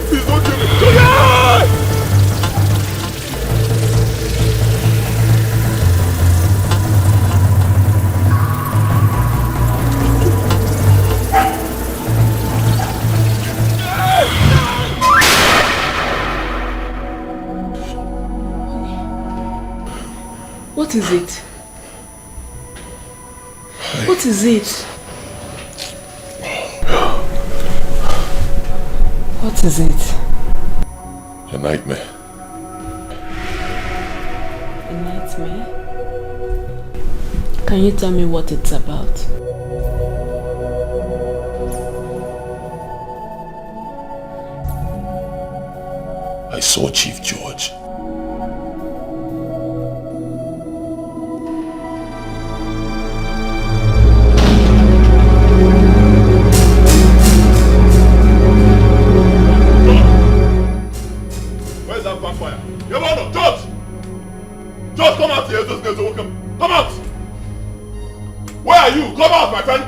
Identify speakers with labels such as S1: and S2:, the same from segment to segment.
S1: Please don't kill me.
S2: What is it? What is it? What is it?
S1: A nightmare.
S2: A nightmare? Can you tell me what it's about?
S1: I saw Chief George. Where's that backfire? Your honor, George! George, come out here. Come out! Where are you? Come out, my friend!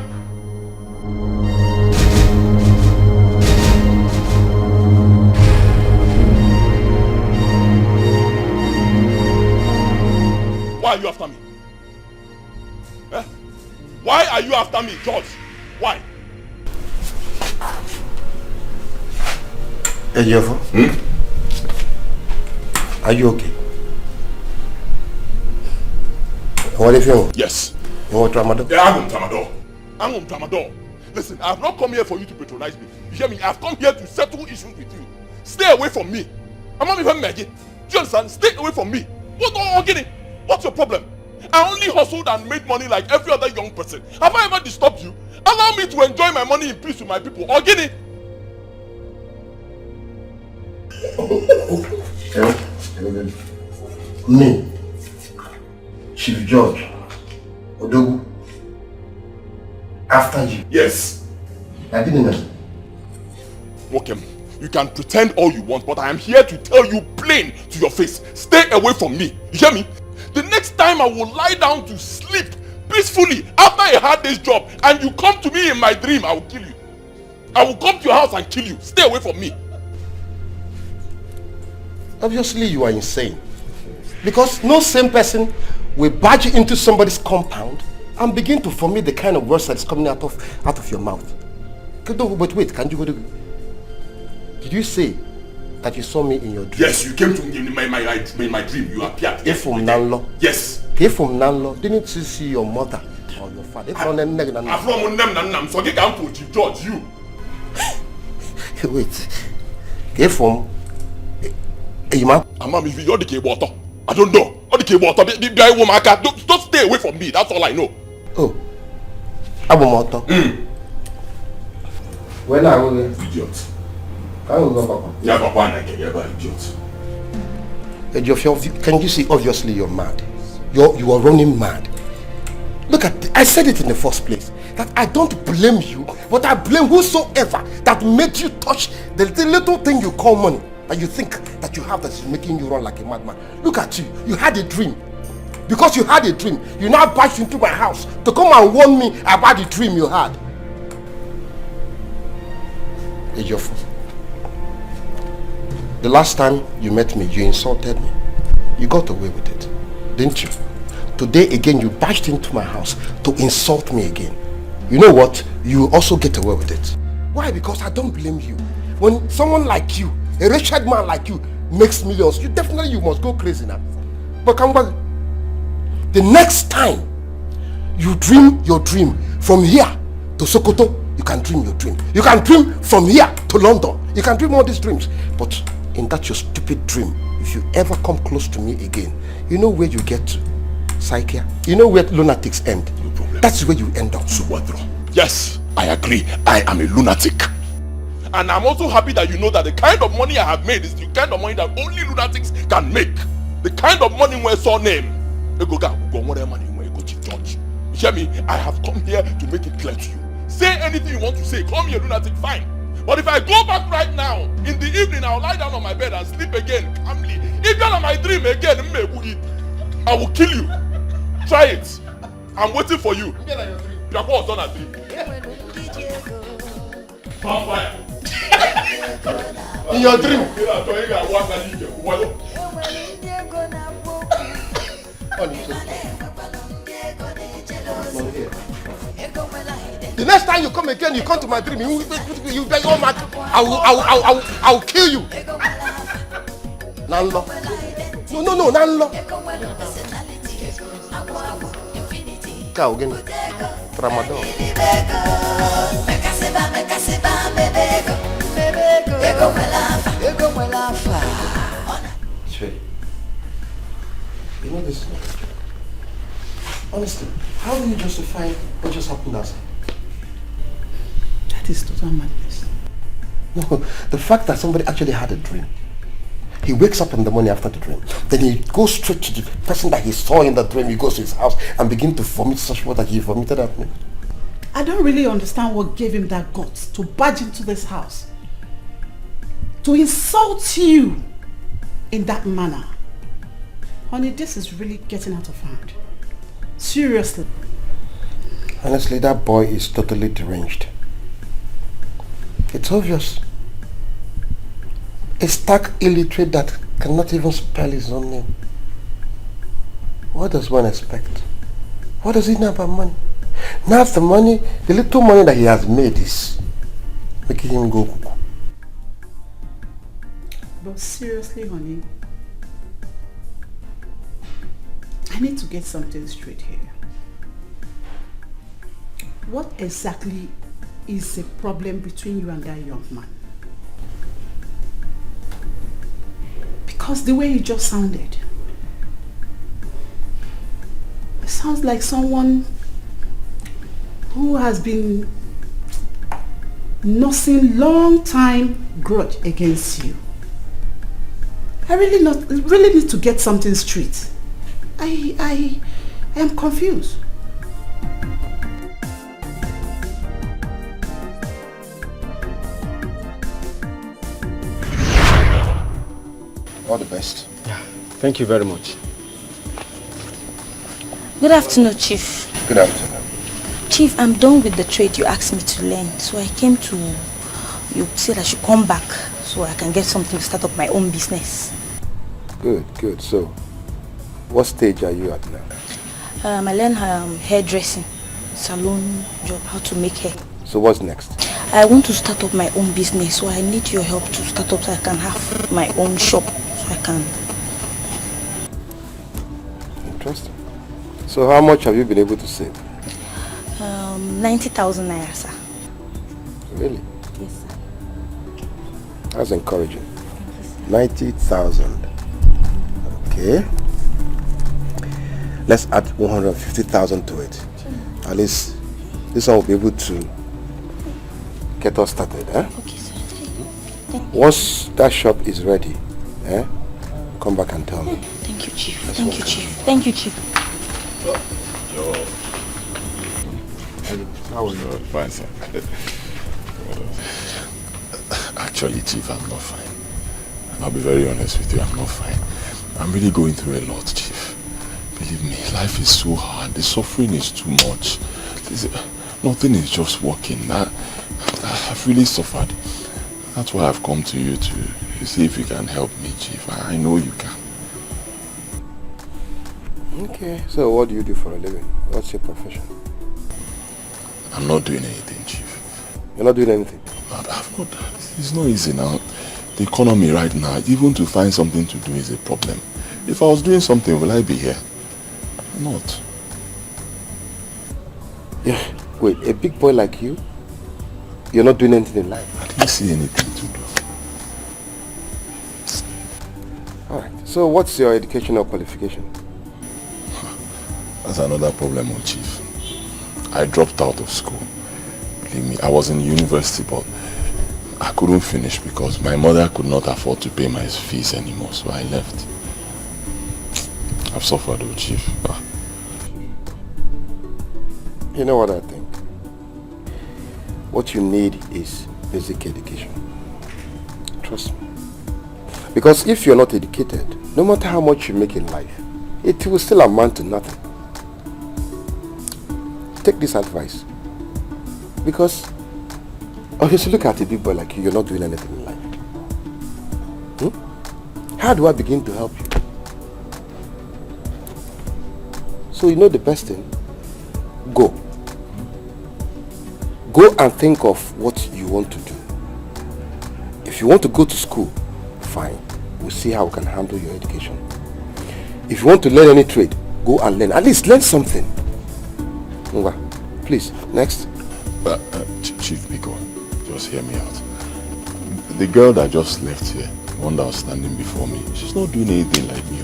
S1: Why are you after me? Eh? Why are you after me, George? Why?
S3: Hey, Jeffo. Are you okay? What if you?
S1: Yes.
S3: You want tramadol?
S1: Yeah, I'm on tramadol. Listen, I have not come here for you to patronize me. You hear me? I have come here to settle issues with you. Stay away from me. I'm not even Maggie. Do you understand? Stay away from me. What's your problem? I only hustled and made money like every other young person. Have I ever disturbed you? Allow me to enjoy my money in peace with my people. Ogini!
S3: Me, Chief George, Odogu, after you.
S1: Yes.
S3: I didn't know.
S1: Okay, you can pretend all you want, but I am here to tell you plain to your face. Stay away from me. You hear me? The next time I will lie down to sleep peacefully after a hard day's job and you come to me in my dream, I will kill you. I will come to your house and kill you. Stay away from me.
S3: Obviously you are insane. Because no sane person will barge into somebody's compound and begin to formulate the kind of words that is coming out of your mouth. But wait, can you go to... Did you say that you saw me in your dream?
S1: Yes, you came to me in my dream. You appeared.
S3: If from Nanlo?
S1: Yes.
S3: If from Nanlo, didn't you see your mother or your father?
S1: I'm from them. So get down to Chief George, you.
S3: Wait. If from... Imam?
S1: Imam, if you're the cable water. I don't know. Or the cable water. The guy woman, don't stay away from me. That's all I know.
S3: Oh. Abumoto. When I will...
S1: Idiot.
S3: I will go, Papa.
S1: Yeah, Papa, and I can hear about idiot.
S3: Can you see, obviously you're mad. You are running mad. Look at, I said it in the first place, that I don't blame you, but I blame whosoever that made you touch the little thing you call money, that you think that you have that's making you run like a madman. Look at you, you had a dream. Because you had a dream, you now barged into my house to come and warn me about the dream you had. Ejiofor, the last time you met me, you insulted me. You got away with it, didn't you? Today again, you barged into my house to insult me again. You know what? You will also get away with it. Why? Because I don't blame you. When someone like you, a wretched man like you, makes millions, you must go crazy now. But come back. The next time you dream your dream from here to Sokoto, you can dream your dream. You can dream from here to London. You can dream all these dreams. But in that your stupid dream, if you ever come close to me again, you know where you get to? Psychia. You know where lunatics end?
S1: No problem.
S3: That's where you end up.
S1: Subhadra. Yes, I agree. I am a lunatic. And I'm also happy that you know that the kind of money I have made is the kind of money that only lunatics can make. The kind of money where saw name. You hear me? I have come here to make it clear to you. Say anything you want to say. Call me a lunatic, fine. But if I go back right now, in the evening, I'll lie down on my bed and sleep again calmly. If you're on my dream again, I will kill you. Try it. I'm waiting for you. Your call was done at 3. Vampire.
S3: In your dream. The next time you come again, you come to my dream, you beg, oh man, I will kill you. Nanlo. No, Nanlo. Cow again. Tramadol. Che, you know this? Honestly, how do you justify what just happened last night?
S2: That is total madness.
S3: No, the fact that somebody actually had a dream. He wakes up in the morning after the dream. Then he goes straight to the person that he saw in the dream. He goes to his house and begins to vomit such water that he vomited at me.
S4: I don't really understand what gave him that guts to barge into this house. To insult you in that manner. Honey, this is really getting out of hand. Seriously.
S3: Honestly, that boy is totally deranged. It's obvious. A stark illiterate that cannot even spell his own name. What does one expect? What does he know about money? Now the money, the little money that he has made is making him go cuckoo.
S4: But seriously, honey, I need to get something straight here. What exactly is the problem between you and that young man? Because the way you just sounded, it sounds like someone who has been nursing long time grudge against you. I really need to get something straight. I am confused.
S3: All the best.
S5: Yeah, thank you very much.
S6: Good afternoon, Chief.
S3: Good afternoon.
S6: Chief, I'm done with the trade you asked me to learn. So I came to... You said I should come back so I can get something to start up my own business.
S3: Good. So, what stage are you at now?
S6: I learned hairdressing, salon job, how to make hair.
S3: So what's next?
S6: I want to start up my own business, so I need your help to start up so I can have my own shop. So I can...
S3: Interesting. So how much have you been able to save?
S6: 90,000 naira, sir.
S3: Really?
S6: Yes, sir.
S3: That's encouraging. 90,000. Okay. Let's add 150,000 to it. At least this one will be able to get us started. Eh?
S6: Okay, sir. Thank you.
S3: Once that shop is ready, come back and tell me.
S6: Thank you, Chief. Thank you, Chief. Thank you, Chief.
S1: How are you? Fine, sir. Actually, Chief, I'm not fine. And I'll be very honest with you, I'm not fine. I'm really going through a lot, Chief. Believe me, life is so hard. The suffering is too much. Nothing is just working. I've really suffered. That's why I've come to you to see if you can help me, Chief. I know you can.
S3: Okay, so what do you do for a living? What's your profession?
S1: I'm not doing anything, Chief.
S3: You're not doing anything?
S1: I've not. It's not easy now. The economy right now, even to find something to do is a problem. If I was doing something, will I be here? Not.
S3: Yeah. Wait, a big boy like you? You're not doing anything in life?
S1: I didn't see anything to do.
S3: Alright, so what's your educational qualification?
S1: That's another problem, Chief. I dropped out of school. Believe me, I was in university, but I couldn't finish because my mother could not afford to pay my fees anymore, so I left. I've suffered, Chief.
S3: You know what I think? What you need is basic education. Trust me. Because if you're not educated, no matter how much you make in life, it will still amount to nothing. Take this advice. Because Okay, so look at a big boy like you, you're not doing anything in life. How do I begin to help you? So you know the best thing? Go. Go and think of what you want to do. If you want to go to school, fine. We'll see how we can handle your education. If you want to learn any trade, go and learn. At least learn something. Please, next.
S1: Chief Biko, just hear me out. The girl that just left here, the one that was standing before me, she's not doing anything like me.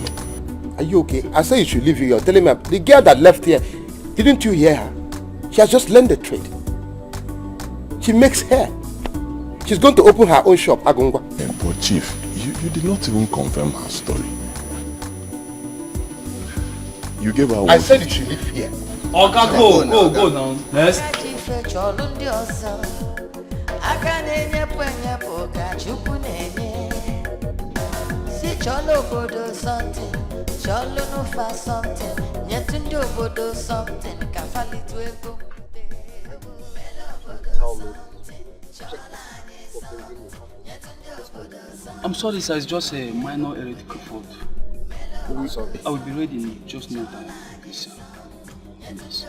S3: Are you okay? I said you should leave here. You're telling me the girl that left here, didn't you hear her? She has just learned the trade. She makes hair. She's going to open her own shop, Agungwa.
S1: But Chief, you did not even confirm her story. You gave her
S3: I said you should leave here.
S5: Oga, go now. Next. I'm sorry, sir. It's just a minor heretical fault. I will be ready in just no time, please, sir. Yes.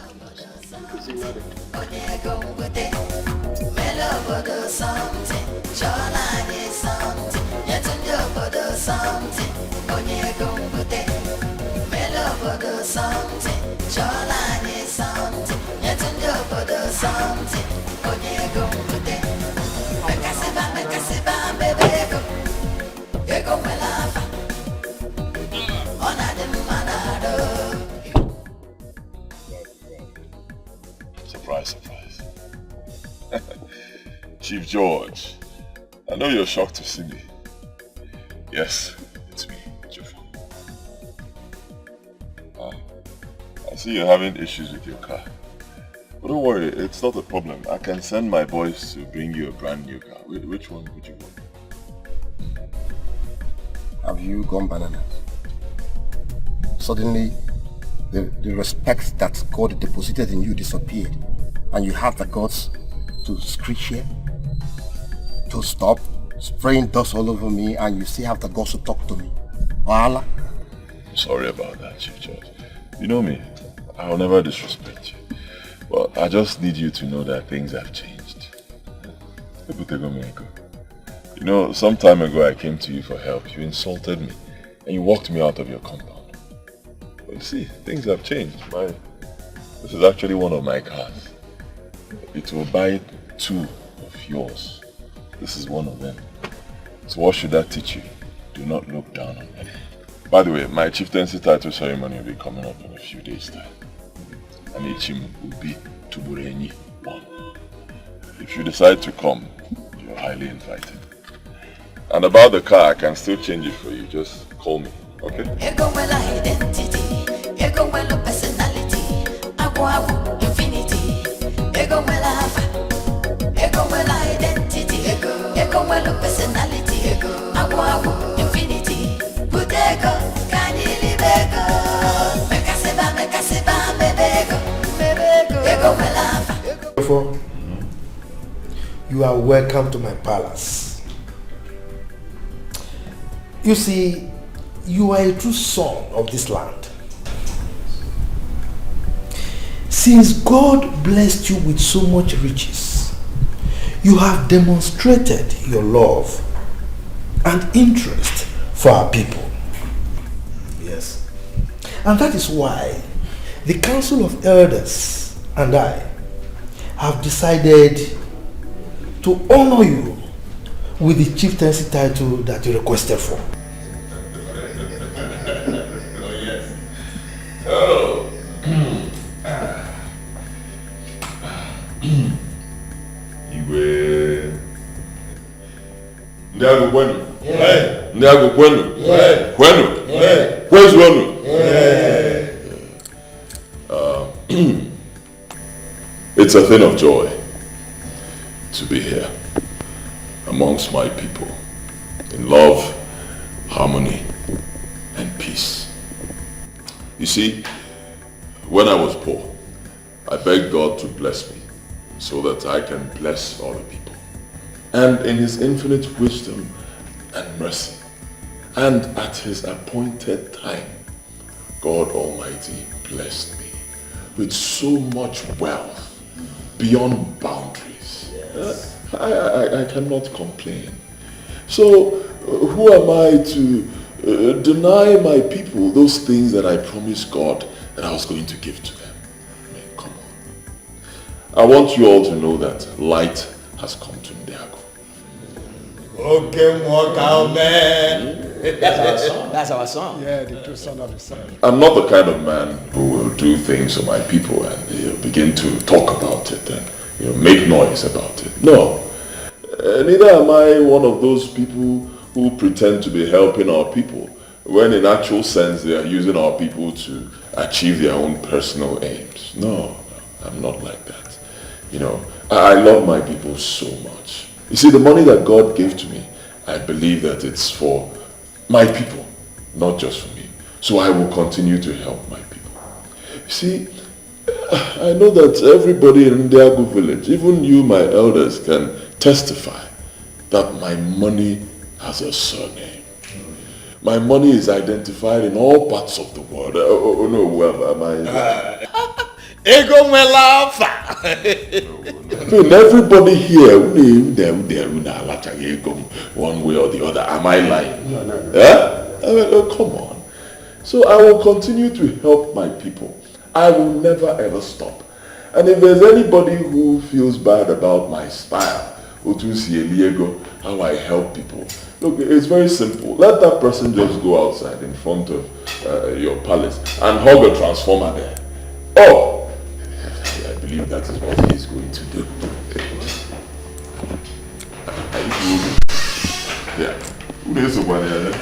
S1: Surprise, surprise. Chief George, I know you're shocked to see me. Yes, it's me, Jeffo. I see you're having issues with your car. But don't worry, it's not a problem. I can send my boys to bring you a brand new car. Which one would you want?
S3: Have you gone bananas? Suddenly, the respect that God deposited in you disappeared, and you have the guts to screech here, to stop spraying dust all over me, and you still have the guts to talk to me. Voila.
S1: I'm sorry about that, Chief George. You know me, I'll never disrespect you. But I just need you to know that things have changed. You know, some time ago I came to you for help. You insulted me, and you walked me out of your compound. But you see, things have changed. This is actually one of my cars. It will buy 2 of yours. This is one of them. So what should that teach you? Do not look down on me. By the way, my chieftaincy title ceremony will be coming up in a few days' time. And Ichim will be Tuburenyi 1. If you decide to come, you're highly invited. And about the car, I can still change it for you. Just call me, okay?
S7: Ego well identity, ego well personality, agua infinity, ego well identity, ego well personality, agua infinity, butego, canili bego, mekaseba, mebego, ego well.
S8: Therefore, you are welcome to my palace. You see, you are a true son of this land. Since God blessed you with so much riches, you have demonstrated your love and interest for our people. Yes. And that is why the Council of Elders and I have decided to honor you with the chieftaincy title that you requested for.
S1: Oh, yes. Oh. Iwe. Ndiago kwenu. Ndiago kwenu. Kwenu. Kwezu wenu. It's a thing of joy to be here amongst my people in love, harmony, and peace. You see, when I was poor, I begged God to bless me so that I can bless other people. and in his infinite wisdom and mercy, and at his appointed time, God Almighty blessed me with so much wealth beyond boundaries. Yes. I cannot complain. So who am I to deny my people those things that I promised God that I was going to give to them? I mean, come on. I want you all to know that light has come to Ndiago.
S9: Okay, walk out, man.
S10: That's our song.
S9: Yeah, the true son of the son.
S1: I'm not the kind of man who will do things for my people and begin to talk about it and make noise about it. No. Neither am I one of those people who pretend to be helping our people when in actual sense they are using our people to achieve their own personal aims. No, I'm not like that. I love my people so much. You see, the money that God gave to me, I believe that it's for my people, not just for me. So I will continue to help my people. You see, I know that everybody in Ndiago village, even you, my elders, can testify that my money has a surname. My money is identified in all parts of the world. Where am I? Everybody here, one way or the other. Am I lying?
S9: No.
S1: Come on. So I will continue to help my people. I will never ever stop. And if there's anybody who feels bad about my style, how I help people, look, it's very simple. Let that person just go outside in front of your palace and hug a transformer there. Oh, I believe that is what he's going to do. Yeah. Who is the one here?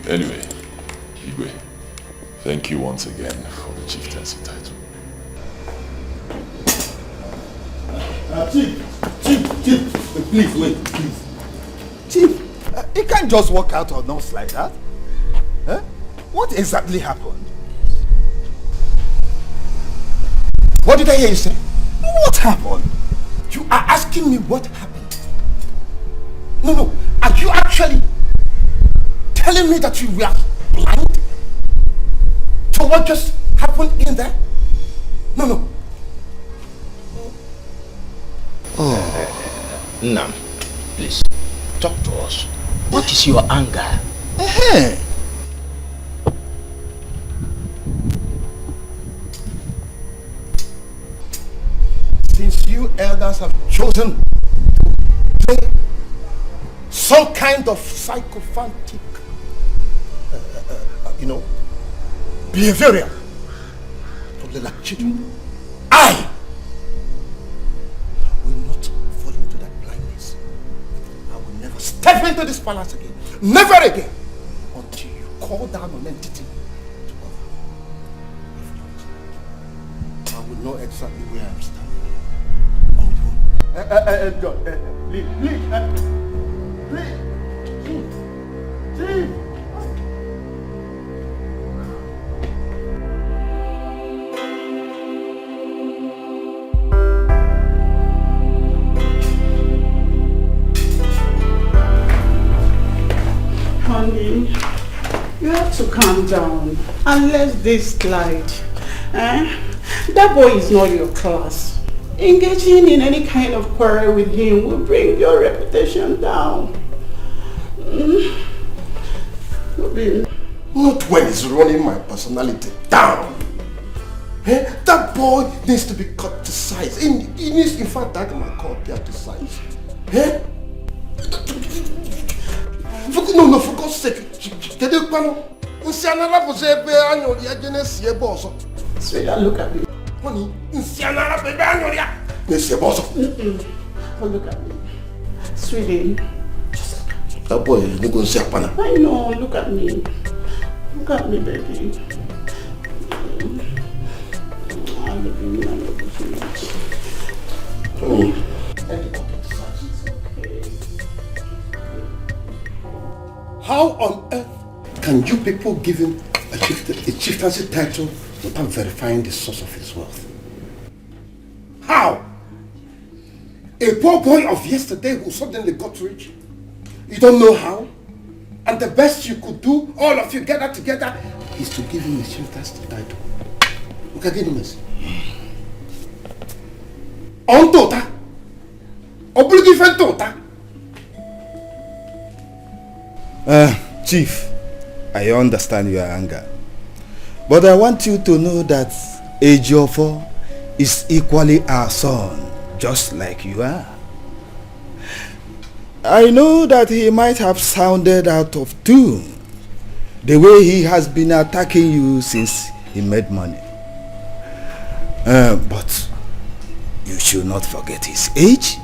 S1: Anyway, Igwe, thank you once again for the chieftaincy title.
S9: Chief, please wait, please. Chief, you can't just walk out on us like that. Huh? What exactly happened? What did I hear you say? What happened? You are asking me what happened? No. Are you actually telling me that you were blind to what just happened in there? No.
S10: Nam, please, talk to us. What is your anger?
S9: Since you elders have chosen to do some kind of psychophantic, behavioral from the children, I will not fall into that blindness. I will never step into this palace again. Never again. Until you call down an entity to cover. If not, I will know exactly where I'm standing. John, please. Chief.
S4: Honey, you have to calm down and let this slide. That boy is not your class. Engaging in any kind of quarrel with him will bring your reputation down.
S3: Not when he's running my personality down. That boy needs to be cut to size. He needs, in fact, that my cut there to size. No, for God's sake.
S4: Sweetheart, look at me.
S3: Honey, look
S4: at me. Sweetie.
S3: That boy is not going to see a panel.
S4: I know, look at me. Look at me, baby. I love you so much.
S3: How on earth can you people give him a chieftaincy title without verifying the source of his wealth?
S9: How? A poor boy of yesterday who suddenly got rich? You don't know how? And the best you could do, all of you gather together, is to give him a chieftain's title. You can give him this. On tota. Obligation tota.
S11: Chief, I understand your anger. But I want you to know that Ejiofor is equally our son, just like you are. I know that he might have sounded out of tune, the way he has been attacking you since he made money. But you should not forget his age.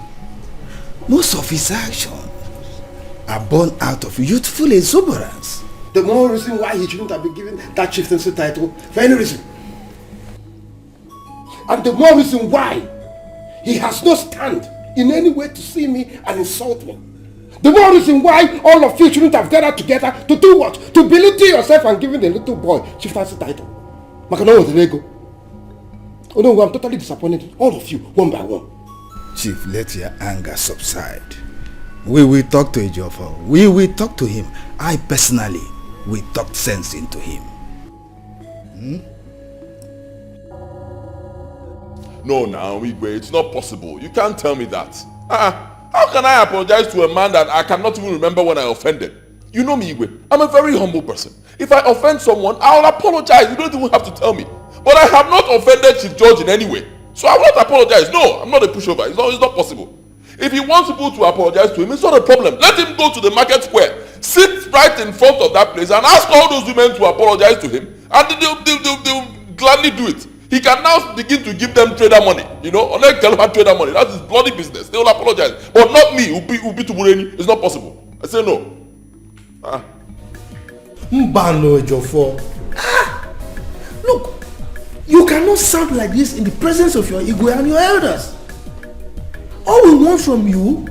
S11: Most of his actions are born out of youthful exuberance.
S9: The more reason why he shouldn't have been given that chieftaincy title for any reason. And the more reason why he has no stand in any way to see me and insult me. The more reason why all of you shouldn't have gathered together to do what? To belittle yourself and giving the little boy chieftaincy title. Makano the Lego. Oh no, I'm totally disappointed. All of you, one by one.
S11: Chief, let your anger subside. We will talk to Ejiofor. We will talk to him. I personally will talk sense into him.
S1: No, Naomi, it's not possible. You can't tell me that. How can I apologize to a man that I cannot even remember when I offended? You know me, Igwe. I'm a very humble person. If I offend someone, I'll apologize. You don't even have to tell me. But I have not offended Chief George in any way. So I will not apologize. No, I'm not a pushover. It's not possible. If he wants people to apologize to him, it's not a problem. Let him go to the market square, sit right in front of that place and ask all those women to apologize to him, and they'll gladly do it. He can now begin to give them trader money. You know, unless tell him trader money, that's his bloody business. They will apologize. But not me, Ubi Tubureni. It's not possible. I say no.
S8: Mbano Ejiofor. Look, you cannot sound like this in the presence of your Igwe and your elders. All we want from you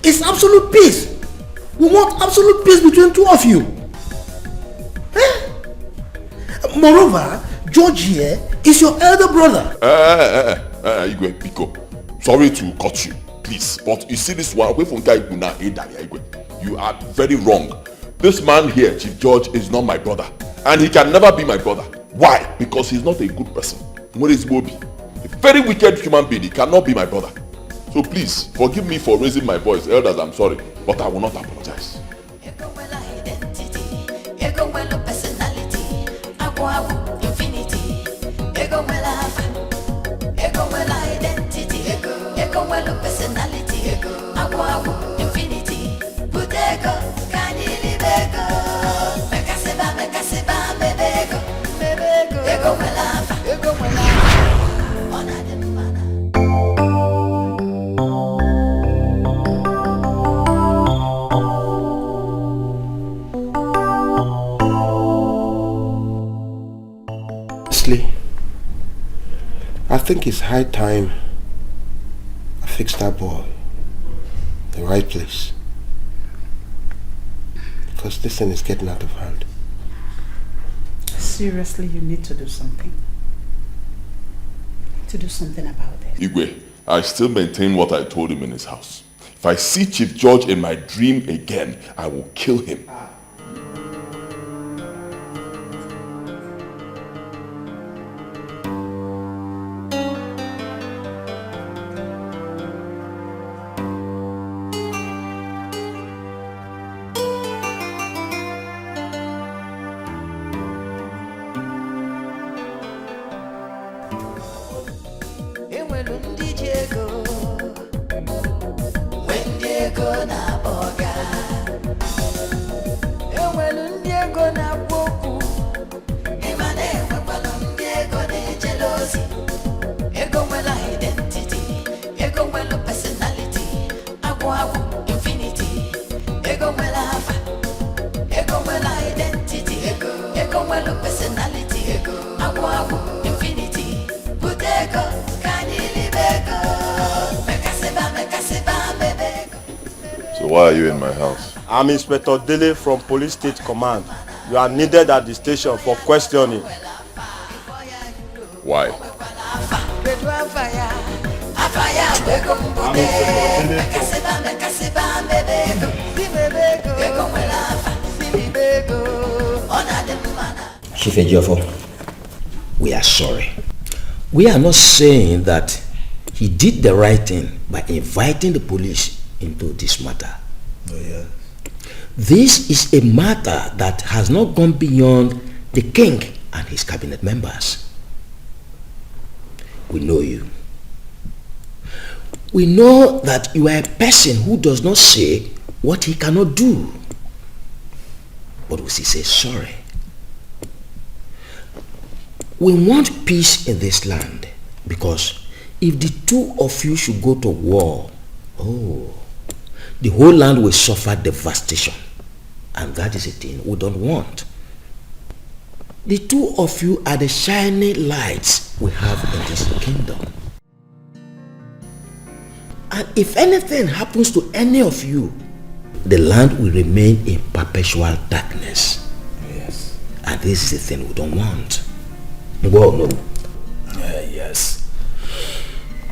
S8: is absolute peace. We want absolute peace between two of you. Moreover, George here is your elder brother.
S1: Igwe, Biko, sorry to cut you, please, but you see this one, away from Igwe, you are very wrong. This man here, Chief George, is not my brother, and he can never be my brother. Why? Because he's not a good person. Where is Moby? A very wicked human being. He cannot be my brother. So please, forgive me for raising my voice. Elders, I'm sorry, but I will not apologize.
S9: I think it's high time I fix that boy in the right place, because this thing is getting out of hand.
S4: Seriously, you need to do something. To do something about this.
S1: Igwe, I still maintain what I told him in his house. If I see Chief George in my dream again, I will kill him. Why are you in my house?
S12: I'm Inspector Dele from Police State Command. You are needed at the station for questioning.
S1: Why?
S10: Chief Ejiofor, we are sorry. We are not saying that he did the right thing by inviting the police into this matter.
S11: Oh, yeah.
S10: This is a matter that has not gone beyond the king and his cabinet members. We know you. We know that you are a person who does not say what he cannot do. But we say sorry. We want peace in this land because if the two of you should go to war, the whole land will suffer devastation. And that is a thing we don't want. The two of you are the shining lights we have in this kingdom. And if anything happens to any of you, the land will remain in perpetual darkness.
S11: Yes.
S10: And this is the thing we don't want. Well, no.
S11: Yes.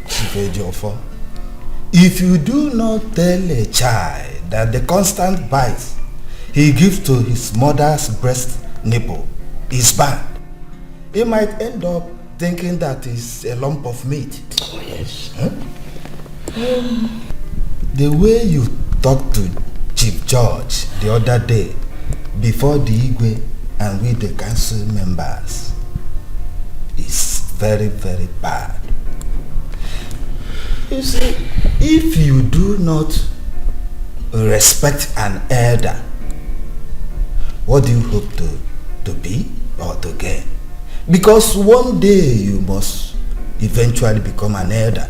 S11: Chief Ejiofor, if you do not tell a child that the constant bite he gives to his mother's breast nipple is bad, he might end up thinking that it's a lump of meat.
S10: Oh, yes.
S11: Huh? The way you talked to Chief George the other day before the Igwe and with the council members is very, very bad. You see, if you do not respect an elder, what do you hope to be or to gain? Because one day you must eventually become an elder.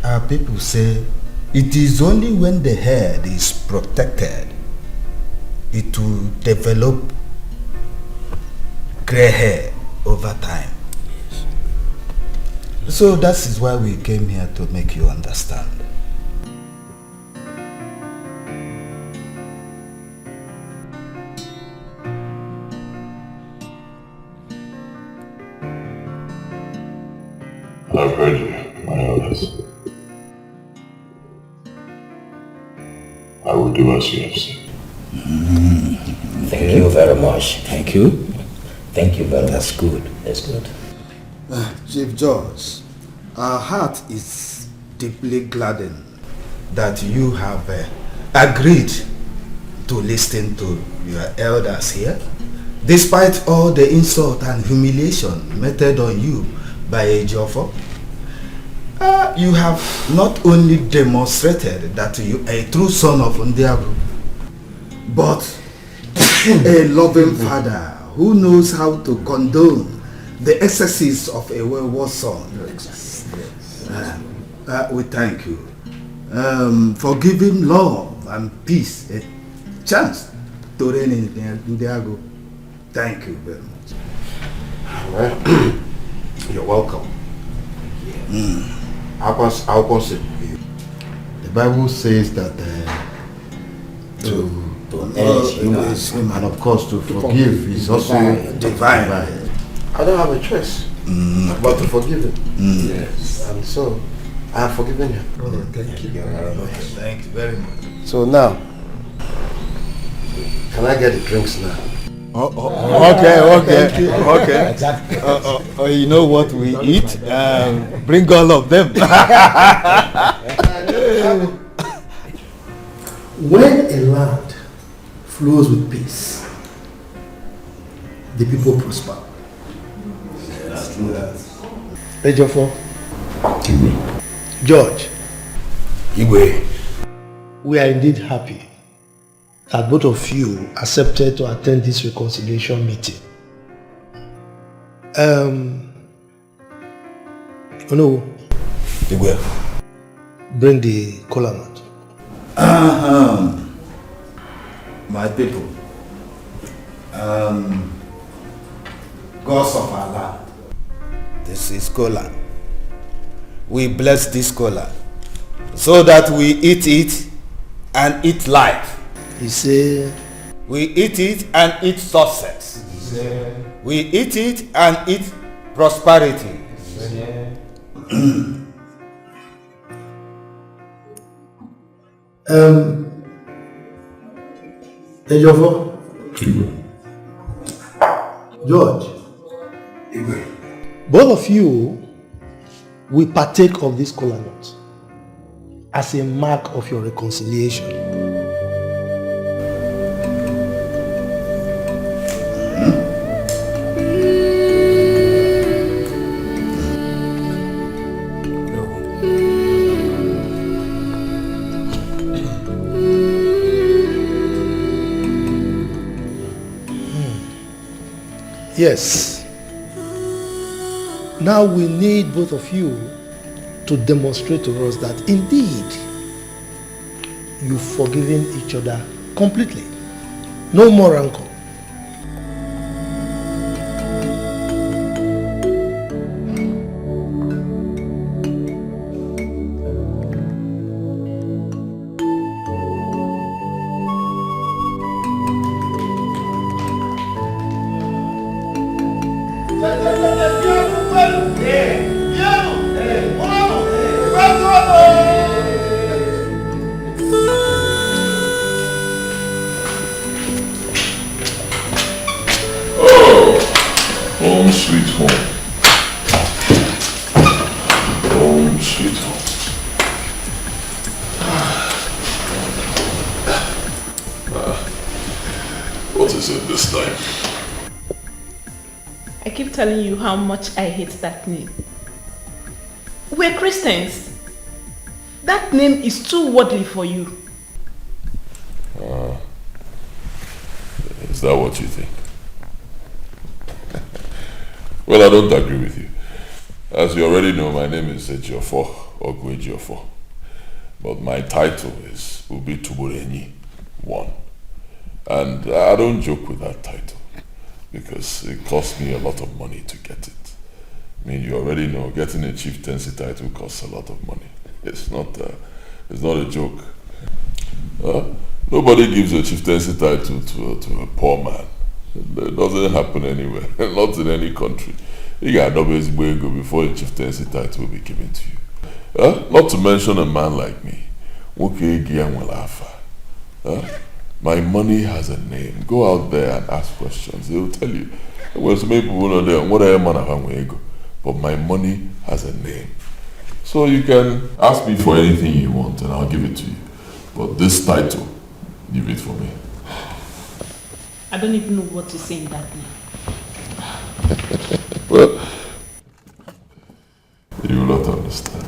S11: Our people say it is only when the head is protected it will develop gray hair over time. Yes. So that is why we came here, to make you understand.
S13: I've heard you, my elders. I will do as you have said.
S10: Thank you very much. Thank you. Thank you very much.
S11: That's good.
S10: That's good.
S11: Chief George, our heart is deeply gladdened that you have agreed to listen to your elders here, despite all the insult and humiliation meted on you by Ejiofor. You have not only demonstrated that you are a true son of Ndiago, but a loving father who knows how to condone the excesses of a wayward son. We thank you for giving love and peace a chance to reign in Ndiago. Thank you very much.
S3: Well, you're welcome. I'll consider you. The Bible says that to and of course to forgive is also divine. I don't have a choice but to forgive him. Yes. And so I have forgiven you.
S11: Oh, thank you very much. Thank you very much.
S3: So now, can I get the drinks now?
S11: Okay.
S10: Exactly.
S11: You know what we eat? Bring all of them.
S8: When a land flows with peace, the people prosper.
S11: That's true.
S8: Ejiofor, George,
S11: Igwe,
S8: we are indeed happy that both of you accepted to attend this reconciliation meeting.
S11: Igwe,
S8: bring the kola nut.
S11: my people, gods of Allah, this is kola. We bless this kola so that we eat it and eat life.
S8: He said,
S11: we eat it and eat success. We eat it and eat prosperity.
S8: Ejofo? George? Both of you will partake of this kola nut as a mark of your reconciliation. Yes. Now we need both of you to demonstrate to us that indeed you've forgiven each other completely. No more rancor.
S14: Telling you how much I hate that name. We're Christians. That name is too worldly for you.
S1: Is that what you think? Well, I don't agree with you. As you already know, my name is Ejiofor or Ejiofor. But my title is Ubi Tuburenyi 1. And I don't joke with that title, because it cost me a lot of money to get it. I mean, you already know, getting a chieftaincy title costs a lot of money. It's not a joke. Nobody gives a chieftaincy title to a poor man. It doesn't happen anywhere, not in any country. You got double go before a chieftaincy title will be given to you. Not to mention a man like me. My money has a name. Go out there and ask questions. They will tell you. Well, so many people know there, whatever man I go. But my money has a name. So you can ask me for anything you want and I'll give it to you. But this title, leave it for me.
S14: I don't even know what to say in that name.
S1: Well, you will not understand.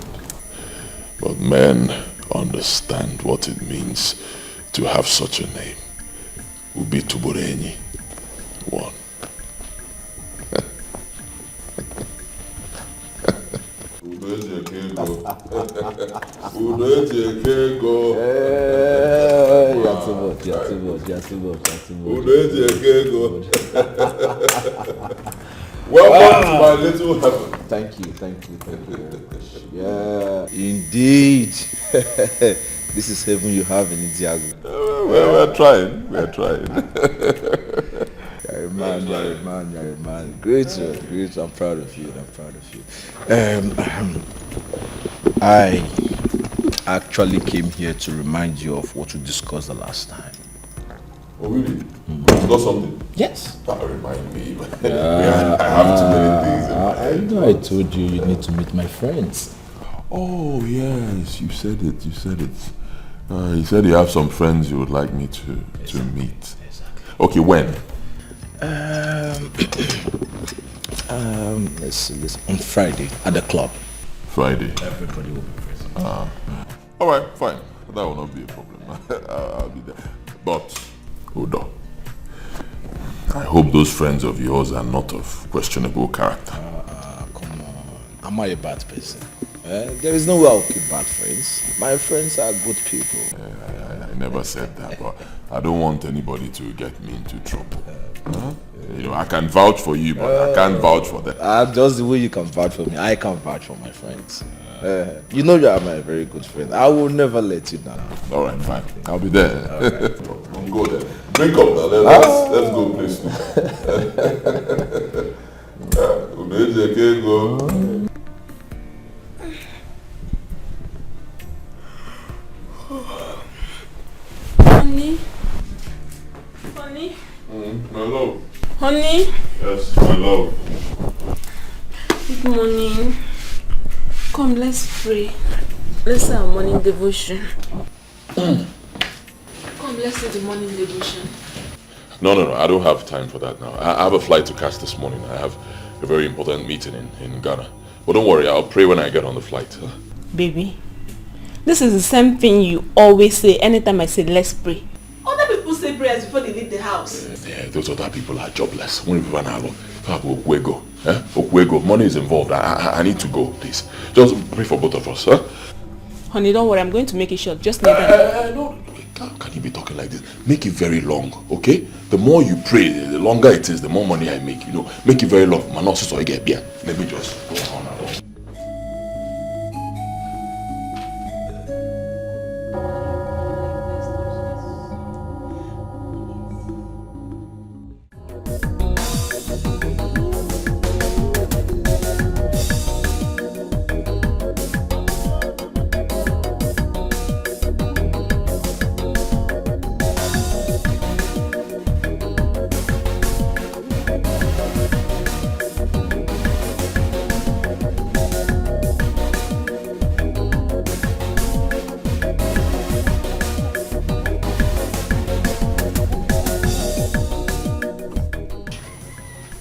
S1: But men understand what it means to have such a name. Ubi Tuburenyi 1. Welcome to my little heaven.
S10: Thank you very much. Yeah, indeed. This is heaven you have in Idiago.
S1: We're trying.
S10: You're a man. Great. I'm proud of you. I actually came here to remind you of what we discussed the last time.
S1: Oh, really? Got something?
S10: Yes.
S1: That remind me. I have too many things in my head.
S10: I know I told you need to meet my friends.
S1: Oh, yes, you said it. You said you have some friends you would like me to meet. Exactly. Okay, when?
S10: Let's see. On Friday at the club.
S1: Friday.
S10: Everybody will be present.
S1: All right, fine. That will not be a problem. I'll be there. But hold on. I hope those friends of yours are not of questionable character.
S10: Come on. Am I a bad person? There is no way I'll keep bad friends. My friends are good people.
S1: I never said that, but I don't want anybody to get me into trouble. You know, I can vouch for you, but I can't vouch for them.
S10: Just the way you can vouch for me, I can vouch for my friends. You know you are my very good friend. I will never let you down.
S1: All right, fine. I'll be there. Right. Don't go there. Drink up now. Let's go, please.
S14: Honey?
S1: Yes, my love.
S14: Good morning. Come, let's pray. Let's say our morning devotion. Come, let's say the morning devotion.
S1: No, I don't have time for that now. I have a flight to catch this morning. I have a very important meeting in Ghana. But don't worry, I'll pray when I get on the flight.
S14: Baby, this is the same thing you always say anytime I say let's pray.
S4: Other people say prayers before they leave the house.
S1: Yeah, those other people are jobless. Okwego, money is involved. I need to go, please. Just pray for both of us, huh?
S14: Honey, don't worry, I'm going to make it short. Just need that.
S1: No, can you be talking like this? Make it very long, okay? The more you pray, the longer it is, the more money I make, you know. Make it very long. Man, also so I get beer. Let me just go on and on.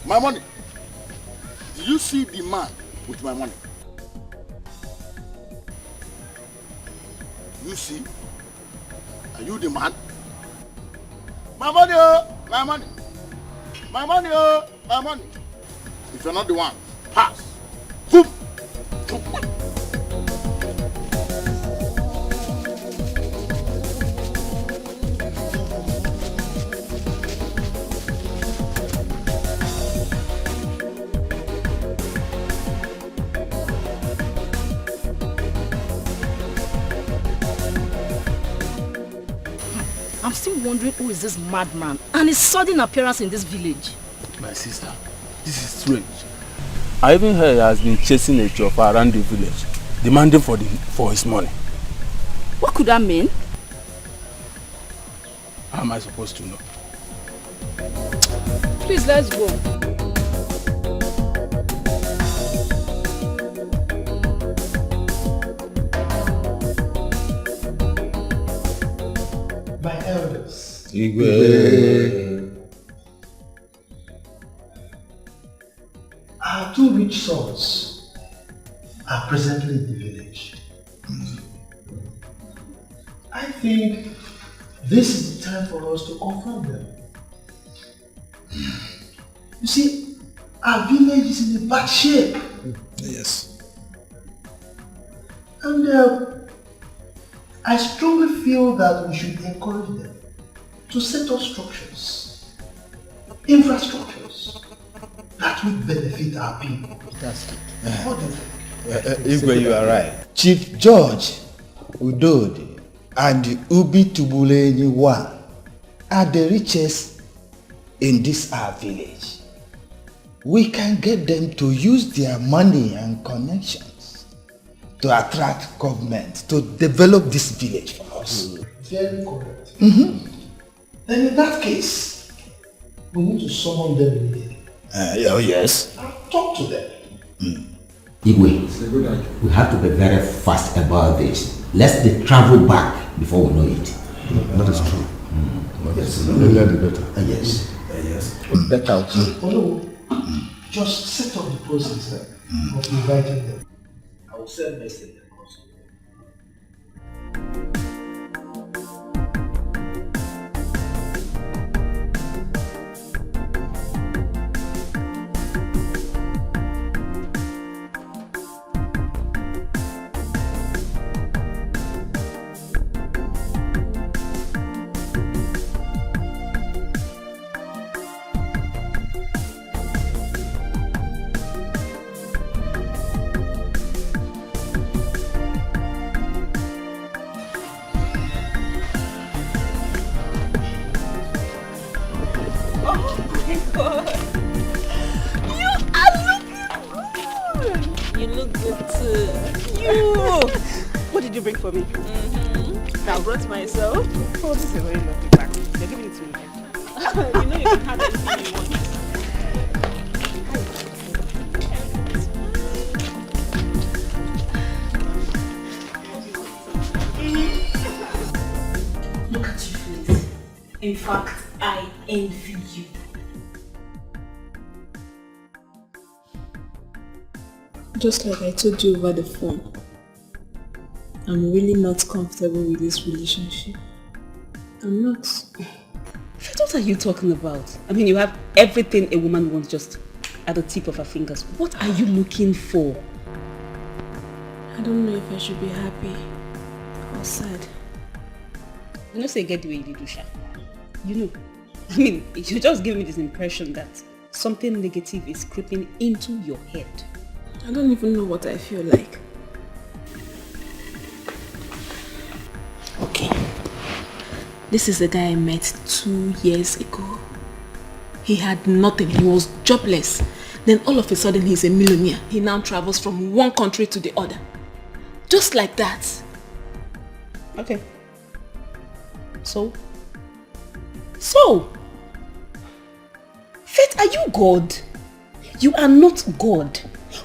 S9: My money. Do you see the man with my money? You see? Are you the man? My money, oh, my money. My money, oh, my money. If you're not the one, pass. Boom.
S15: I'm still wondering who is this madman and his sudden appearance in this village.
S5: My sister, this is strange. I even heard he has been chasing a chauffeur around the village, demanding for his money.
S15: What could that mean?
S5: How am I supposed to know?
S15: Please, let's go.
S8: My elders. Our two rich sons are presently in the village. I think this is the time for us to confront them. You see, our village is in a bad shape.
S11: Yes.
S8: And I strongly feel that we should encourage them to set up structures, infrastructures that will benefit our people.
S11: That's it.
S8: What do you think?
S11: Igwe, you are right. Chief George Udodi and Ubi Tubuleni One are the richest in this our village. We can get them to use their money and connections to attract government to develop this village for us.
S8: Very correct. Then in that case, we need to summon them immediately.
S11: Oh yes.
S8: I'll talk to them.
S10: Igwe, we have to be very fast about this. Let's travel back before we know it.
S3: That is true.
S10: Yes.
S3: The earlier the better.
S10: Yes.
S11: Yes. Better.
S8: Just set up the process of inviting them. I will send a message across.
S4: For me. I brought myself. Oh, this is a very lovely bag. They're giving it to me. You know you can have anything you want.
S6: In fact, I envy you.
S14: Just like I told you over the phone, I'm really not comfortable with this relationship. I'm not.
S2: What are you talking about? I mean, you have everything a woman wants just at the tip of her fingers. What are you looking for?
S14: I don't know if I should be happy or sad.
S2: You know, say get the way you do, Sha. You know. I mean, you just give me this impression that something negative is creeping into your head.
S14: I don't even know what I feel like.
S2: Okay.
S14: This is the guy I met 2 years ago. He had nothing. He was jobless. Then all of a sudden he's a millionaire. He now travels from one country to the other. Just like that.
S2: Okay. So? Faith, are you God? You are not God.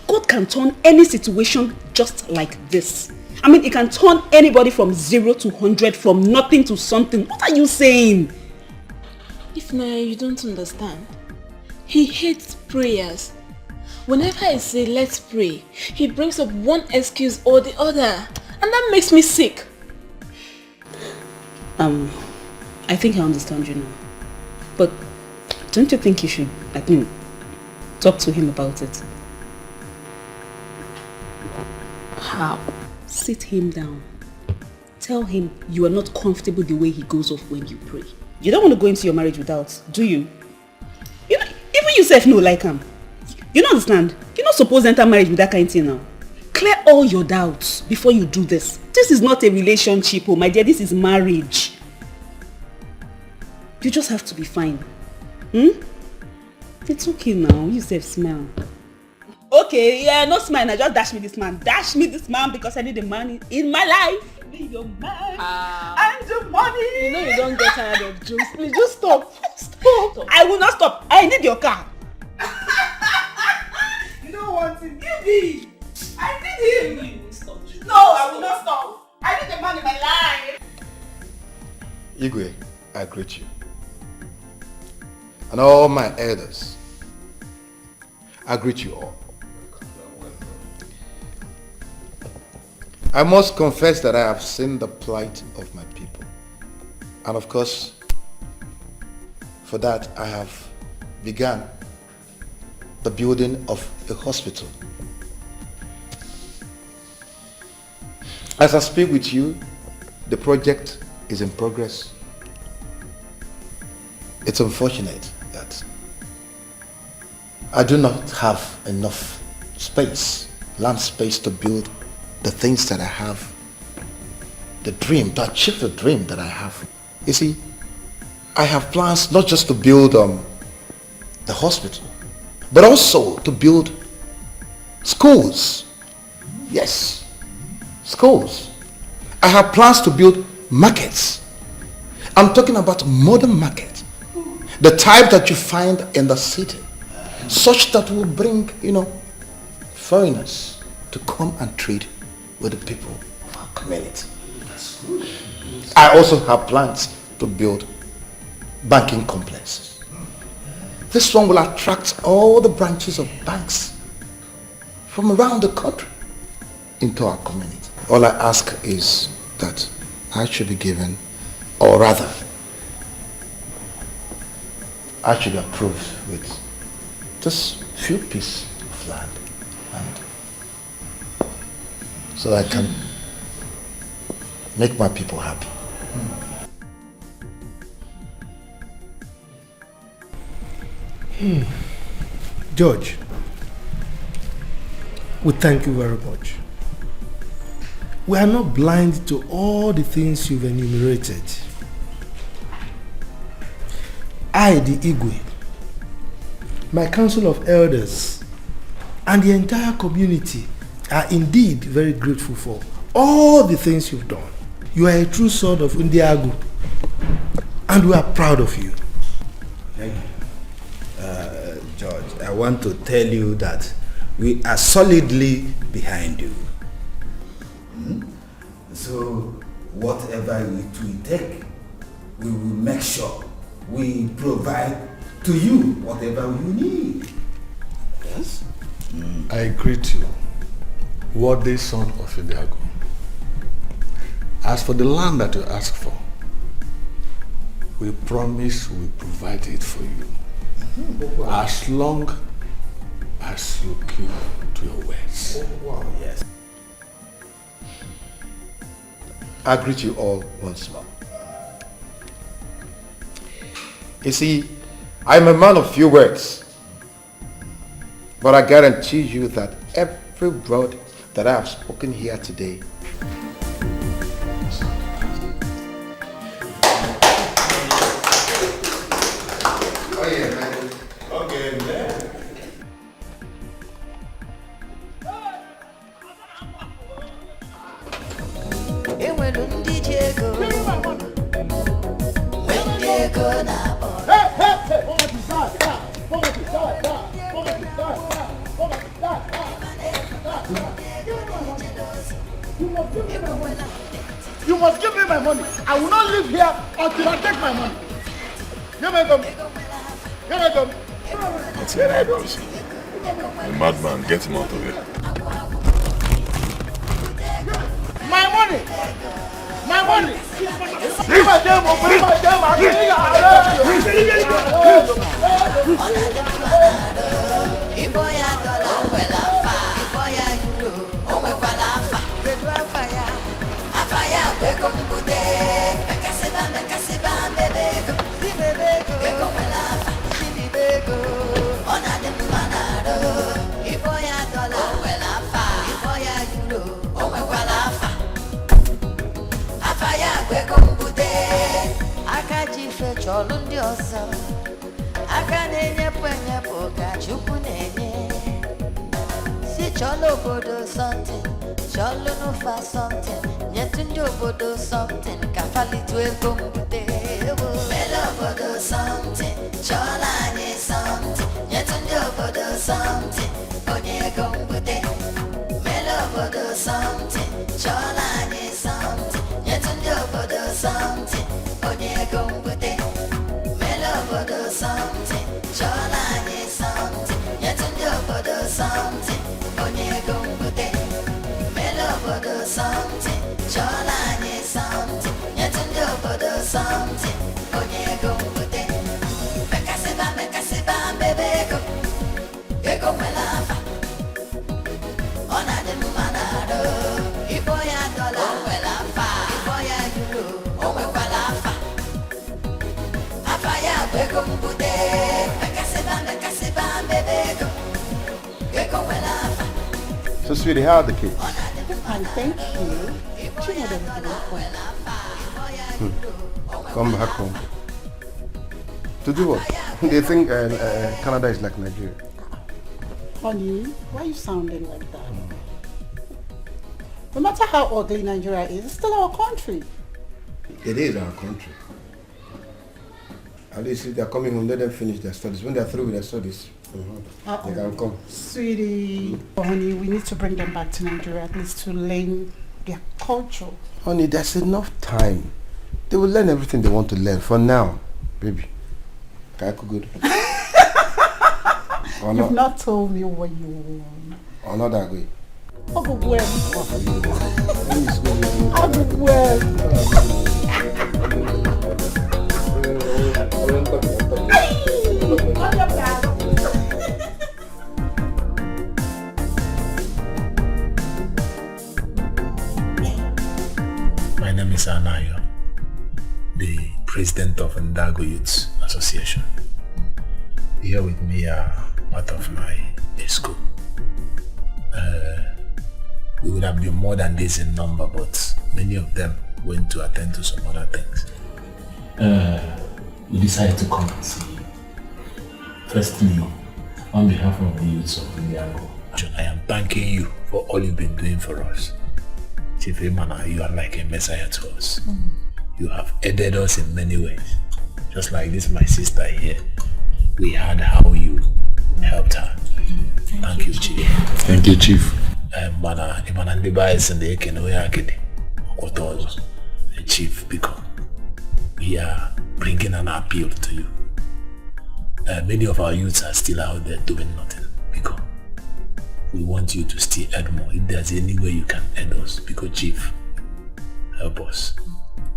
S2: God can turn any situation just like this. I mean, it can turn anybody from 0 to 100, from nothing to something. What are you saying?
S14: If now you don't understand. He hates prayers. Whenever I say let's pray, he brings up one excuse or the other. And that makes me sick.
S2: I think I understand you now. But don't you think you should, talk to him about it?
S14: How?
S2: Sit him down. Tell him you are not comfortable the way he goes off when you pray. You don't want to go into your marriage without, do you? You know, even yourself know like him. You don't understand? You're not supposed to enter marriage with that kind of thing now. Clear all your doubts before you do this. This is not a relationship, oh my dear, this is marriage. You just have to be fine. It's okay now, you self smile. Okay, yeah, no smile now, just dash me this man. Dash me this man because I need the money in my life. I need your man and the money.
S14: You know you don't get tired of jokes. Please just stop.
S2: Stop. I will not stop. I need your car.
S4: You don't want him. Give me. I need him.
S2: You will stop.
S4: No, I will not stop. I need the man in my life.
S3: Igwe, I greet you. And all my elders, I greet you all. I must confess that I have seen the plight of my people. And of course, for that I have begun the building of a hospital. As I speak with you, the project is in progress. It's unfortunate that I do not have enough space, land space to build the things that I have, the dream, to achieve the dream that I have. You see, I have plans not just to build the hospital, but also to build schools. Yes, schools. I have plans to build markets. I'm talking about modern market, the type that you find in the city, such that will bring, foreigners to come and trade with the people of our community. I also have plans to build banking complexes. This one will attract all the branches of banks from around the country into our community. All I ask is that I should be given, or rather, I should be approved with just few pieces of land, and so that I can make my people happy.
S8: George, we thank you very much. We are not blind to all the things you've enumerated. I, the Igwe, my council of elders, and the entire community are indeed very grateful for all the things you've done. You are a true son of Ndiagu, and we are proud of you.
S11: Thank you. George, I want to tell you that we are solidly behind you. So whatever it will take, we will make sure we provide to you whatever you need. Yes?
S16: I greet you, worthy son of Idiago. As for the land that you ask for, we promise we provide it for you. As long as you keep to your words.
S11: Wow, yes.
S3: I greet you all once more. You see, I'm a man of few words, but I guarantee you that every word that I have spoken here today
S9: You must give me my money. I will not live here until I take my money. Here I come. Here I come.
S13: What's in that, boss? The madman, get him out of here.
S9: My money! My money! Leave my damn open, my damn
S7: chọlụ ndị ọzọ aka na-enyepụ enyepụ ka Chukwu na-enye si chọlụ obodo something chọlụ n'ụfa something nyetụ ndị obodo something ka falitu ego mbute mele obodo something chọlụ anyị something nyetụ ndị obodo something onye ego mbute mele obodo something chọlụ anyị something nyetụ ndị obodo something onye ego mbute something, Cholani something, yet in your body something, Onyego Bute, Melobodo something, Cholani something, yet in your body something, Onyego Bute, Mekasiba, Bebego, Ego Melafa, Ona de Manado, Iboya Dollar, Welafa, Iboya Euro, Owelafa.
S3: So sweetie, how are the kids?
S4: Fine, thank you. She had everything
S3: Come back home. To do what? They think Canada is like Nigeria.
S4: Honey, why are you sounding like that? No matter how ugly Nigeria is, it's still our country.
S3: It is our country. At least if they're coming home, let them finish their studies. When they're through with their studies, they can come.
S4: Sweetie, honey, we need to bring them back to Nigeria at least to learn their culture.
S3: Honey, there's enough time. They will learn everything they want to learn. For now, baby. Good.
S4: You've not told me what you want.
S3: Or not that way.
S10: My name is Anayo, the president of Ndago Youth Association. Here with me are part of my school. We would have been more than this in number, but many of them went to attend to some other things. We decided to come and see you. Firstly, on behalf of the youths of Ndiago, I am thanking you for all you've been doing for us. Chief Emana, you are like a messiah to us. You have aided us in many ways. Just like this, my sister here. We heard how you helped her. Thank you, Chief.
S13: Thank you, Chief.
S10: Chief, because
S17: we are bringing an appeal to you. Many of our youths are still out there doing nothing. Because we want you to still add more. If there's any way you can add us, because Chief, help us.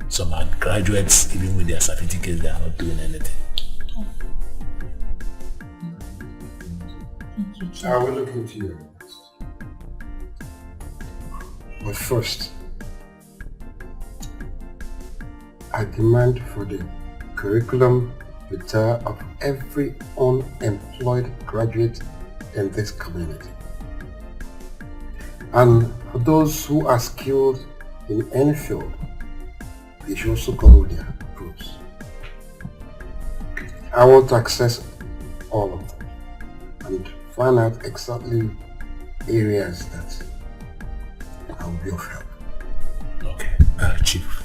S17: Some are graduates, even with their certificates, they are not doing anything.
S3: I will look into your request. But first, I demand for the curriculum vitae of every unemployed graduate in this community. And for those who are skilled in any field, they should also come with their proofs. I want to access all of them and find out exactly areas that I will be of help.
S17: Okay, Chief,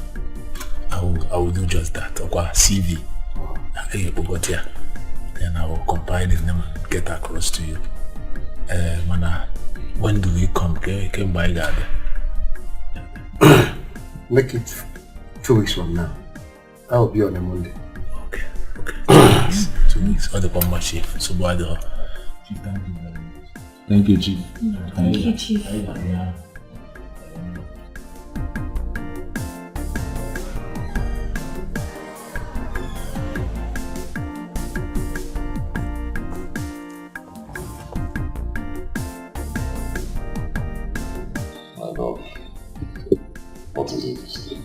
S17: I will do just that. CV, then I will compile them and get across to you. Mana, when do we come? Can buy that?
S3: Make it 2 weeks from now. That will be on a Monday.
S17: Okay. 2 weeks. All the bomber Chief. So why the Chief? Thank you very much.
S16: Thank you, Chief.
S6: Thank you, Chief.
S17: Yeah.
S13: My love, what is it this thing?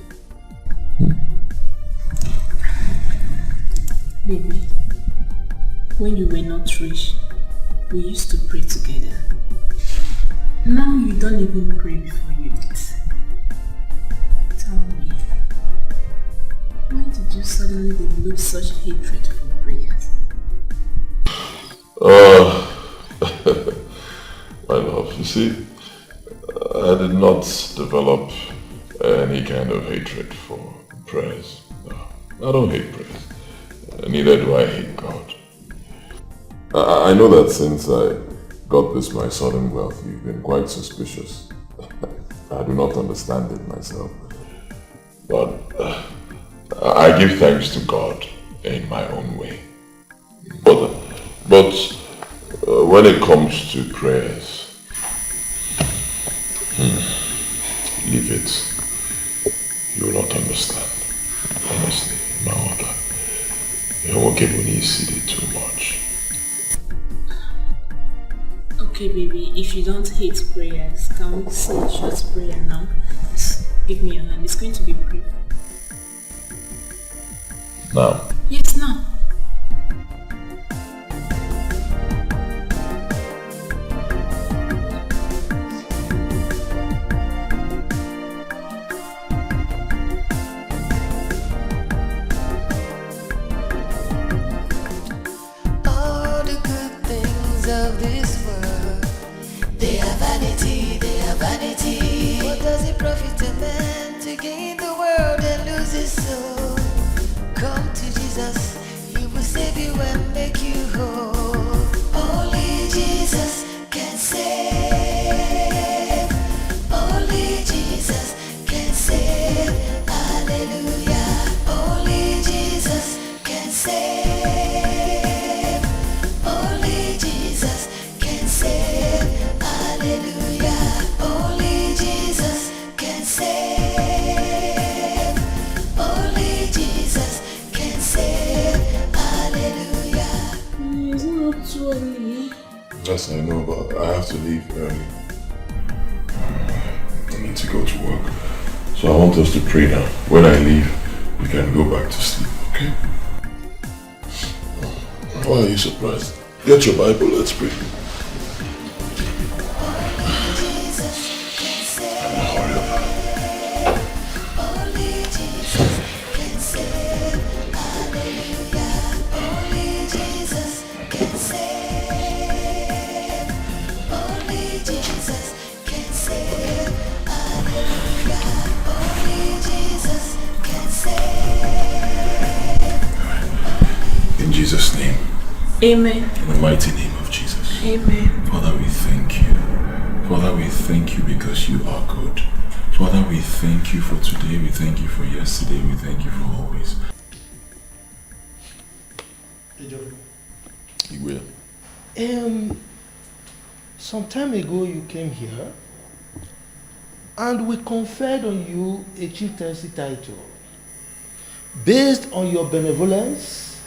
S14: Baby, when you were not rich, we used to pray together. Now you don't even pray before you eat. Tell me, why did you suddenly develop such hatred for prayers?
S13: My love, you see, I did not develop any kind of hatred for prayers. No, I don't hate prayers. Neither do I hate God. I know that since I got this my sudden wealth, you've been quite suspicious. I do not understand it myself. But I give thanks to God in my own way. But when it comes to prayers, leave it. You will not understand. Honestly, my order. You won't get when you see it too much.
S14: Okay, baby, if you don't hate prayers, can we say a short prayer now? Just give me your hand. It's going to be brief.
S13: Now?
S14: Yes, now.
S7: All the good things of this world, they are vanity, they are vanity. What does it profit a man to gain the world and lose his soul? Come to Jesus, he will save you and make you whole. Only Jesus can save. Only Jesus can save. Hallelujah. Only Jesus can save. Only Jesus can save. Hallelujah. Only Jesus can save. Only Jesus can save. Hallelujah.
S14: It's not too early.
S13: Yes, I know, but I have to leave early. I need to go to work. So I want us to pray now. When I leave, we can go back to sleep, okay? Why are you surprised? Get your Bible, let's pray. Hurry up.
S7: Only Jesus can save. Hallelujah. Only Jesus can save. Only Jesus can save. Hallelujah. Only Jesus can save.
S13: In Jesus' name.
S14: Amen.
S13: In the mighty name of Jesus.
S14: Amen.
S13: Father, we thank you. Father, we thank you because you are good. Father, we thank you for today. We thank you for yesterday. We thank you for always. Igwe.
S8: Some time ago you came here and we conferred on you a chieftaincy title based on your benevolence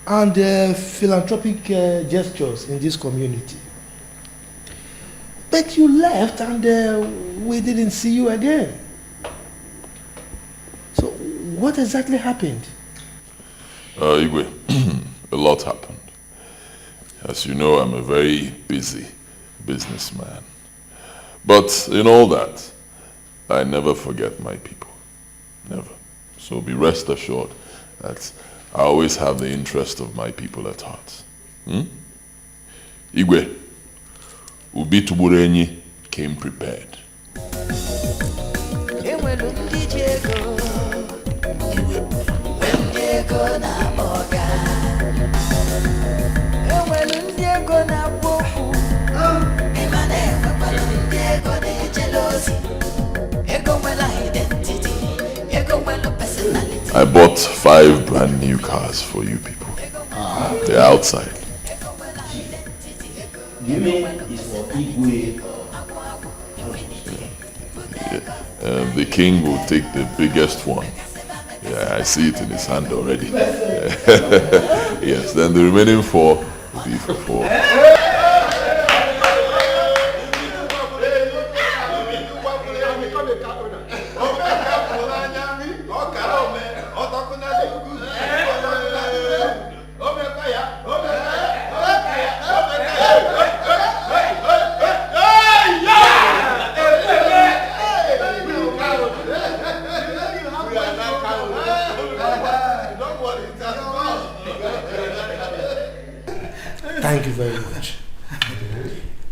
S8: and philanthropic gestures in this community. But you left and we didn't see you again. So what exactly happened?
S13: Igwe, a lot happened. As you know, I'm a very busy businessman. But in all that, I never forget my people. Never. So be rest assured that I always have the interest of my people at heart. Igwe, Ubi Tuburenyi came prepared. I bought 5 brand new cars for you people. They're outside.
S8: You mean it's for Igwe?
S13: The king will take the biggest one. Yeah, I see it in his hand already. Yes, then the remaining 4 will be for 4.
S8: Thank you very much.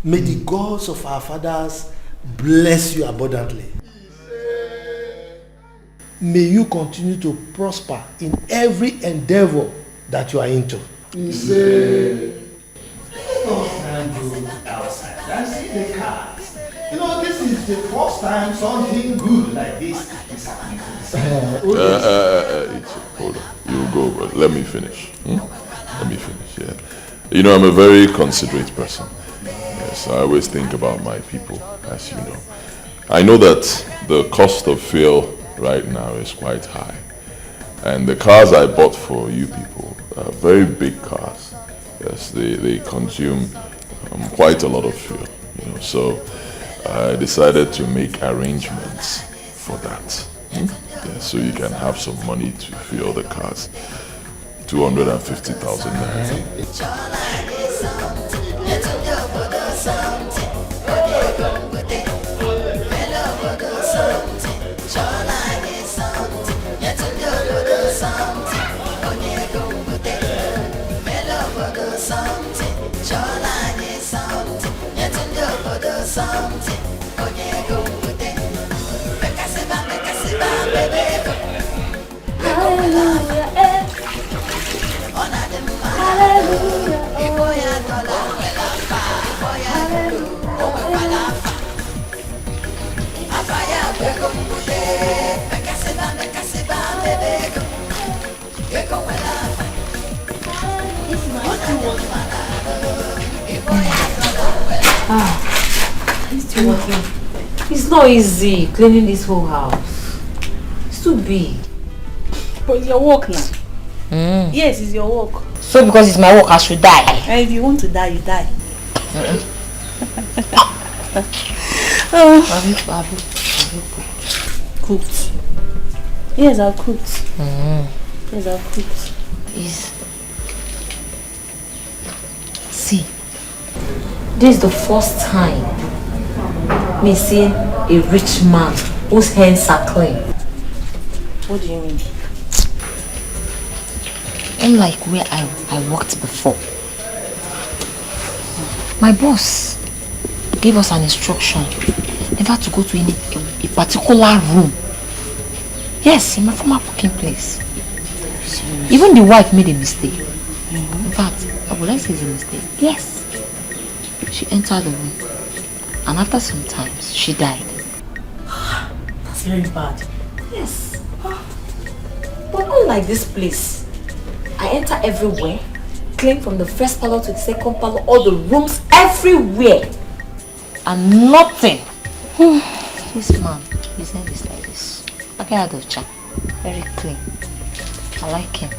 S8: May the gods of our fathers bless you abundantly. May you continue to prosper in every endeavor that you are into. Outside. That's the cars. You know, this is the first time something good like this is happening.
S13: Hold on. You go, but let me finish. Let me finish, yeah. You know, I'm a very considerate person. Yes, I always think about my people, as you know. I know that the cost of fuel right now is quite high. And the cars I bought for you people are very big cars. Yes, they consume quite a lot of fuel. You know, so I decided to make arrangements for that. Yeah, so you can have some money to fuel the cars. 250,000 naira.
S18: It's not easy cleaning this whole house. It's too big.
S2: But it's your work now. Yes, it's your work.
S18: So because it's my work, I should die.
S2: And if you want to die, you die.
S18: Have you
S2: cooked? Yes, I've cooked. Yes, I've cooked.
S18: Yes. See, this is the first time me seeing a rich man whose hands are clean.
S2: What do you mean?
S18: Unlike where I worked before. My boss gave us an instruction never to go to a particular room. Yes, in my former working place. Even the wife made a mistake. In fact, would I say it's a mistake? Yes. She entered the room. And after some time, she died.
S2: That's very bad.
S18: Yes. But unlike this place, I I enter everywhere, clean from the first parlor to the second parlor, all the rooms, everywhere. And nothing. This man, his name is like this. Packing out of chat. Very clean. I like him.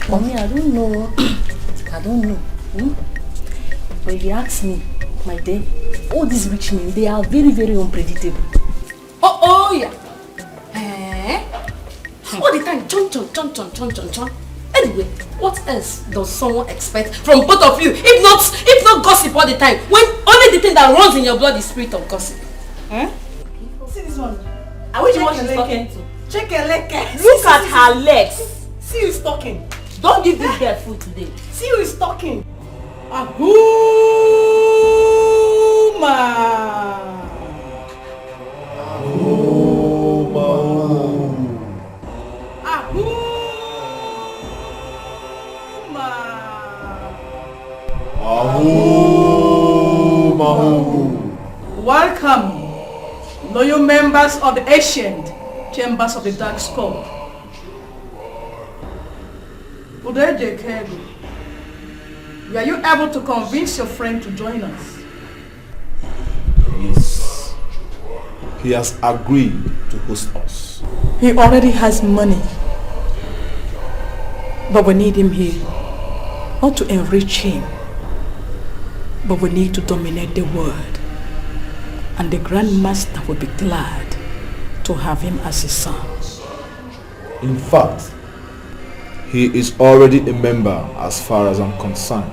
S18: For me, I don't know. I don't know. But if you ask me, my dear, all these rich men, they are very, very unpredictable. Oh yeah. All the time, chon. Anyway, what else does someone expect from both of you? If not gossip all the time, when only the thing that runs in your blood is spirit of gossip.
S4: See this one.
S18: I wish you what she's talking to.
S4: Check her leg.
S18: Look at her legs.
S4: See who is talking.
S18: Don't give this girl food today.
S4: See who is talking. Ahuma. Welcome, loyal members of the ancient chambers of the dark skull. Educative, were you able to convince your friend to join us?
S16: Yes. He has agreed to host us.
S4: He already has money. But we need him here. Not to enrich him, but we need to dominate the world. And the Grand Master will be glad to have him as his son.
S16: In fact, he is already a member as far as I'm concerned.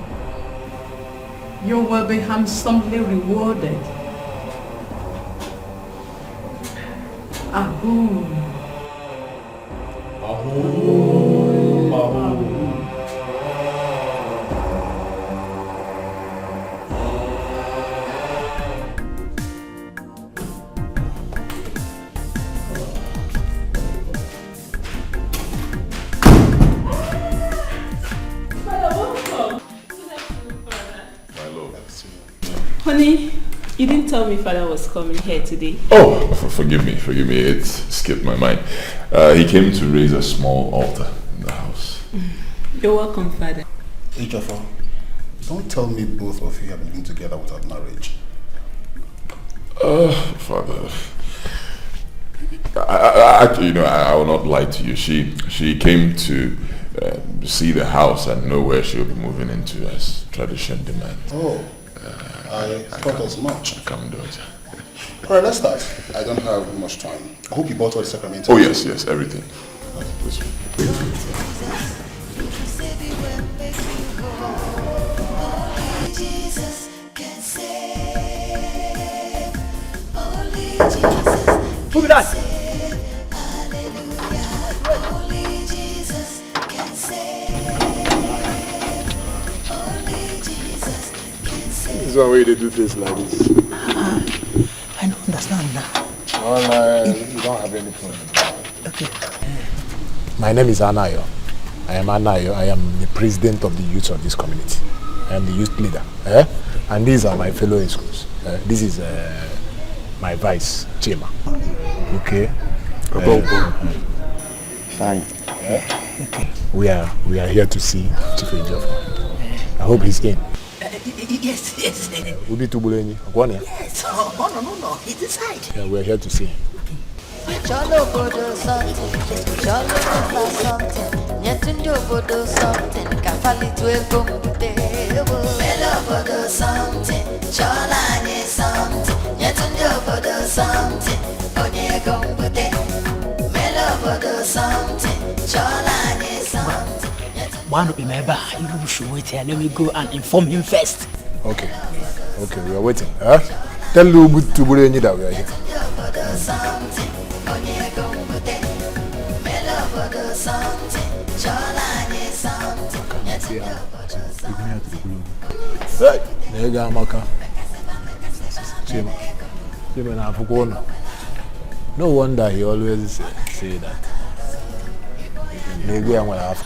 S4: You will be handsomely rewarded. Ahoo.
S16: Ahoo. Ahoo.
S14: Honey, you didn't tell me father was coming here today.
S13: Oh, forgive me. It skipped my mind. He came to raise a small altar in the house.
S14: You're welcome, father.
S9: Ejiofor, don't tell me both of you have been together without marriage.
S13: Father. I will not lie to you. She came to see the house and know where she'll be moving into as tradition demands.
S9: Oh, I thought as much.
S13: Come do it.
S9: Alright, let's start. I don't have much time. I hope you bought all the sacraments.
S13: Oh yes, everything.
S17: Who that?
S12: This is one way they do this like this.
S17: I don't understand now.
S12: Well, you don't have any problem.
S17: Okay. My name is Anayo. I am Anayo. I am the president of the youth of this community. I am the youth leader. And these are my fellow schools. This is my vice, Chima. Okay?
S12: Fine.
S17: Okay. We are here to see Chief Ejiofor. I hope he's in. Yes.
S2: Ubi Tubuleni.
S17: Yes. Oh, no. He's inside.
S2: Yeah, we're here to see him.
S7: Cholo bodo something, cholo bodo something, nyetundo bodo something, kafali tuelgo mbute. Melo bodo something, chola nye something, nyetundo bodo something, onye gombute. Melo bodo something, chola nye something.
S17: One remember, you should wait here. Let me go and inform him first.
S2: Okay, we are waiting. Tell Ubi Tubuleni that we are here. Hey, nega maka. Chima na fukono. No wonder he always say that. Nega ya mwana afu.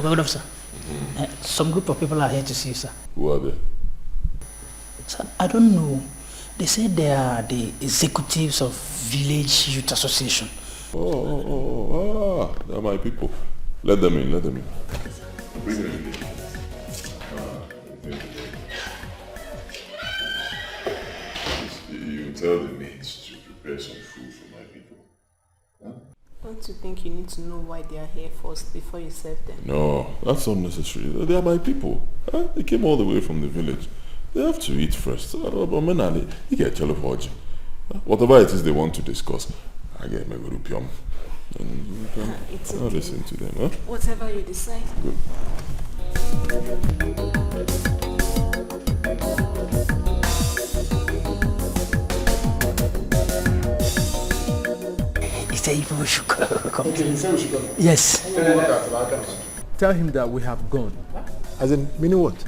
S17: Good officer.
S19: Some group of people are here to see you, sir.
S13: Who are they?
S19: Sir, I don't know. They said they are the executives of Village Youth Association.
S13: They're my people. Let them in, let them in. Bring them in. You tell the maids to prepare some food for my people. Huh?
S14: Don't you think you need to know why they are here first before you serve them?
S13: No, that's unnecessary. They are my people. Huh? They came all the way from the village. They have to eat first. Whatever it is they want to discuss, I get my rupium. And
S14: It's
S13: I'll
S14: okay.
S13: listen to them. Huh?
S14: Whatever you decide.
S13: Good.
S19: He said we should come.
S9: Okay, he said we should come.
S19: Yes.
S8: Tell him that we have gone. As in, meaning what?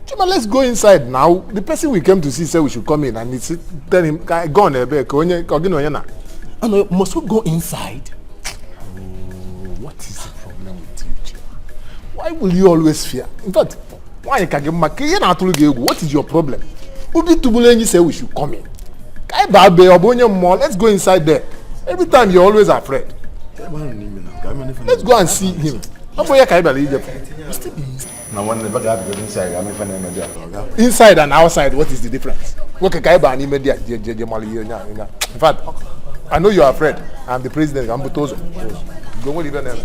S8: Chima, let's go inside now. The person we came to see said we should come in, and it's tell him, go on, oh no, must we go inside? Oh, what is the problem with you, Chima? Why will you always fear? In fact, why you can't get what is your problem? Ubi Tubulenyi say we should come in. Let's go inside there. Every time you're always afraid. Let's go and see him. Inside and outside, what is the difference? In fact, I know you're afraid. I'm the president. I'm Butozo. Don't even know.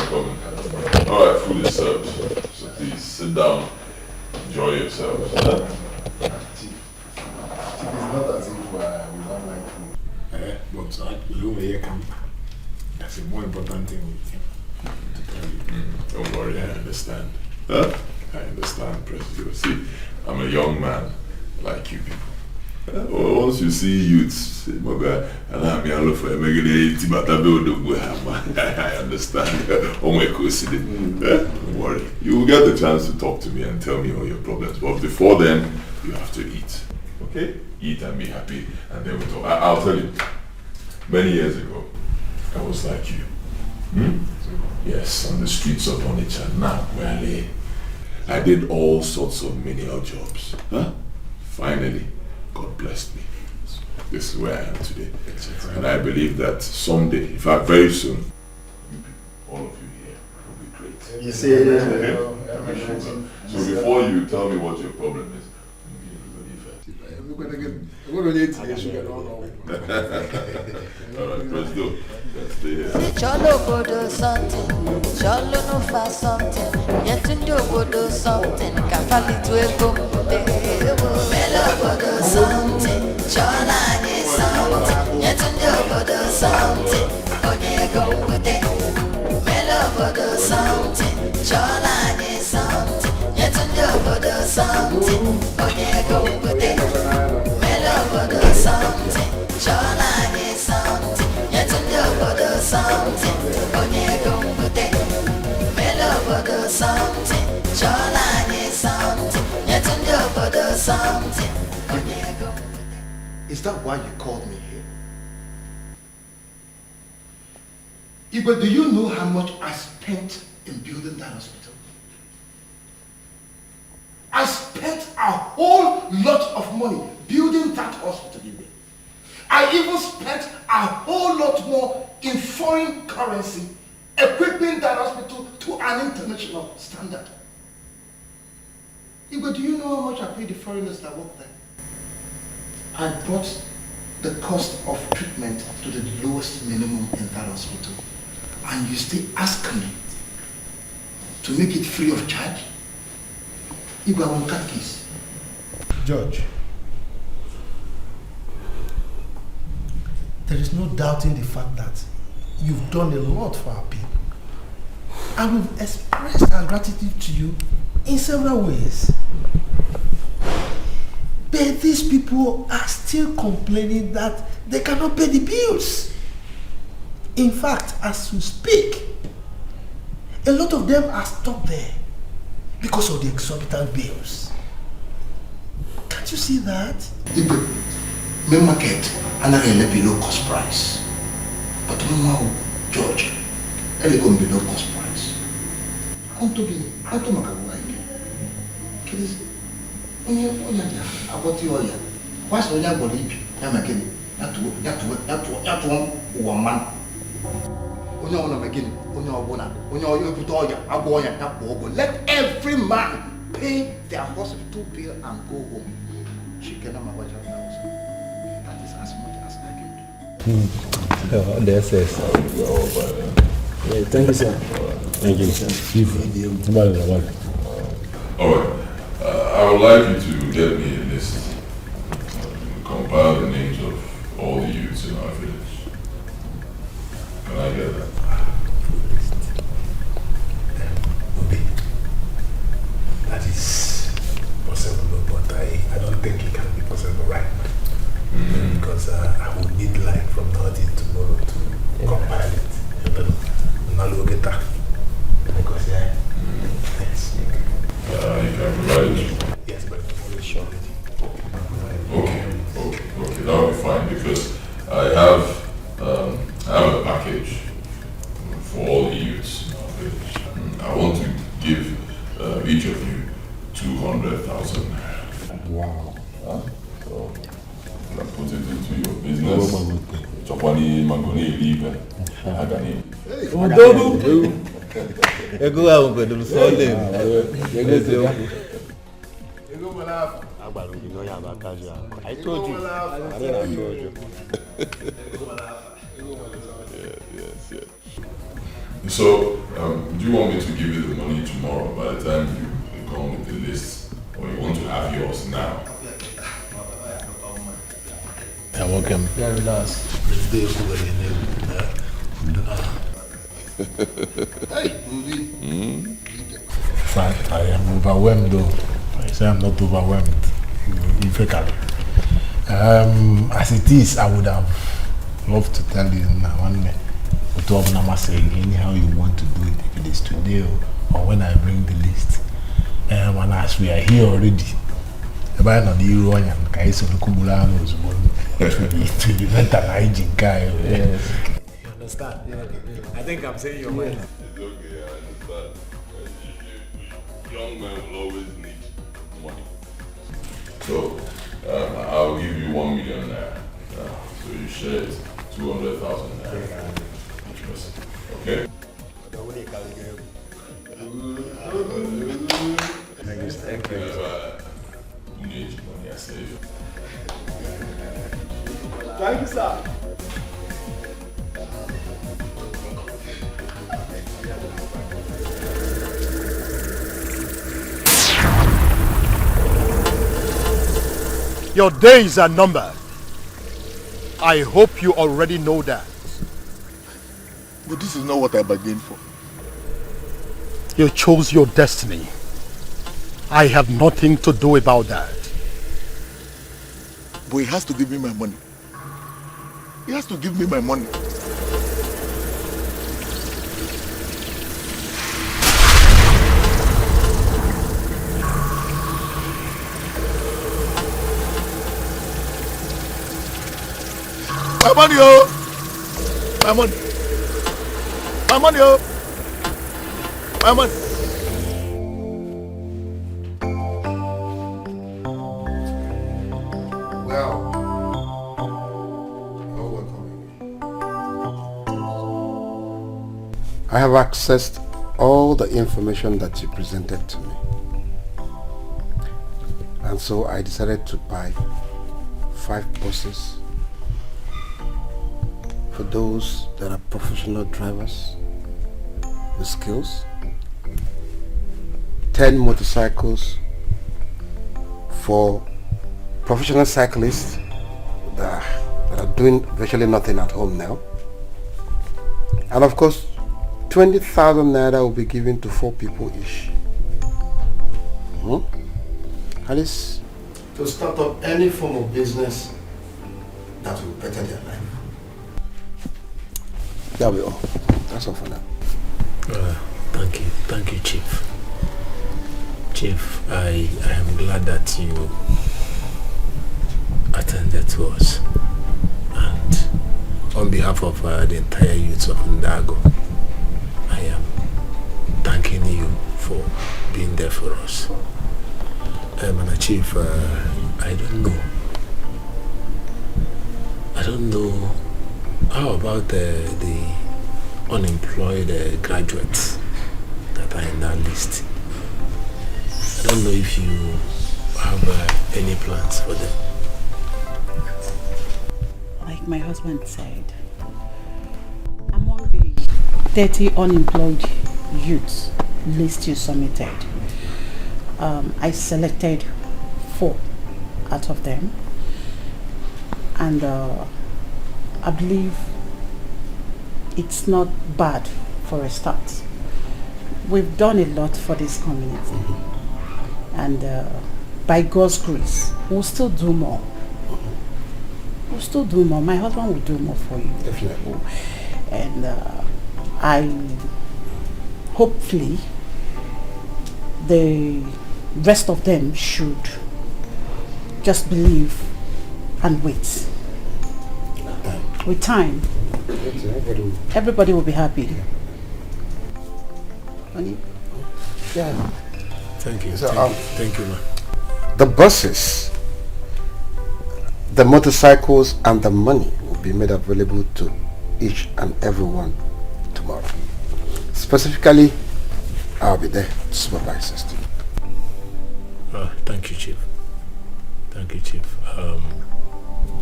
S13: Coming. Alright, food is served. So please sit down. Enjoy yourselves. Huh?
S9: Chief, it's not as if we don't like food. But that's a more important thing we think to tell you.
S13: Don't worry, I understand. Huh? I understand, President. See, I'm a young man like you people. Once you see youths, I understand. Don't worry. You will get the chance to talk to me and tell me all your problems. But before then, you have to eat. Okay? Eat and be happy, and then we talk. I'll tell you. Many years ago, I was like you. Yes, on the streets of Onitsha, now where I lay. I did all sorts of menial jobs. Huh? Finally, God blessed me. This is where I am today. And I believe that someday, in fact very soon, you people, all of you here will be great.
S9: You see,
S13: okay? So before you tell me what your problem is, alright, let's go. Let's stay here.
S7: Cholo bodo something, cholo no fa something, yetundo bodo something, kafali tueko mbude. Melo bodo something, chola ni something, yetundo bodo something, onye go mbude. Melo bodo something, chola ni something, yetundo bodo something, onye go mbude. Melo bodo something, chola ni something, yetundo bodo something, onye go mbude. Melo bodo something, chola ni something, yetundo bodo something, onye go mbude.
S3: Is that why you called me here? Igwe, do you know how much I spent in building that hospital? I spent a whole lot of money building that hospital, Igwe. I even spent a whole lot more in foreign currency equipping that hospital to an international standard. Igwe, do you know how much I paid the foreigners that work there? I brought the cost of treatment to the lowest minimum in that hospital. And you still ask me
S9: to make it free of charge. You go on cut case.
S8: Judge, there is no doubting the fact that you've done a lot for our people. And we've expressed our gratitude to you in several ways. But these people are still complaining that they cannot pay the bills. In fact, as we speak, a lot of them are stuck there because of the exorbitant bills. Can't you see that?
S9: The main market and a below cost price. But no, George, it's going to be below cost price. I want to make a wife. Kids, when you want to about your oil, what's the young body? I'm again. Not one man. Let every man pay their hospital bill and go home. She cannot manage her house. That is as much as I can do.
S17: That's it. Thank you, sir. Thank you, sir.
S13: Alright. I would like you to get me a list. Compile the names of all the youths in our village. Can I get that?
S16: That is possible, but I don't think it can be possible right now. Because I will need light from now till tomorrow to compile it. And then I'll get that. Because yes.
S13: You can provide it?
S16: Yes, but I'm sure.
S13: Okay, that'll be fine because I have a package for all the youths in our village. I want to give each of you 200,000.
S16: Wow.
S13: So you can put it into your business. Chopani Mangoni leave.
S17: I told you.
S13: Yes. So, do you want me to give you the money tomorrow by the time you come with the list? Or you want to have yours now?
S16: You're welcome.
S17: Very nice.
S9: Hey, movie.
S16: Frank, I am overwhelmed though. I say I'm not overwhelmed. As it is, I would have loved to tell you now anyhow you want to do it, if it is today or when I bring the list. And as we are here already, it will be better hygiene guy.
S17: Yes.
S16: You understand? I think I'm saying your mind.
S13: It's okay, I understand. Young men will always need money. So, I'll give you 1 million naira. So you share it, 200,000 naira. Okay?
S17: Thank you.
S13: You need money, I save.
S12: Thank you, sir.
S9: Your days are numbered. I hope you already know that.
S1: But this is not what I bargained for.
S9: You chose your destiny. I have nothing to do about that.
S1: But he has to give me my money. He has to give me my money. My money, oh! My money! My money, oh! My money!
S3: Well, you're welcome. I have accessed all the information that you presented to me. And so I decided to buy 5 buses for those that are professional drivers with skills 10 motorcycles for professional cyclists that are doing virtually nothing at home now. And of course, 20,000 naira will be given to 4 people each. At least to start up any form of business that will better their life. That'll be all. That's all for now.
S17: Thank you, Chief. Chief, I am glad that you attended to us, and on behalf of the entire youth of Ndago, I am thanking you for being there for us. And Chief, I don't know how about the unemployed graduates that are in that list. I don't know if you have any plans for them.
S4: Like my husband said, among the 30 unemployed youths list you submitted, I selected 4 out of them, and I believe it's not bad for a start. We've done a lot for this community, and by God's grace, we'll still do more. We'll still do more. My husband will do more for you.
S3: Definitely.
S4: And hopefully the rest of them should just believe and wait. With time, everybody will be happy. Honey?
S3: Yeah.
S17: Thank you.
S3: So,
S17: thank you, man.
S3: The buses, the motorcycles, and the money will be made available to each and everyone tomorrow. Specifically, I'll be there to supervise this team.
S17: Thank you, Chief. Thank you, Chief.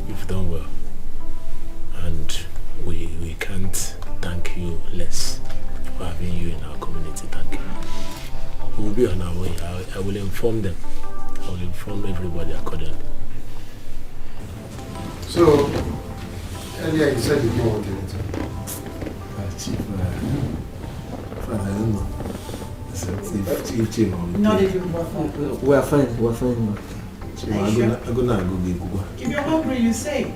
S17: You've done well, and we can't thank you less for having you in our community. Thank you. We'll be on our way. I will inform them. I will inform everybody accordingly.
S3: So, earlier you said you didn't want anything.
S16: Chief, I don't know. Chief,
S4: Not even waffle.
S16: we're fine. Chief, I'm gonna go get Google.
S4: If you're hungry, you say.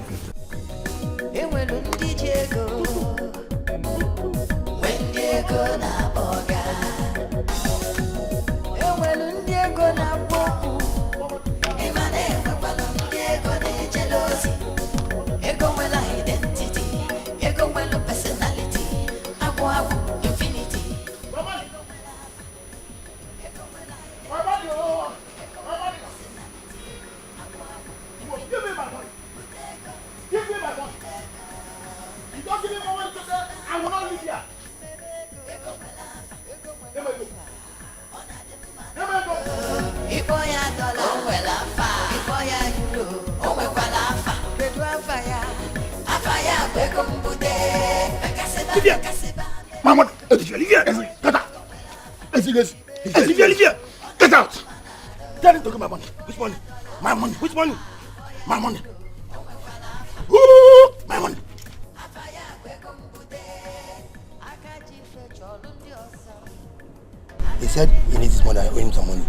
S9: Get out! Tell him to get my money. Which money? My money. Which money? My money. Ooh, my money. He said he needs his money. I owe him some money.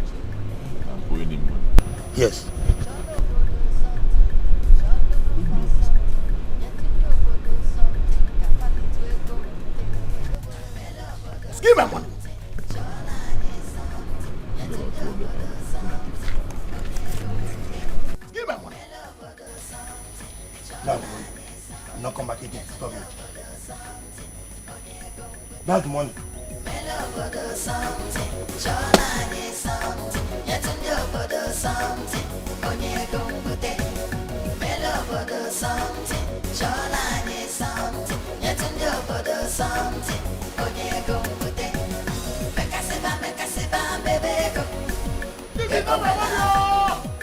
S13: I'm owing him money?
S9: Yes. Give my money. Give my money. No, I'm not come back again. Stop it. That's the money.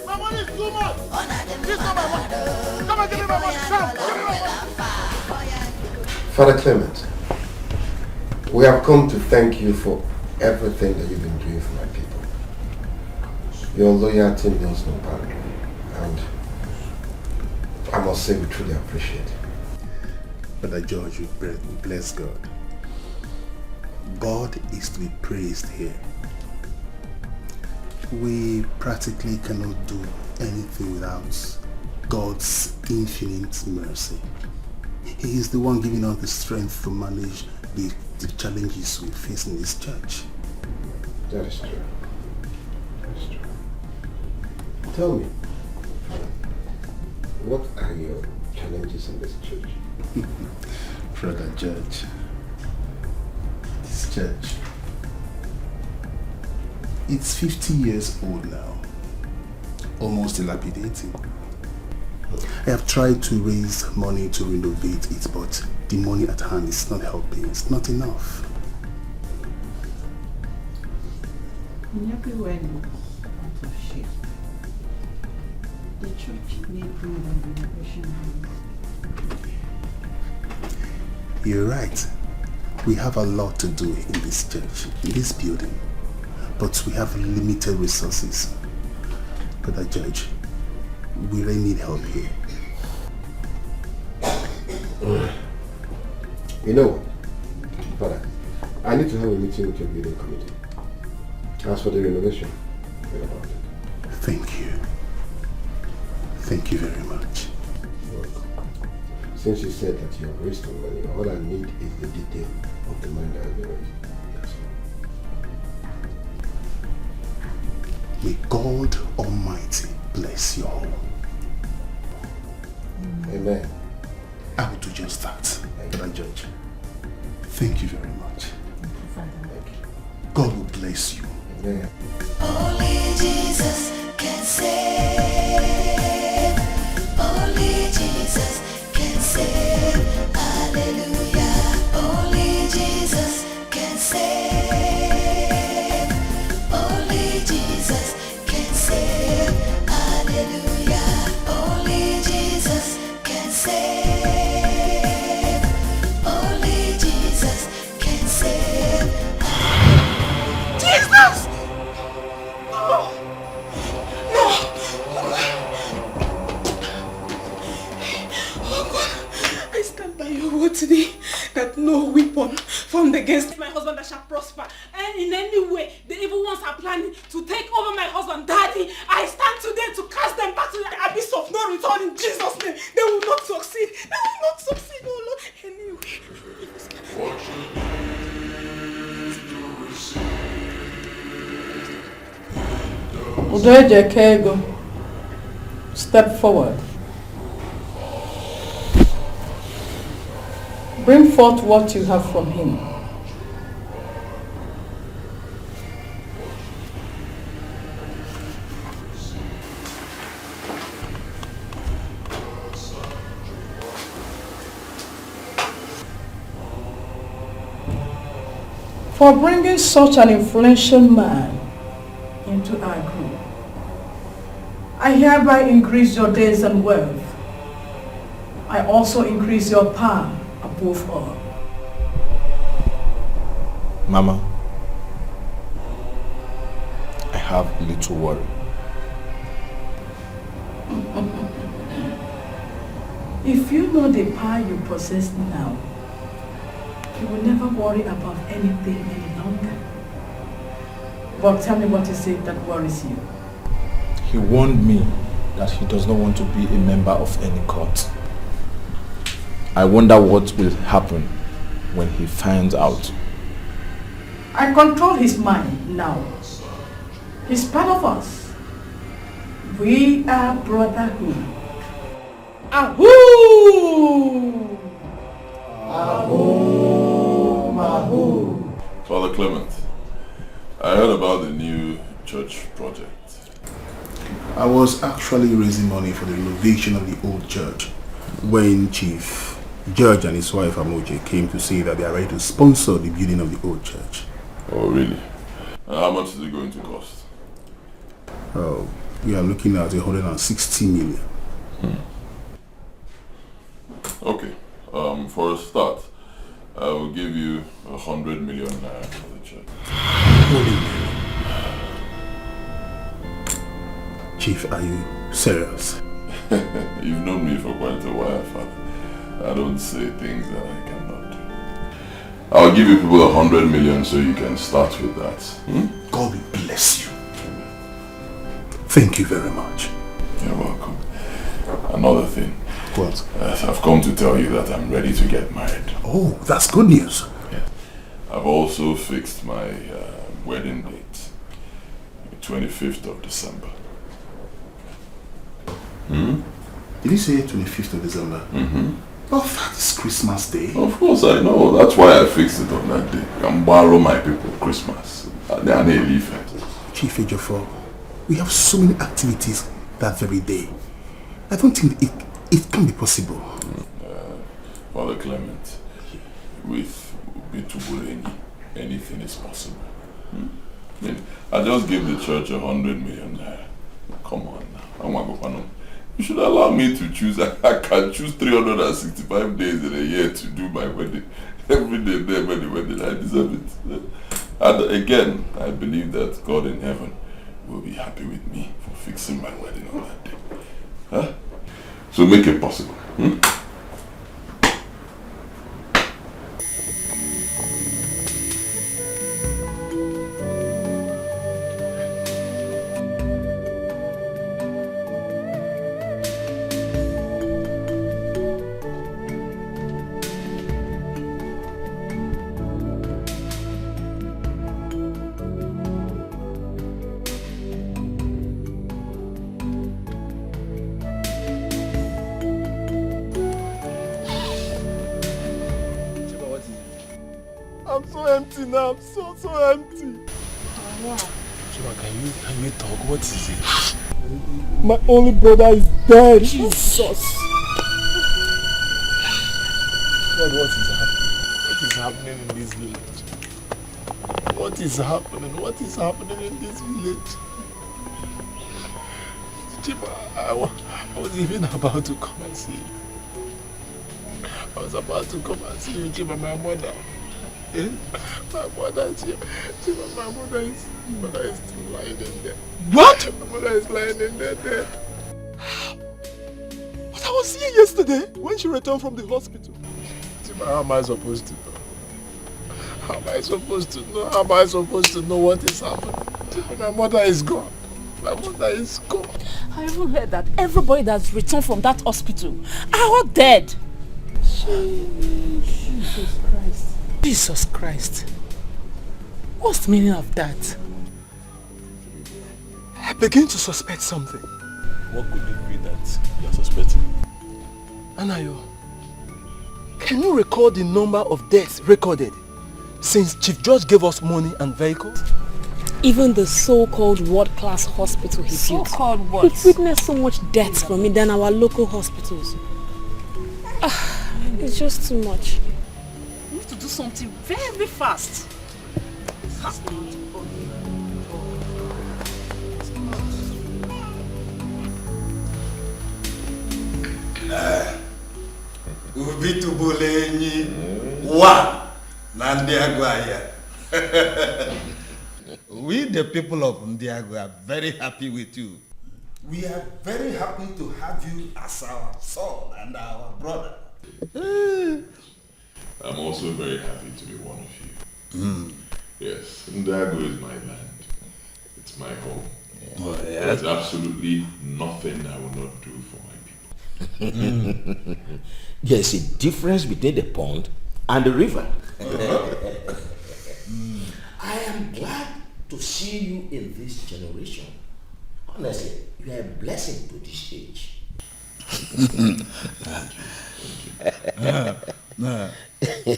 S9: My money is too much. This not my money. Come and give me my money. Come, give me my money.
S3: Father Clement, we have come to thank you for everything that you've been doing for my people. Your loyalty knows no boundary, and I must say we truly appreciate it.
S16: Brother George, we bless God. God is to be praised here. We practically cannot do anything without God's infinite mercy. He is the one giving us the strength to manage the challenges we face in this church.
S3: That is true. That is true. Tell me, what are your challenges in this church?
S16: Brother George, this church, it's 50 years old now, almost dilapidating. I have tried to raise money to renovate it, but the money at hand is not helping. It's not enough.
S4: Everywhere out of shape. The church need more than renovation.
S16: You're right. We have a lot to do in this church, in this building, but we have limited resources. Brother Judge, we really need help here.
S3: You know what, Father, I need to have a meeting with your building committee. As for the renovation, forget about it.
S16: Thank you. Thank you very much.
S3: Since you said that you have raised some money, all I need is the detail of the money that has been raised. That's all.
S16: May God Almighty bless you all.
S3: Amen.
S16: I will do just that, Brother Judge. Thank you very much. God will bless you.
S3: Amen.
S7: Only Jesus can save. Only Jesus can save. Hallelujah. Only Jesus can save. Only Jesus can save. Hallelujah. Only Jesus can save. Only Jesus can save.
S2: Jesus! No! No! Oh God, I stand by your word today that no weapon formed against my husband that shall prosper. And in any way, the evil ones are planning to take over my husband. Daddy, I stand today to cast them back to the abyss of no return in Jesus' name. They will not succeed. They will not succeed, oh Lord. Anyway.
S4: Udejekego, step forward. Bring forth what you have from him. For bringing such an influential man into our group, I hereby increase your days and wealth. I also increase your power above all.
S20: Mama, I have little worry.
S4: If you know the power you possess now, you will never worry about anything any longer. But tell me, what is it that worries you?
S20: He warned me that he does not want to be a member of any court. I wonder what will happen when he finds out.
S4: I control his mind now. He's part of us. We are brotherhood. Ahoo! Ahoo! Mahoo!
S13: Father Clement, I heard about the new church project.
S16: I was actually raising money for the renovation of the old church when Chief George and his wife Amoje came to say that they are ready to sponsor the building of the old church.
S13: Oh, really? And how much is it going to cost?
S16: We are looking at 160 million.
S13: Okay. For a start, I will give you 100 million naira for the church.
S16: Chief, are you serious?
S13: You've known me for quite a while, Father. I don't say things that I cannot do. I'll give you people 100 million so you can start with that.
S16: God will bless you. Thank you very much.
S13: You're welcome. Another thing.
S16: What?
S13: I've come to tell you that I'm ready to get married.
S16: Oh, that's good news.
S13: Yeah. I've also fixed my wedding date. 25th of December.
S16: Did you say 25th of December? But that is Christmas Day.
S13: Of course I know. That's why I fixed it on that day. I can borrow my people Christmas. They are not leave it.
S16: Chief Ejiofor, we have so many activities that very day. I don't think it can be possible.
S13: Father Clement, with Bitubuleni, anything is possible. I mean, I just gave the church 100 million naira. Come on now. You should allow me to choose. I can choose 365 days in a year to do my wedding. Every day there when the wedding, I deserve it. And again, I believe that God in heaven will be happy with me for fixing my wedding on that day. Huh? So make it possible.
S1: I'm so empty.
S17: Chiba, can you talk? What is it?
S1: My only brother is dead. Jesus.
S17: What is happening in this village? What is happening? What is happening in this village? Chiba, I was even about to come and see you. I was about to come and see you, Chiba, my mother. My mother is here. My mother is still lying in there.
S1: What?
S17: My mother is lying in there dead.
S1: But I was here yesterday when she returned from the hospital.
S17: How am I supposed to know? How am I supposed to know? How am I supposed to know what is happening? My mother is gone. My mother is gone.
S15: I even heard that everybody that's returned from that hospital are all dead.
S19: Jesus Christ. Jesus Christ. What's the meaning of that?
S1: I begin to suspect something.
S17: What could it be that you are suspecting?
S1: Anayo, can you record the number of deaths recorded since Chief George gave us money and vehicles?
S14: Even the so-called world-class hospital he built.
S15: So-called what?
S14: He witnessed so much deaths from it than our local hospitals. It's just too much.
S15: We need to do something very fast.
S11: Ubitubuleni wa Nandiagwaya. We the people of Ndiago are very happy with you. We are very happy to have you as our son and our brother.
S13: I'm also very happy to be one of you. Yes, Ndago is my land. It's my home.
S11: Oh, yeah.
S13: There's absolutely nothing I will not do for my people.
S10: There's a difference between the pond and the river. I am glad to see you in this generation. Honestly, you are a blessing to this age.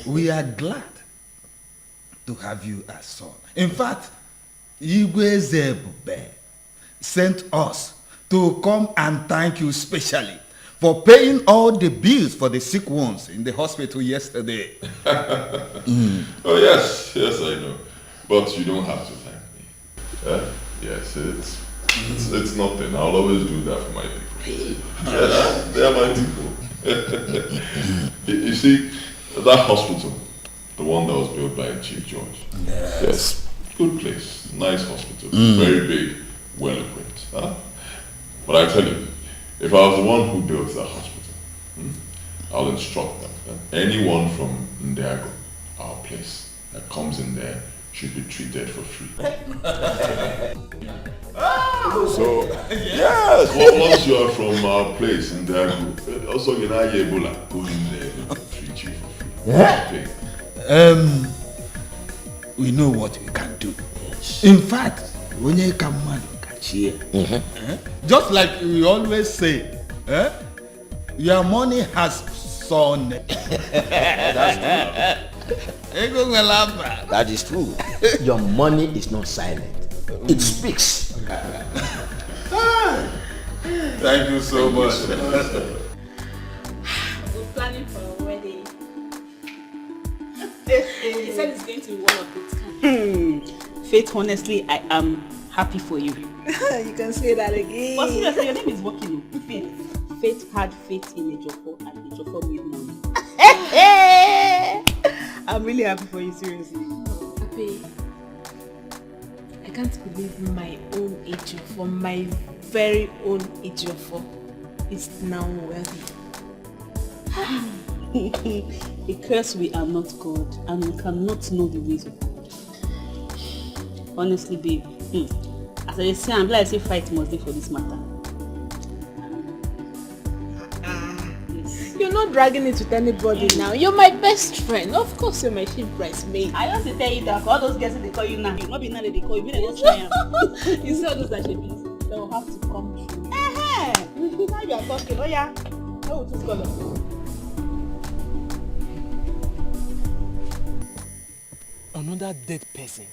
S11: We are glad to have you as son. In fact, Igwe Zebube sent us to come and thank you specially for paying all the bills for the sick ones in the hospital yesterday.
S13: Oh yes, I know. But you don't have to thank me. Yes, it's nothing. I'll always do that for my people. Yes, they are my people. You see, that hospital, the one that was built by Chief George.
S11: Yes.
S13: Good place, nice hospital, very big, well equipped. But I tell you, if I was the one who built that hospital, I'll instruct them that anyone from Ndiago, our place, that comes in there should be treated for free. So, yes, once you are from our place in Ndiago, also you know Ebola, go in there and treat you for free.
S11: Yeah. We know what we can do. Yes. In fact, when you come just like we always say, your money has son.
S10: That's true. That is true. Your money is not silent. It speaks.
S11: Thank you so much.
S2: We're planning for a wedding. He said it's going to be one of those kinds. Faith, honestly, I am happy for you.
S14: You can say that again.
S2: But seriously, your name is working. Faith. Faith had faith in Ejofo and Ejofo made money. I'm really happy for you, seriously.
S14: Papi, I can't believe my own Ejofo, my very own Ejofo is now wealthy.
S2: Because we are not God and we cannot know the ways of God. Honestly, babe, as I say, I'm glad I say fight must be for this matter.
S14: You're not dragging it with anybody now. You're my best friend. Of course, you're my chief bridesmaid.
S2: I just tell you that all those girls that they call you now, you not be now that they call you, they just try them.
S14: You see all those that they will have to come true.
S2: Now you are talking. Oh yeah. Oh, just call them.
S21: Another dead person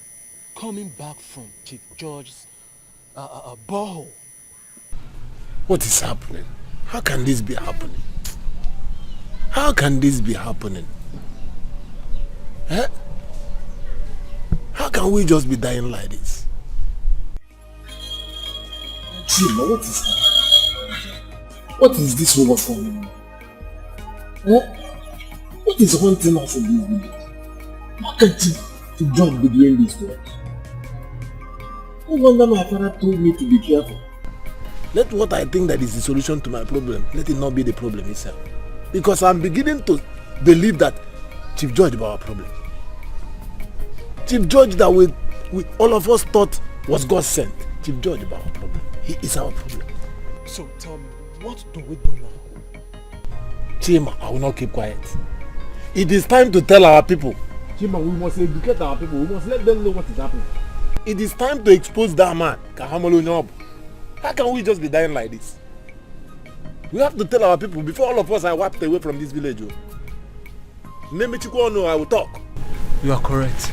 S21: coming back from Chief George's borehole.
S16: What is happening? How can this be happening? How can this be happening? How can we just be dying like this? Chima, what is happening? What is this over for me? What is haunting us in this village? How can Chief George be doing this to us? No wonder my father told me to be careful. Let what I think that is the solution to my problem, let it not be the problem itself. Because I'm beginning to believe that Chief George is our problem. Chief George that we all of us thought was God sent. Chief George is our problem. He is our problem.
S21: So tell me, what do we do now?
S16: Chima, I will not keep quiet. It is time to tell our people. Chima, we must educate our people. We must let them know what is happening. It is time to expose that man. How can we just be dying like this? We have to tell our people before all of us are wiped away from this village. I will talk.
S21: You are correct.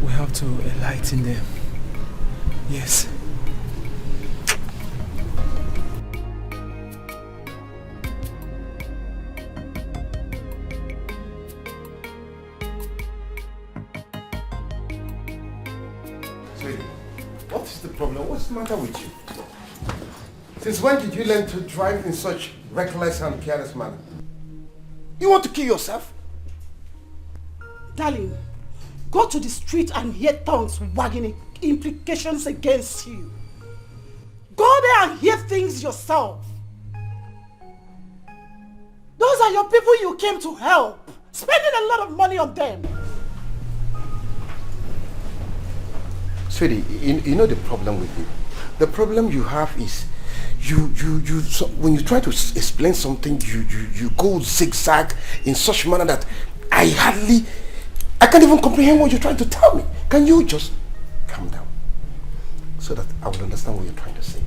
S21: We have to enlighten them. Yes.
S9: Sweetie, what is the problem? What's the matter with you? Since when did you learn to drive in such reckless and careless manner? You want to kill yourself?
S4: Darling, go to the street and hear tongues wagging implications against you. Go there and hear things yourself. Those are your people you came to help. Spending a lot of money on them.
S3: Sweetie, you know the problem with you. The problem you have is so when you try to explain something, you go zigzag in such a manner that I can't even comprehend what you're trying to tell me. Can you just calm down so that I will understand what you're trying to say?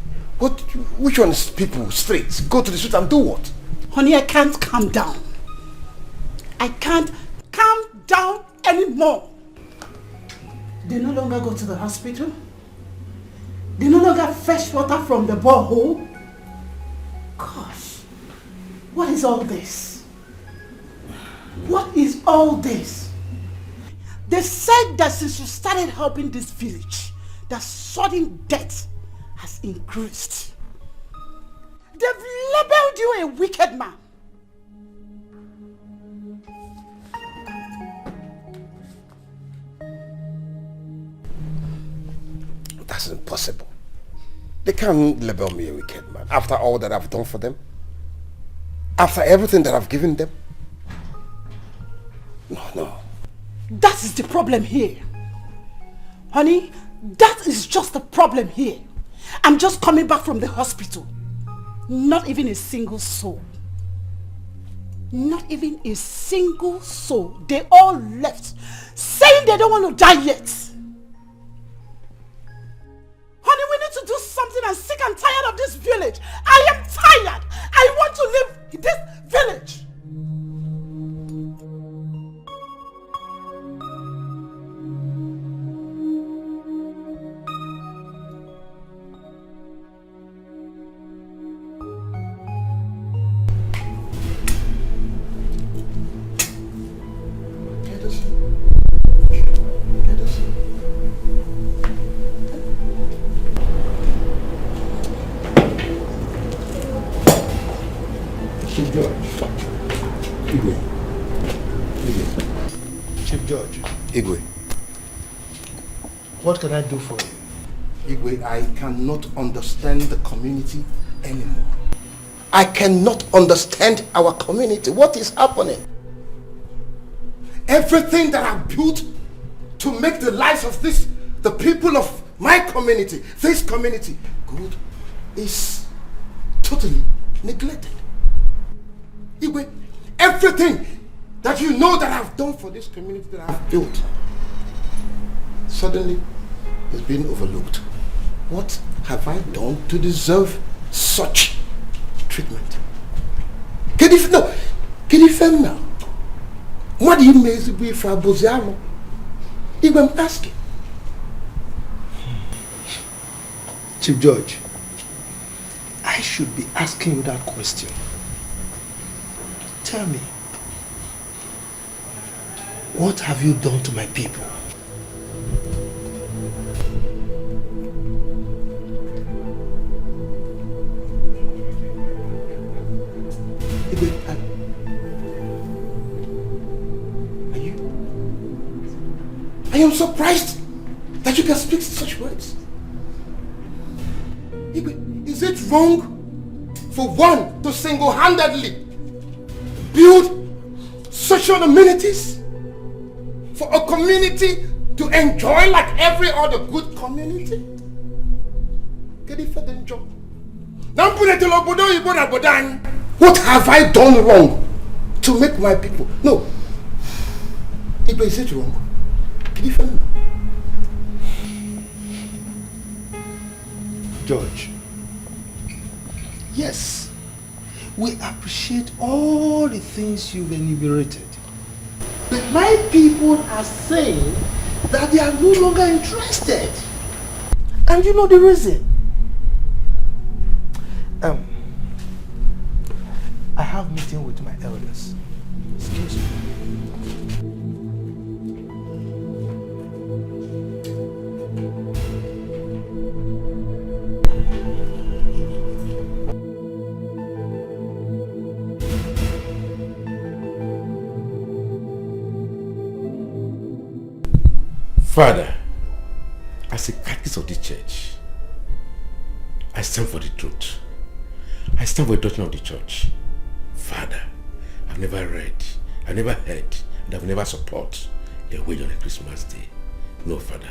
S3: Which one is people straight? Go to the street and do what?
S4: Honey, I can't calm down. I can't calm down anymore. They no longer go to the hospital. They no longer fetch water from the borehole. Gosh, what is all this? What is all this? They said that since you started helping this village, that sudden death has increased. They've labeled you a wicked man.
S3: That's impossible. They can't label me a wicked man after all that I've done for them. After everything that I've given them. No.
S4: That is the problem here. Honey, that is just the problem here. I'm just coming back from the hospital. Not even a single soul. Not even a single soul. They all left, saying they don't want to die yet. Honey, we need to do something. I'm sick and tired of this village. I am tired. I want to leave this village.
S3: Igwe,
S11: What can I do for you?
S3: Igwe, I cannot understand the community anymore. I cannot understand our community. What is happening? Everything that I've built to make the lives of the people of my community, this community, good, is totally neglected. Igwe, everything that you know that I've done for this community that I've built suddenly is being overlooked. What have I done to deserve such treatment? Can you now? What do you mean with Fabuziano? Even I'm asking.
S11: Chief George, I should be asking you that question. Tell me, what have you done to my people?
S3: I am surprised that you can speak such words. Is it wrong for one to single-handedly build social amenities for a community to enjoy like every other good community? What have I done wrong to make my people? No. Is it wrong?
S11: George, yes, we appreciate all the things you've enumerated. But my people are saying that they are no longer interested. And you know the reason. I have a meeting with my elders. Excuse me.
S10: Father, as a catechist of the church, I stand for the truth. I stand for the doctrine of the church. Father, I've never read, I've never heard, and I've never support a wage on a Christmas day. No, Father,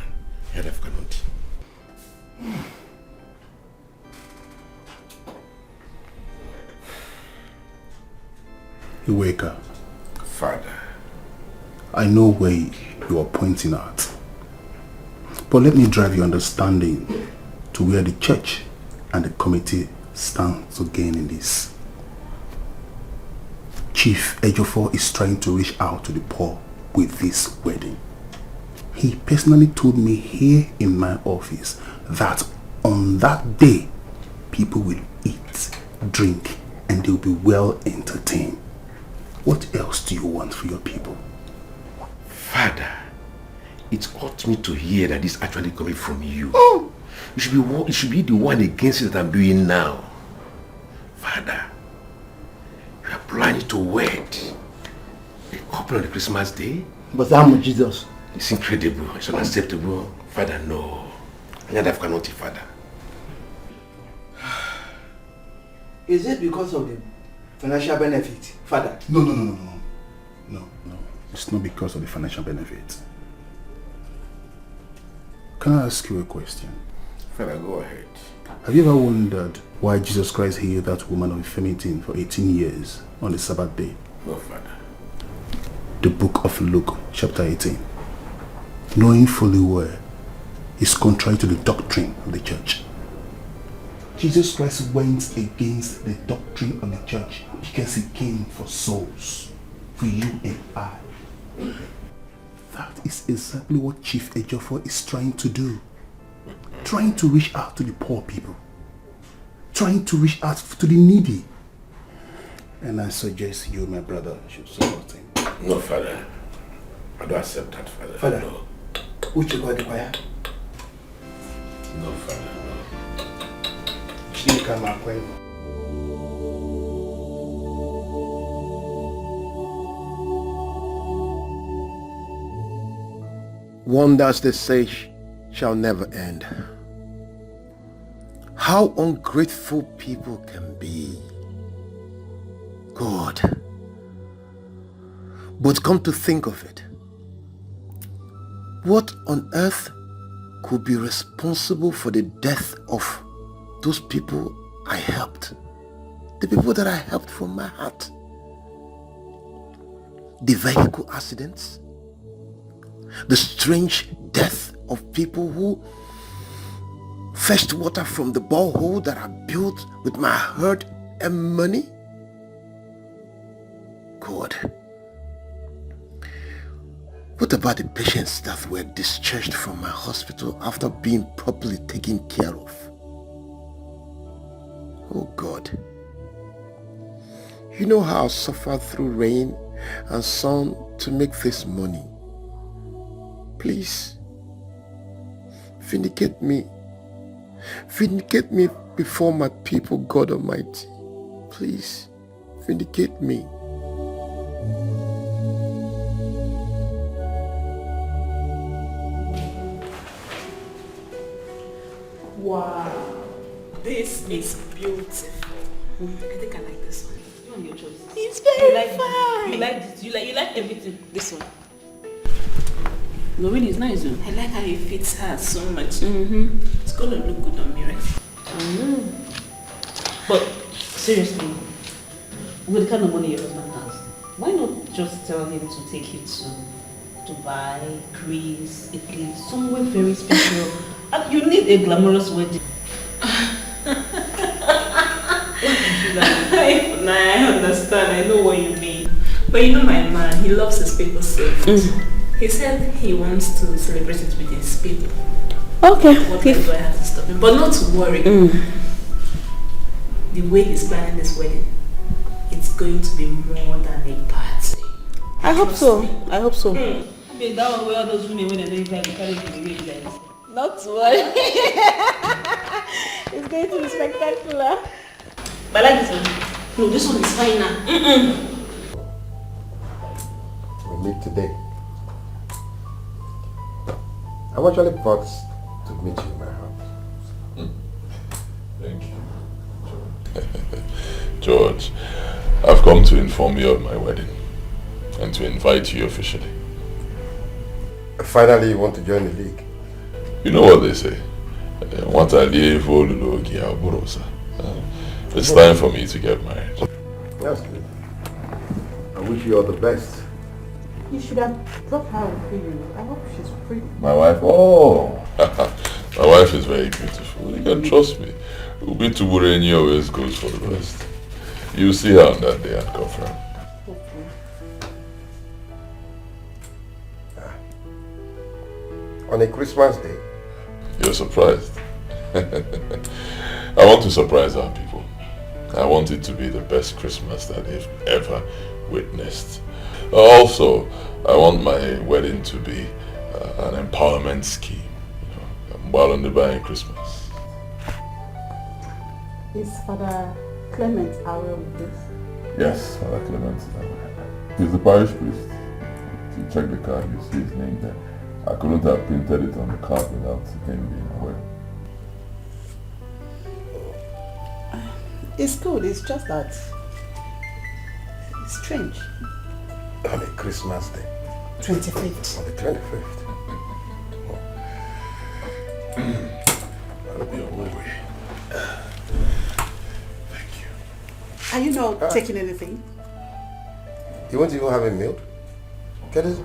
S10: I cannot.
S5: You wake up.
S10: Father.
S5: I know where you are pointing at. But let me drive your understanding to where the church and the committee stand to gain in this. Chief Ejiofor is trying to reach out to the poor with this wedding. He personally told me here in my office that on that day, people will eat, drink, and they'll be well entertained. What else do you want for your people?
S10: Father, it hurts me to hear that this is actually coming from you. Oh! You should be the one against it that I'm doing now. Father, you are planning to wed a couple on the Christmas day?
S11: But I'm Jesus.
S10: It's incredible. It's unacceptable. Father, no. I cannot, Father.
S8: Is it because of the financial benefit, Father?
S5: No. It's not because of the financial benefit. Can I ask you a question?
S3: Father, go ahead.
S5: Have you ever wondered why Jesus Christ healed that woman of infirmity for 18 years on the Sabbath day?
S3: No, Father.
S5: The book of Luke, chapter 18. Knowing fully well is contrary to the doctrine of the church. Jesus Christ went against the doctrine of the church because he came for souls, for you and I. That is exactly what Chief Ejiofor is trying to do. Trying to reach out to the poor people. Trying to reach out to the needy. And I suggest you, my brother, should support him.
S3: No, Father. I don't accept that, Father.
S8: Father,
S3: no.
S8: Which you got the choir?
S3: No, Father,
S8: She come up with.
S3: Wonders, they say, shall never end. How ungrateful people can be. God. But come to think of it, what on earth could be responsible for the death of those people I helped? The people that I helped from my heart. The vehicle accidents. The strange death of people who fetched water from the borehole that I built with my hurt and money. God. What about the patients that were discharged from my hospital after being properly taken care of? Oh God. You know how I suffered through rain and sun to make this money. Please, vindicate me. Vindicate me before my people, God Almighty. Please, vindicate me.
S2: Wow, this is beautiful. I think I like this one. You want your choice? It's very fine. You like this? You like everything? This one. No, really, it's nice. Though. I like how it fits her so much. It's gonna look good on me, right? But seriously, with the kind of money your husband has, why not just tell him to take you to Dubai, Greece, Italy, somewhere very special? You need a glamorous wedding. I understand. I know what you mean. But you know my man, he loves his people so much. He said he wants to celebrate it with his people. Okay. What do I have to stop him? But not to worry. The way he's planning this wedding, it's going to be more than a party. I hope so. I hope so. I mean, that one where all those women when they don't even carry the baby like this. Not to worry. It's going to be spectacular. But I like this one. No, this one is fine now.
S3: We meet today. I'm actually vexed to meet you in my house.
S13: Thank you, George. I've come to inform you of my wedding and to invite you officially.
S3: Finally, you want to join the league?
S13: You know what they say. It's time for me to get married.
S3: That's good. I wish you all the best.
S4: You should have dropped her opinion. I hope she's pretty.
S13: My wife? Oh! My wife is very beautiful. You can trust me. Ubi Tubureni always goes for the best. You'll see her on that day at Confronting.
S3: On a Christmas day?
S13: You're surprised. I want to surprise our people. I want it to be the best Christmas that they've ever witnessed. Also, I want my wedding to be an empowerment scheme. While on the buying Christmas.
S4: Is Father Clement aware of this?
S13: Yes, Father Clement. He's the parish priest. If you check the card, you see his name there. I couldn't have printed it on the card without him being aware.
S4: It's good, it's just that it's strange.
S3: On a Christmas Day.
S4: 25th.
S3: On the 25th.
S13: That'll be a way.
S4: Are you not taking anything?
S3: You won't even have a meal? Get it?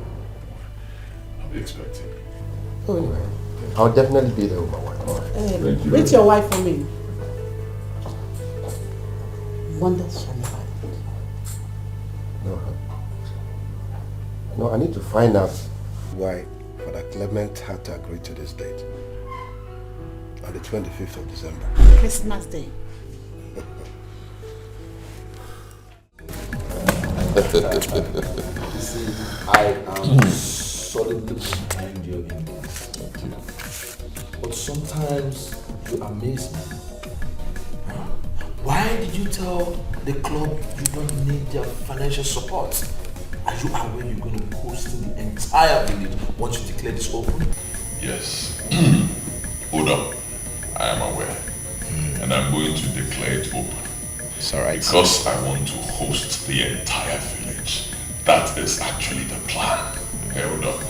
S13: I'll be expecting.
S3: Oh, anyway. I'll definitely be there with my wife. Thank you.
S4: Wait your wife for me. Wonders shall never end.
S3: No, I need to find out why Father Clement had to agree to this date. On the 25th of December.
S4: Christmas Day.
S20: You see, I am solidly behind you in this. But sometimes you amaze me. Why did you tell the club you don't need their financial support? Are you aware you're going to be hosting the entire village once you declare this open?
S13: Yes. Hold up. I am aware. And I'm going to declare it open.
S10: It's alright.
S13: Because I want to host the entire village. That is actually the plan. Hold up.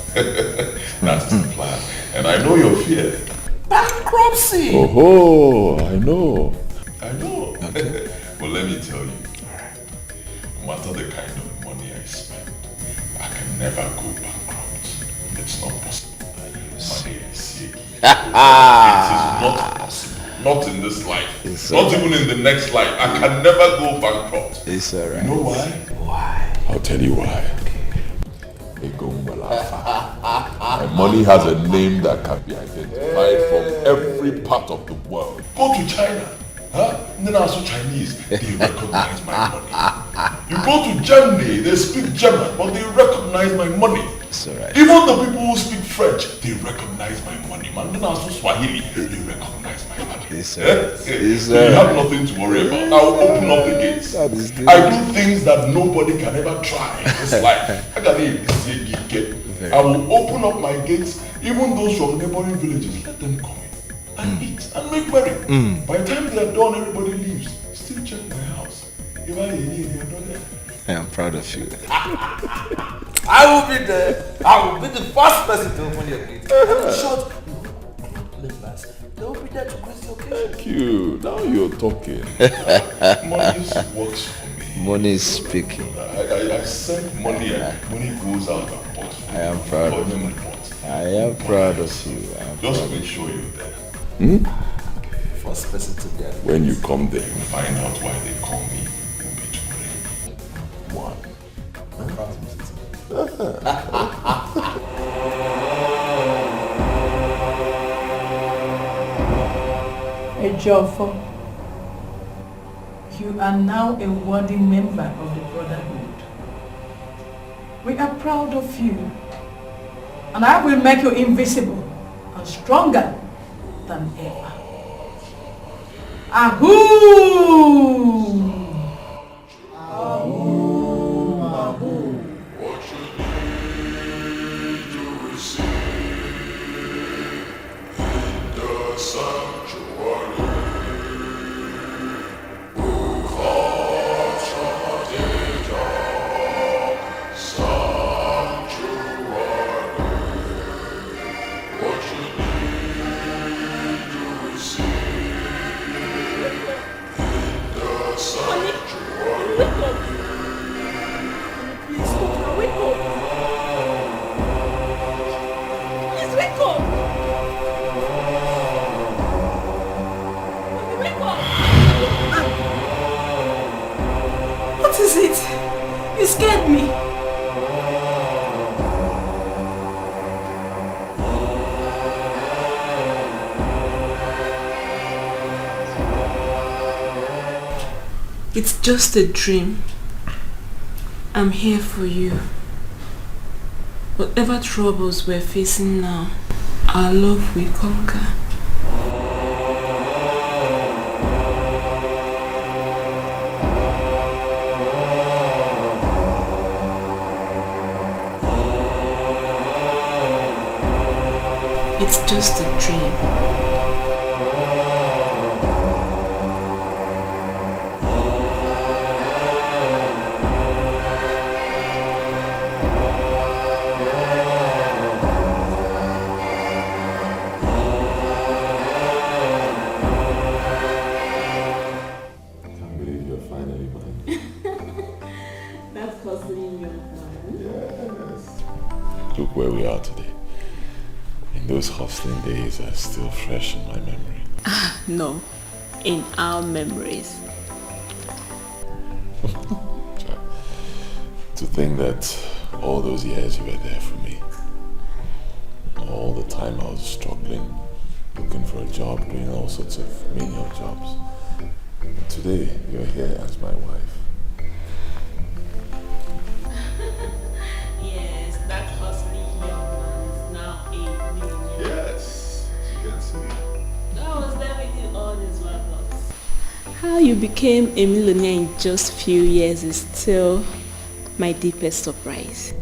S13: That is the plan. And I know your fear.
S20: Bankruptcy!
S13: Oh, I know. I know. Okay. But let me tell you, no matter the kind of money I spend, I can never go bankrupt. It's not possible. Money is sick. It is not possible. Not in this life.
S10: It's
S13: not even in the next life. I can never go bankrupt.
S10: It's alright.
S13: You know why?
S20: Why?
S13: I'll tell you why. And money has a name that can be identified from every part of the world. Go to China. Then also Chinese, they recognize my money. You go to Germany, they speak German, but they recognize my money.
S10: It's alright.
S13: Even the people who speak French, they recognize my money. Man, then also Swahili, they recognize my money.
S10: It's alright.
S13: So you have nothing to worry about. I'll open up the gates. I do things that nobody can ever try in this life. I will open up my gates, even those from neighboring villages, let them come in and eat and make merry. By the time they are done, everybody leaves. Still check my house. If I leave, you're not there.
S10: I am proud of you.
S20: I will be there. I will be the first person to open your gate. In short, members, they will be there to grace your occasion.
S13: Thank you. Now you're talking. Money works for me.
S10: Money is speaking.
S13: I send money and money goes out and pots.
S10: I am proud of you. I am proud of you.
S13: Just make sure you're there.
S20: First person to get.
S13: When you come there, you find out why they call me One.
S6: Ejiofor, you are now a worthy member of the Brotherhood. We are proud of you, and I will make you invisible and stronger than ever. Ahoo!
S13: Ahoo, ahoo. What you need to receive in the sanctuary. Book of Tragedies, sanctuary. What you need to receive in the sanctuary.
S6: What is it? You scared me.
S14: It's just a dream. I'm here for you. Whatever troubles we're facing now, our love will conquer. It's just a dream.
S13: look where we are today. And those hustling days are still fresh in my memory.
S14: No, in our memories.
S13: To think that all those years you were there for me. All the time I was struggling, looking for a job, doing all sorts of menial jobs. And today, you're here as my wife.
S14: Yes, that hustling young man is now a millionaire.
S13: Yes, you can see.
S14: I was there with you all these while. How you became a millionaire in just few years is still my deepest surprise.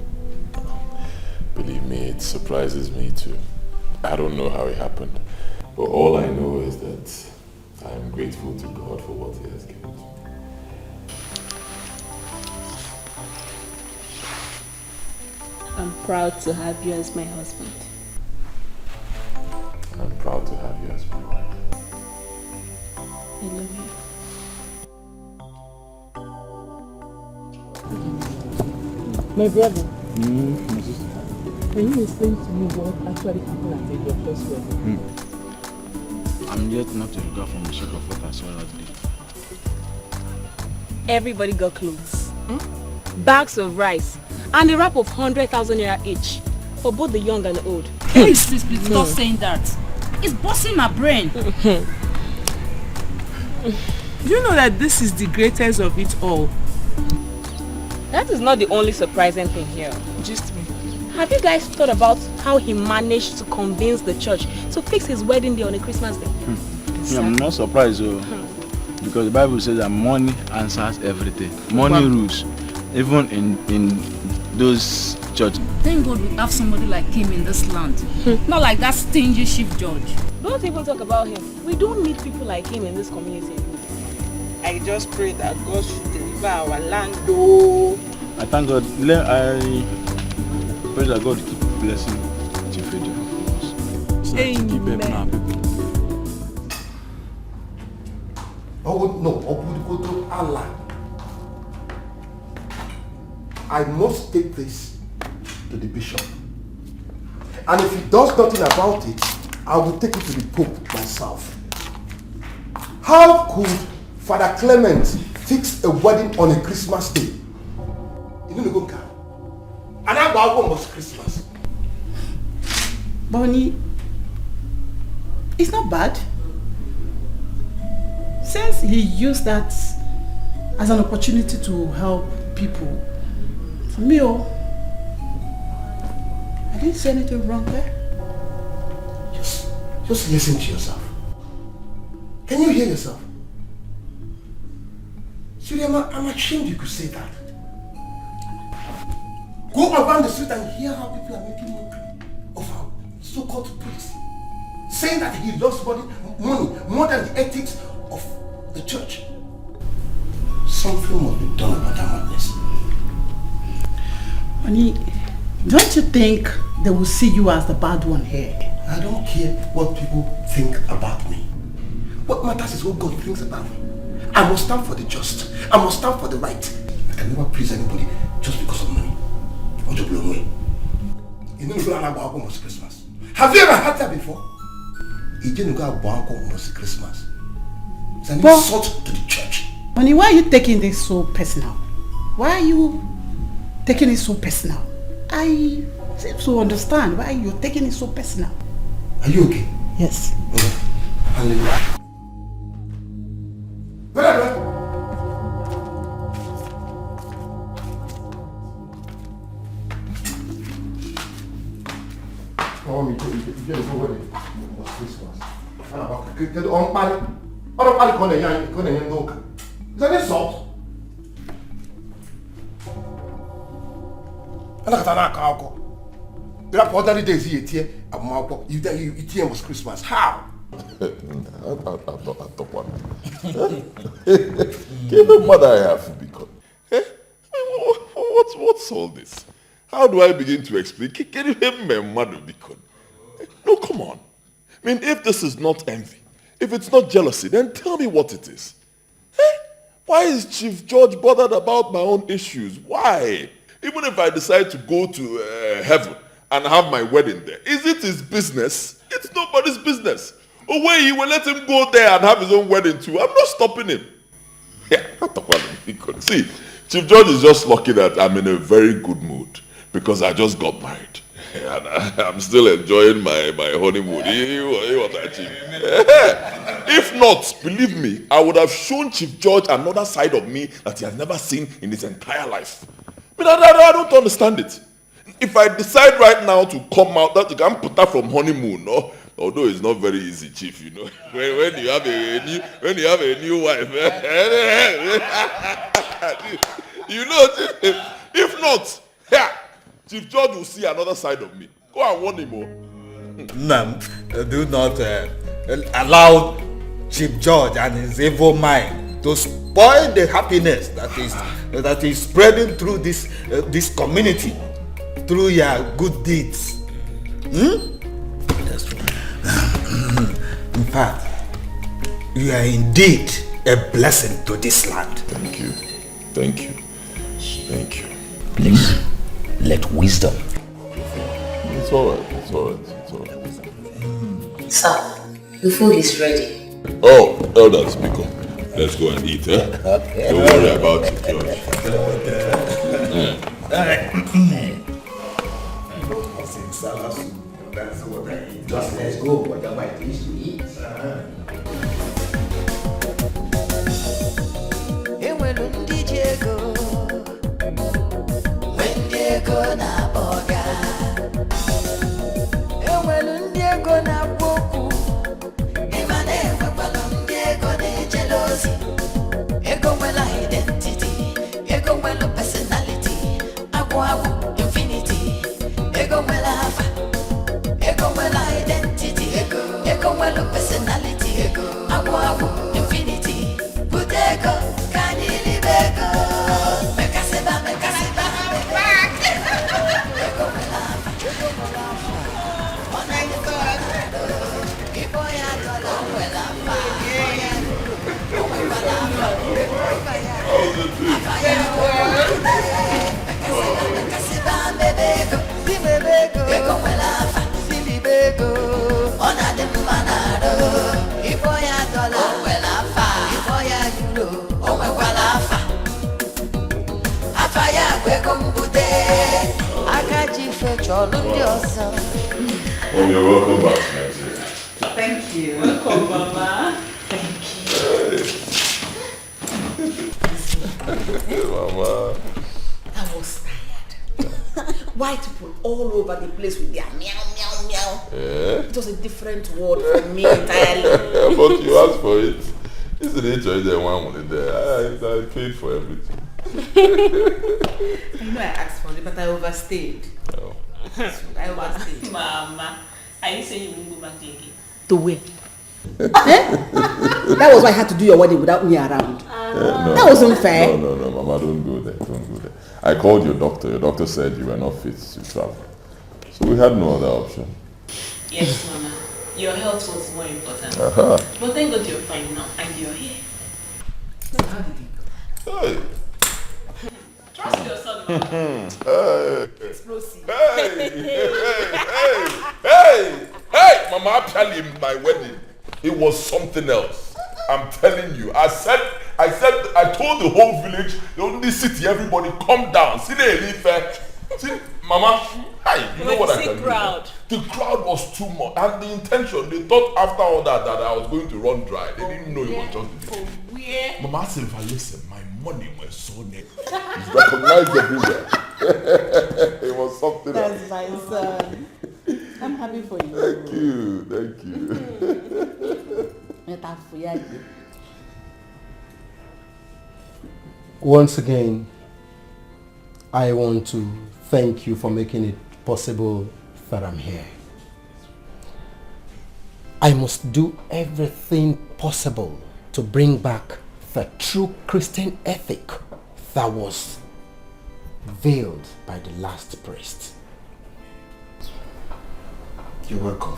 S13: Believe me, it surprises me too. I don't know how it happened, but all I know is that I am grateful to God for what He has given to me.
S14: I'm proud to have you as my husband.
S13: I'm proud to have you as my wife.
S14: I love you.
S18: My brother,
S20: my sister.
S18: can you explain to me what actually happened at your first wedding?
S20: I'm yet not to recover from the shock of what I saw that day.
S15: Everybody got clothes, bags of rice, and a wrap of 100,000 naira each for both the young and the old.
S19: Please, stop saying that. It's busting my brain.
S18: Do you know that this is the greatest of it all?
S15: That is not the only surprising thing here.
S18: Just me.
S15: Have you guys thought about how he managed to convince the church to fix his wedding day on a Christmas day?
S20: I'm not surprised, because the Bible says that money answers everything. Money rules, even in those churches.
S19: Thank God we have somebody like him in this land. Not like that stingy chief judge.
S15: Don't even talk about him. We don't need people like him in this community.
S18: I just pray that God should deliver our land, though.
S20: I thank God. I pray that God keep blessing Chief Edo for us. So that to keep helping our people.
S3: Oh no, Obudukoto Allah. I must take this to the bishop. And if he does nothing about it, I will take it to the Pope myself. How could Father Clement fix a wedding on a Christmas day? You know, go car. And I almost Christmas.
S4: Bonnie, it's not bad. Since he used that as an opportunity to help people, for me, I didn't say anything wrong there.
S3: Just listen to yourself. Can you hear yourself? Siri, I'm ashamed you could say that. Go around the street and hear how people are making mockery of our so-called priest, saying that he loves money more than the ethics of the church. Something must be done about that madness.
S4: Honey, don't you think they will see you as the bad one here?
S3: I don't care what people think about me. What matters is what God thinks about me. I must stand for the just. I must stand for the right. I can never please anybody just because of money. Or to blow away. You know, you almost Christmas. Have you ever had that before? You didn't go almost Christmas. It's an insult to the church.
S4: Honey, why are you taking this so personal? Why are you taking it so personal? I seem to understand why you're taking it so personal.
S3: Are you okay?
S4: Yes.
S3: Okay. Hallelujah. Is that insult? Ordinary days here, it was Christmas. How?
S13: I thought one. Give the mother I have because. What's all this? How do I begin to explain? Can you help my mother because? No, come on. I mean, if this is not envy, if it's not jealousy, then tell me what it is. Why is Chief George bothered about my own issues? Why? Even if I decide to go to heaven,
S1: and have my wedding there. Is it his business? It's nobody's business. Oh, wait, he will let him go there and have his own wedding too. I'm not stopping him. Yeah, see, Chief George is just lucky that I'm in a very good mood because I just got married. And I'm still enjoying my honeymoon. If not, believe me, I would have shown Chief George another side of me that he has never seen in his entire life. But I don't understand it. If I decide right now to come out, that you can put that from honeymoon, no? Although it's not very easy, Chief, you know. When you have a new wife, you know, if not, yeah, Chief George will see another side of me. Go and warn him.
S11: Do not allow Chief George and his evil mind to spoil the happiness that is spreading through this community through your good deeds. That's true. In fact, you are indeed a blessing to this land.
S13: Thank you. Thank you. Thank you.
S10: Please, let wisdom.
S13: It's alright. It's alright.
S2: Sir, the food is ready.
S13: Oh, that's Miko. Let's go and eat, eh?
S11: Okay.
S13: Don't worry about it, George.
S11: Just let's go, whatever it is to eat.
S7: Enwelu ndị ji ego, nwe ndị ego na-akpọ ọga. Enwelu ndị ego na-akpọ okwu, ịma na enwekwala ndị ego na-ejele ozi. Ego nwela identity, ego nwelu personality, agwụ infinity. Ego nwela afa, ego nwela identity, ego nwelu personality, agwụ infinity. Put ego, can you live ego? Mekasiba. Ego nwela afa, ọna ego ibo ya dola nwela afa. Onwekwala afa, afa ya mekasiba mebego, di mebego. Ego nwela afa, silibe ego. Ọna dị mma na-arụ, ibo ya dola nwela afa, ibo ya euro. Onwekwala afa, afa ya bụ ego mbute. Aka ji ife chọlụ ndị ọzọ.
S13: Well, you're welcome back to Nigeria.
S2: Thank you. Welcome, Mama. Thank
S13: you. Mama.
S2: I was tired. White people all over the place with their meow, meow, meow.
S13: Yeah.
S2: It was a different world for me entirely.
S13: Yeah, but you asked for it. Isn't it just the one with there? I paid for everything.
S2: I know I asked for it, but I overstayed.
S13: Oh.
S2: I overstayed.
S14: Mama, are you saying you won't go back again?
S2: To where? That was why I had to do your wedding without me around.
S13: No,
S2: that wasn't fair.
S13: No, Mama, don't go there. Don't go there. I called your doctor. Your doctor said you were not fit to travel. So we had no other option.
S14: Yes, Mama. Your health was more important. But thank God you're fine now and you're here. How did it go?
S13: Hey.
S14: Trust your son, Mama.
S13: Hey.
S2: Explosive.
S1: Hey, Mama, actually in my wedding, it was something else. I'm telling you. I told the whole village, the only city, everybody come down. See the elite. See, Mama, hey, you know what I can do? The crowd was too much. And the intention, they thought after all that I was going to run dry. They didn't know it was just the beginning. Mama said, listen, my money was so neat. It's recognized everywhere. It was something else.
S2: That's my son. I'm happy for you.
S13: Thank you.
S8: Once again, I want to thank you for making it possible that I'm here. I must do everything possible to bring back the true Christian ethic that was veiled by the last priest.
S3: You're welcome.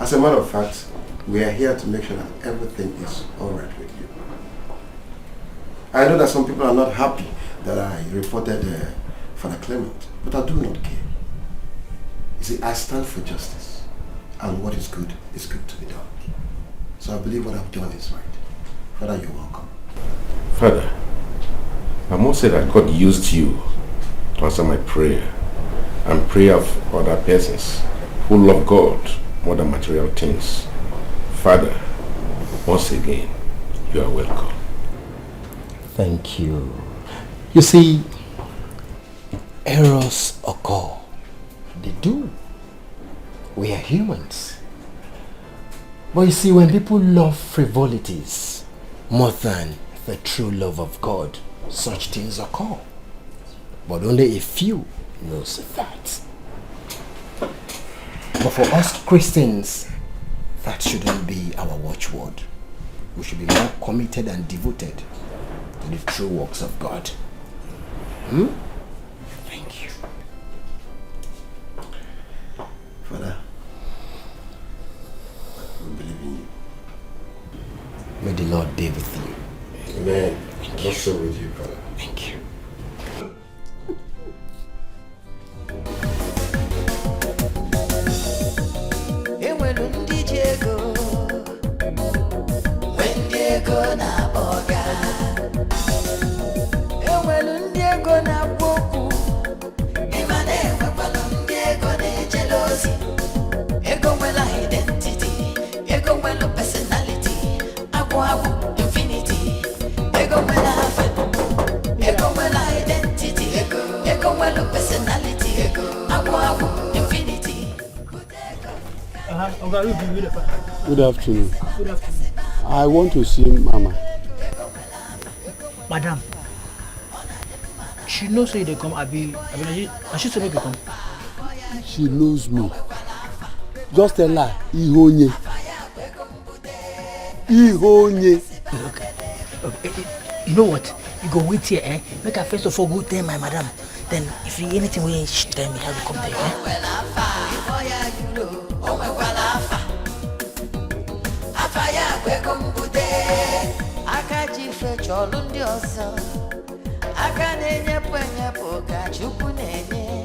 S3: As a matter of fact, we are here to make sure that everything is alright with you. I know that some people are not happy that I reported Father Clement, but I do not care. See, I stand for justice. And what is good to be done. So I believe what I've done is right. Father, you're welcome.
S12: Father, I must say that God used you to answer my prayer and prayer of other persons who love God more than material things. Father, once again, you are welcome.
S8: Thank you. You see, errors occur. They do. We are humans. But you see, when people love frivolities more than the true love of God, such things occur. But only a few knows that. But for us Christians, that shouldn't be our watchword. We should be more committed and devoted to the true works of God. Thank you.
S3: Father, we believe in you.
S8: May the Lord be with you.
S3: Amen. Also with you, Father.
S8: Thank you.
S7: na boga enwelu ndị ego na-agwa okwu ịma na-enwekwalụ ndị ego na-ejelozi ego nwela identity ego nwela personality agwụ infinity ego nwela ego nwela identity ego nwela personality agwụ infinity.
S22: Good afternoon.
S15: Good afternoon.
S22: I want to see Mama.
S19: Madam, she knows where they come. Abi, she said make you come.
S22: She knows me. Just tell her, Ihonye. Ihonye.
S19: Okay. You know what? You go wait here, eh? Make her first of all go tell my madam. Then if you anything we she tell me, have you come there, eh?
S7: Akajife chọlụ ndị ọzọ aka na-enyepụ enyepụ ka Chukwu na-enye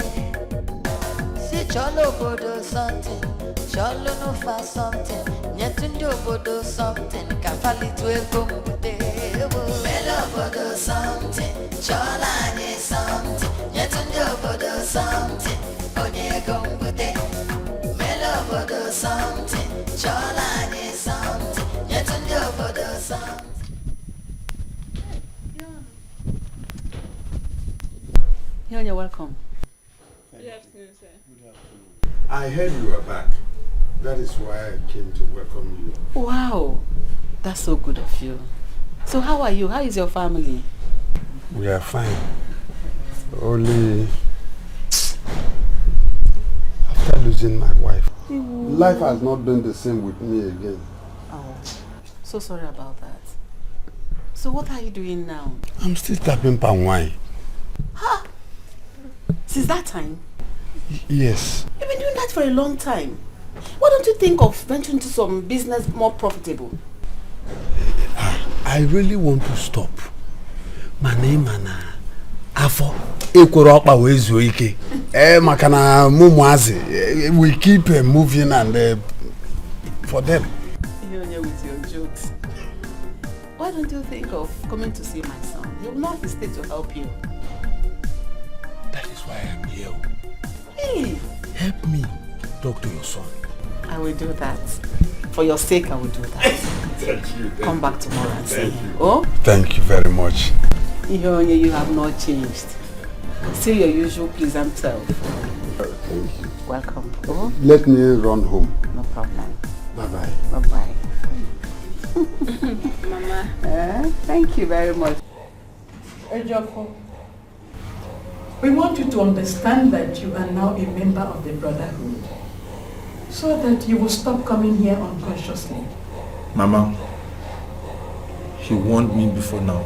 S7: si chọlụ obodo something chọlụ n'ụfa something nyetụ ndị obodo something ka falitu ego mbute mele obodo something chọlụ anyị something nyetụ ndị obodo something onye ego mbute mele obodo something chọlụ anyị something nyetụ ndị obodo something.
S2: You're welcome.
S14: Good afternoon, sir.
S22: Good afternoon. I heard you were back. That is why I came to welcome you.
S2: Wow, that's so good of you. So how are you? How is your family?
S22: We are fine. Only after losing my wife, life has not been the same with me again.
S2: Oh, so sorry about that. So what are you doing now?
S22: I'm still tapping palm wine.
S2: Huh? Since that time?
S22: Yes.
S2: You've been doing that for a long time. Why don't you think of venturing into some business more profitable?
S22: I really want to stop. My name and Afo Ekoropa Wezuike. Makana Mumuazi. We keep moving and for them.
S2: You're here with your jokes. Why don't you think of coming to see my son? He will not hesitate to help you.
S22: That is why I'm here.
S2: Hey!
S22: Help me talk to your son.
S2: I will do that. For your sake, I will do that.
S22: Thank you.
S2: Come back tomorrow and see him. Oh?
S22: Thank you very much.
S2: Ihonye, you have not changed. Still your usual pleasant self.
S22: Thank you.
S2: Welcome. Oh?
S22: Let me run home.
S2: No problem.
S22: Bye-bye.
S2: Bye-bye.
S14: Mama.
S2: Thank you very much.
S6: Ejoko, we want you to understand that you are now a member of the Brotherhood, so that you will stop coming here unconsciously.
S20: Mama, he warned me before now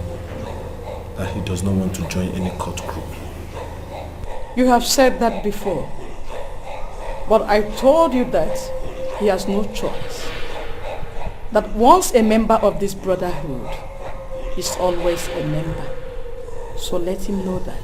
S20: that he does not want to join any cult group.
S6: You have said that before, but I told you that he has no choice. That once a member of this Brotherhood is always a member. So let him know that.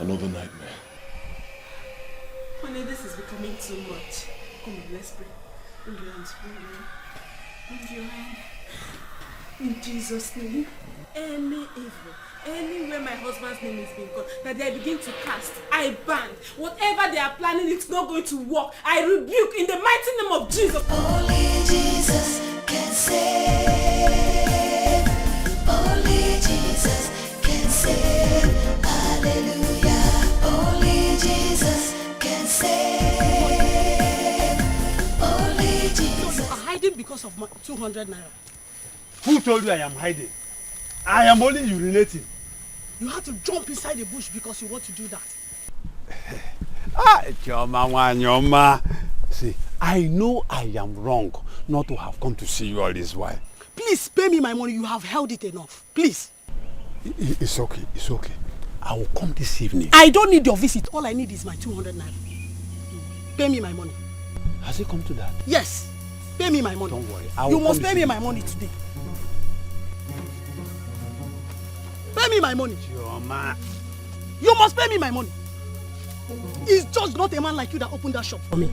S13: another nightmare.
S14: Honey, this is becoming too much. Come on, let's pray. Bring your hands, bring your hand. In Jesus' name. Any evil, anywhere my husband's name is being called, that they begin to cast, I ban. Whatever they are planning, it's not going to work. I rebuke in the mighty name of Jesus.
S7: Only Jesus can save. Only Jesus can save. Hallelujah. Only Jesus can save. Only Jesus.
S22: So you are hiding because of my 200 naira. Who told you I am hiding? I am only urinating. You had to jump inside the bush because you want to do that. Choma. See, I know I am wrong not to have come to see you all this while. Please pay me my money. You have held it enough. Please. It's okay. It's okay. I will come this evening. I don't need your visit. All I need is my 200 naira. Pay me my money. Has it come to that? Yes. Pay me my money. Don't worry. You must pay me my money today. Pay me my money. Choma. You must pay me my money. It's just not a man like you that opened that shop for me.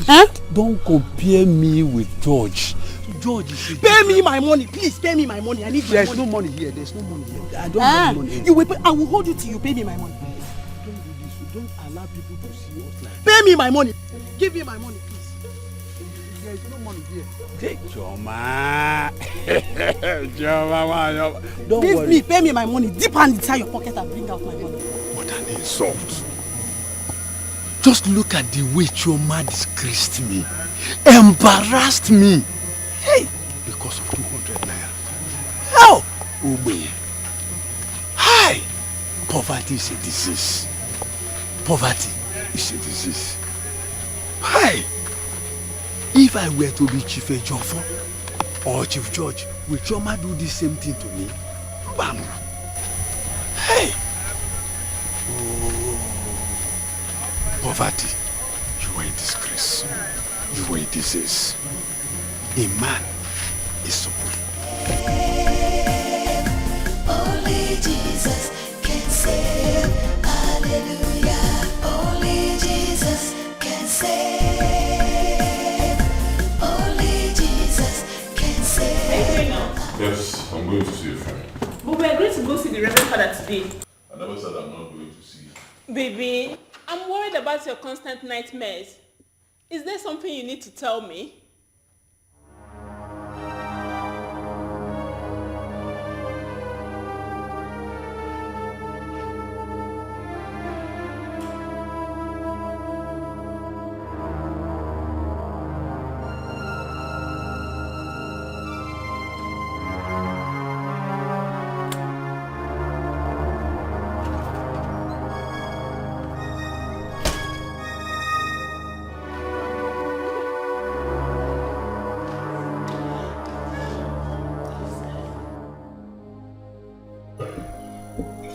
S22: Huh? Don't compare me with George. George is... Pay me my money. Please pay me my money. I need my money. There's no money here. There's no money here. I don't have money. You will pay. I will hold you till you pay me my money. Don't do this. Don't allow people to see us like that. Pay me my money. Give me my money, please. There's no money here. Take Choma. Choma. Don't worry. Give me. Pay me my money. Dip hand inside your pocket and bring out my money. What an insult. Just look at the way Choma disgraced me, embarrassed me. Hey, because of 200 naira. How? Ube. Hi. Poverty is a disease. Poverty is a disease. Hi. If I were to be Chief Ejofo or Chief George, will Choma do the same thing to me? Bam. Hey. Poverty, you are a disgrace. You are a disease. A man is supposed to...
S7: Only Jesus can save. Hallelujah. Only Jesus can save. Only Jesus can save.
S14: Are you going now?
S13: Yes, I'm going to see a friend.
S14: But we're going to go see the Reverend Father today.
S13: I never said I'm not going to see you.
S14: Baby, I'm worried about your constant nightmares. Is there something you need to tell me?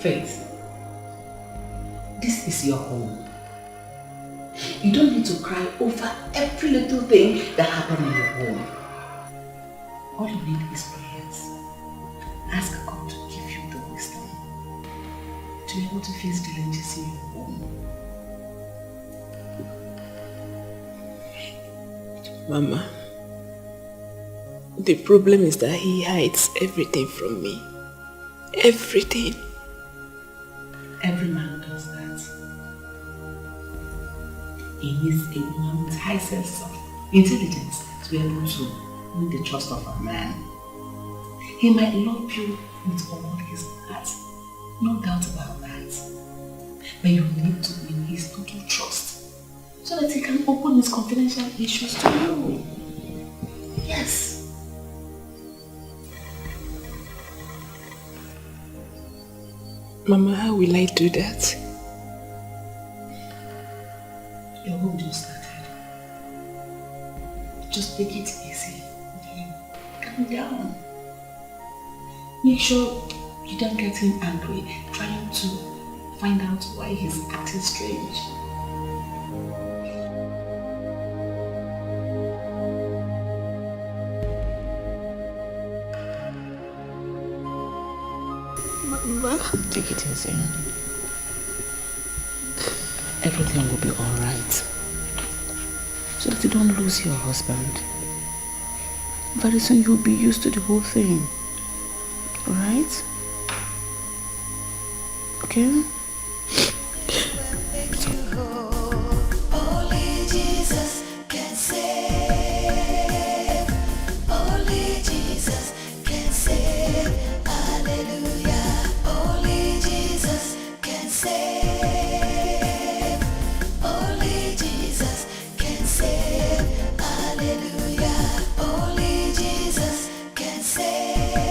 S2: Faith, this is your home. You don't need to cry over every little thing that happened in your home. All you need is prayers. Ask God to give you the wisdom to be able to face challenges in your home.
S14: Mama, the problem is that he hides everything from me. Everything.
S2: Every man does that. He needs a woman with high sense of intelligence to be able to win the trust of a man. He might love you with all his heart, no doubt about that. But you need to win his total trust so that he can open his confidential issues to you. Yes.
S14: Mama, how will I do that?
S2: Your home just started. Just take it easy. Okay? Calm down. Make sure you don't get him angry, trying to find out why he's acting strange.
S14: Mama,
S2: take it easy. everything will be alright. So that you don't lose your husband. Very soon you'll be used to the whole thing. Alright? Okay?
S7: Only Jesus can save. Only Jesus can save. Hallelujah. Only Jesus can save. Only Jesus can save. Hallelujah. Only Jesus can save.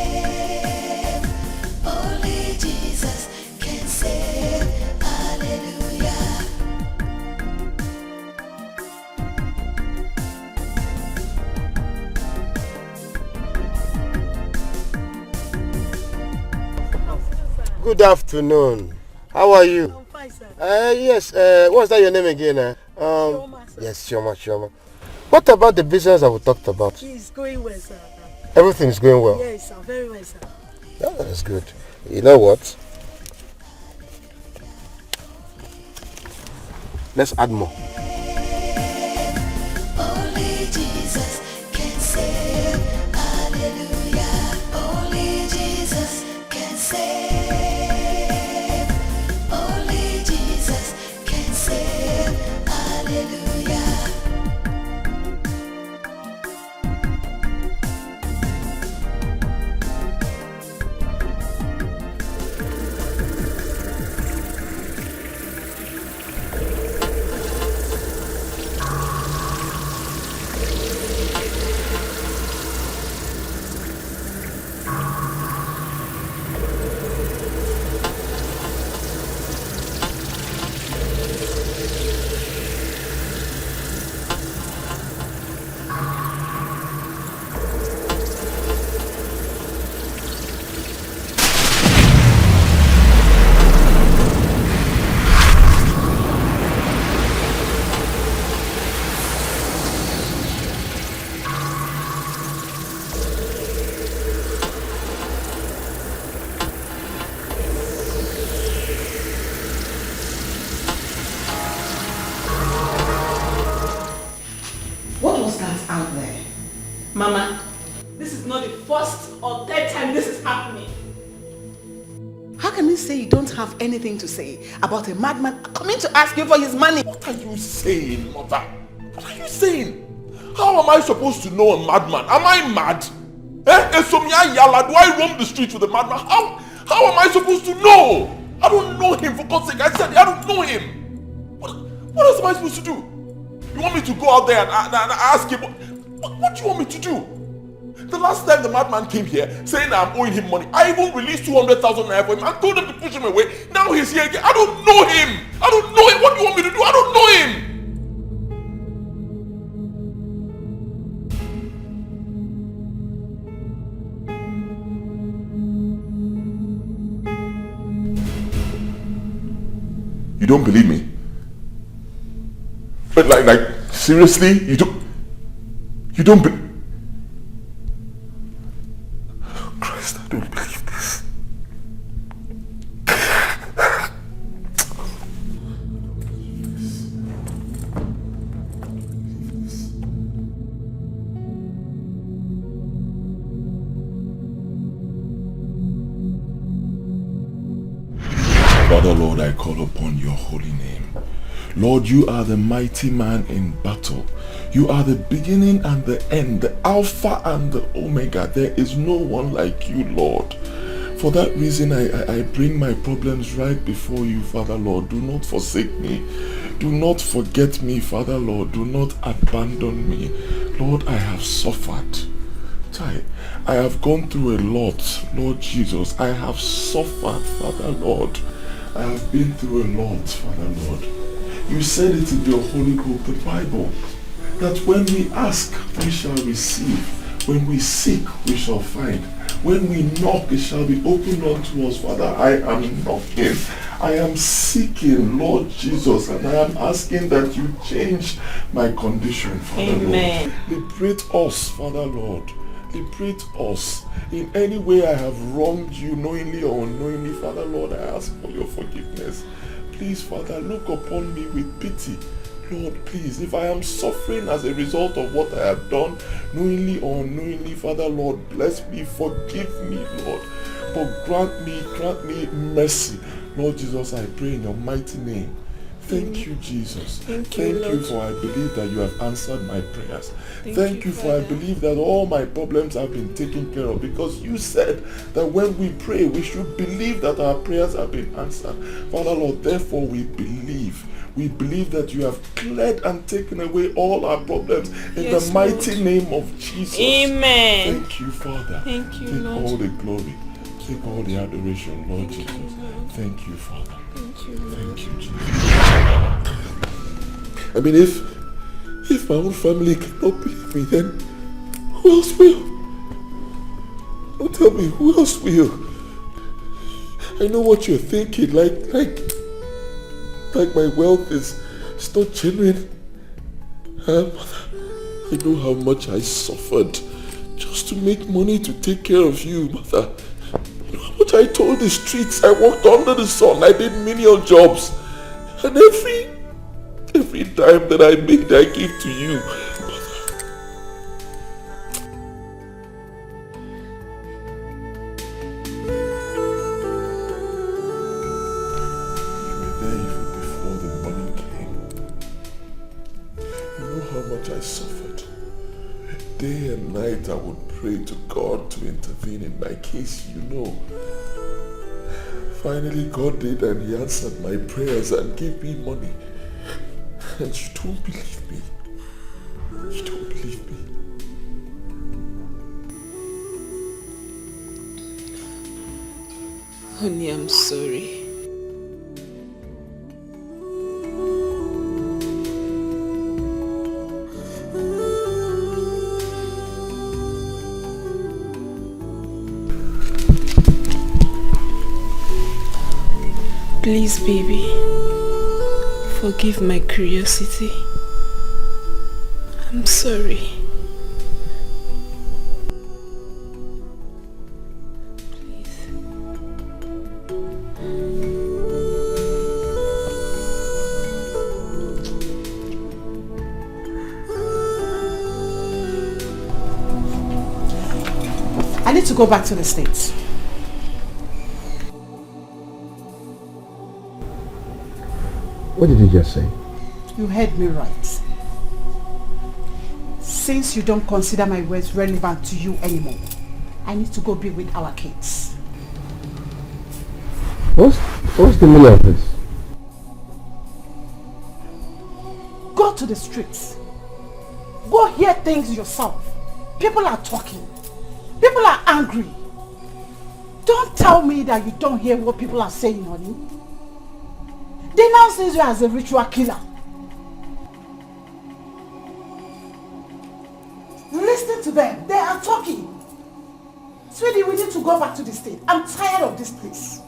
S7: Only Jesus can save. Hallelujah.
S3: Good afternoon. How are you?
S19: I'm fine, sir.
S3: Yes. What's that your name again? Yes, Shoma. What about the business that we talked about?
S19: It's going well, sir.
S3: Everything's going well.
S19: Yes, sir. Very well, sir.
S3: Yeah, that's good. You know what? Let's add more.
S7: Only Jesus can save. Hallelujah. Only Jesus can save. Only Jesus can save. Hallelujah.
S4: What was that out there?
S6: Mama, this is not the first or third time this is happening.
S4: How can you say you don't have anything to say about a madman coming to ask you for his money?
S1: What are you saying, mother? What are you saying? How am I supposed to know a madman? Am I mad? Esomia Yala, do I roam the streets with a madman? How am I supposed to know? I don't know him, for God's sake. I said I don't know him. What else am I supposed to do? You want me to go out there and ask him? What do you want me to do? The last time the madman came here saying I'm owing him money, I even released 200,000 naira for him and told him to push him away. Now he's here again. I don't know him. I don't know him. What do you want me to do? I don't know him. You don't believe me? But like seriously, you don't believe? Christ, I don't believe this. Father, Lord, I call upon your holy name. Lord, you are the mighty man in battle. You are the beginning and the end, the Alpha and the Omega. There is no one like you, Lord. For that reason, I bring my problems right before you, Father, Lord. Do not forsake me. Do not forget me, Father, Lord. Do not abandon me. Lord, I have suffered. I have gone through a lot, Lord Jesus. I have suffered, Father, Lord. I have been through a lot, Father, Lord. You said it in your holy book, the Bible, that when we ask, we shall receive. When we seek, we shall find. When we knock, it shall be opened unto us. Father, I am knocking. I am seeking, Lord Jesus, and I am asking that you change my condition, Father,
S6: Amen.
S1: Lord. Liberate us, Father, Lord. Liberate us. In any way I have wronged you, knowingly or unknowingly, Father, Lord, I ask for your forgiveness.
S13: please, Father, look upon me with pity. Lord, please, if I am suffering as a result of what I have done, knowingly or unknowingly, Father, Lord, bless me, forgive me, Lord. But grant me mercy. Lord Jesus, I pray in your mighty name. Thank you, Jesus. Thank you, for I believe that you have answered my prayers. Thank you, for I believe that all my problems have been taken care of, because you said that when we pray, we should believe that our prayers have been answered. Father, Lord, therefore we believe. We believe that you have cleared and taken away all our problems in the mighty name of Jesus.
S14: Amen.
S13: Thank you, Father.
S14: Thank you,
S13: Take
S14: Lord.
S13: all the glory. Take all the adoration, Lord Jesus. Thank you, Father.
S14: Thank you, Lord.
S13: Thank you, Jesus. I mean, if my own family cannot believe me, then who else will? Don't tell me, who else will? I know what you're thinking, like my wealth is not genuine. Mother, I know how much I suffered just to make money to take care of you, Mother. You know how much I told the streets, I walked under the sun, I did menial jobs. And every dime that I made, I give to you. I suffered. Day and night I would pray to God to intervene in my case, you know. Finally God did, and he answered my prayers and gave me money. And you don't believe me. You don't believe me.
S14: Honey, I'm sorry. Please, baby, forgive my curiosity. I'm sorry.
S4: I need to go back to the States.
S3: What did you just say?
S4: You heard me right. Since you don't consider my words relevant to you anymore, I need to go be with our kids.
S3: What's the meaning of this?
S4: Go to the streets. Go hear things yourself. People are talking. People are angry. Don't tell me that you don't hear what people are saying, honey. They now see you as a ritual killer. Listen to them. They are talking. Sweetie, we need to go back to the state. I'm tired of this place.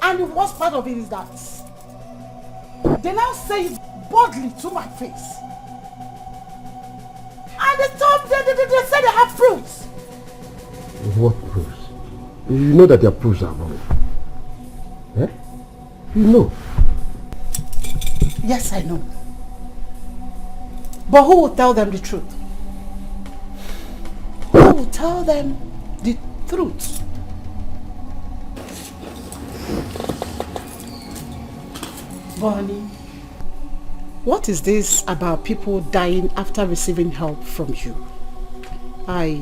S4: And the worst part of it is that they now say it boldly to my face. And they say they have proofs.
S3: What proofs? You know that their proofs are wrong. Eh? You know.
S4: Yes, I know. But who will tell them the truth? Who will tell them the truth? Bonnie, what is this about people dying after receiving help from you? I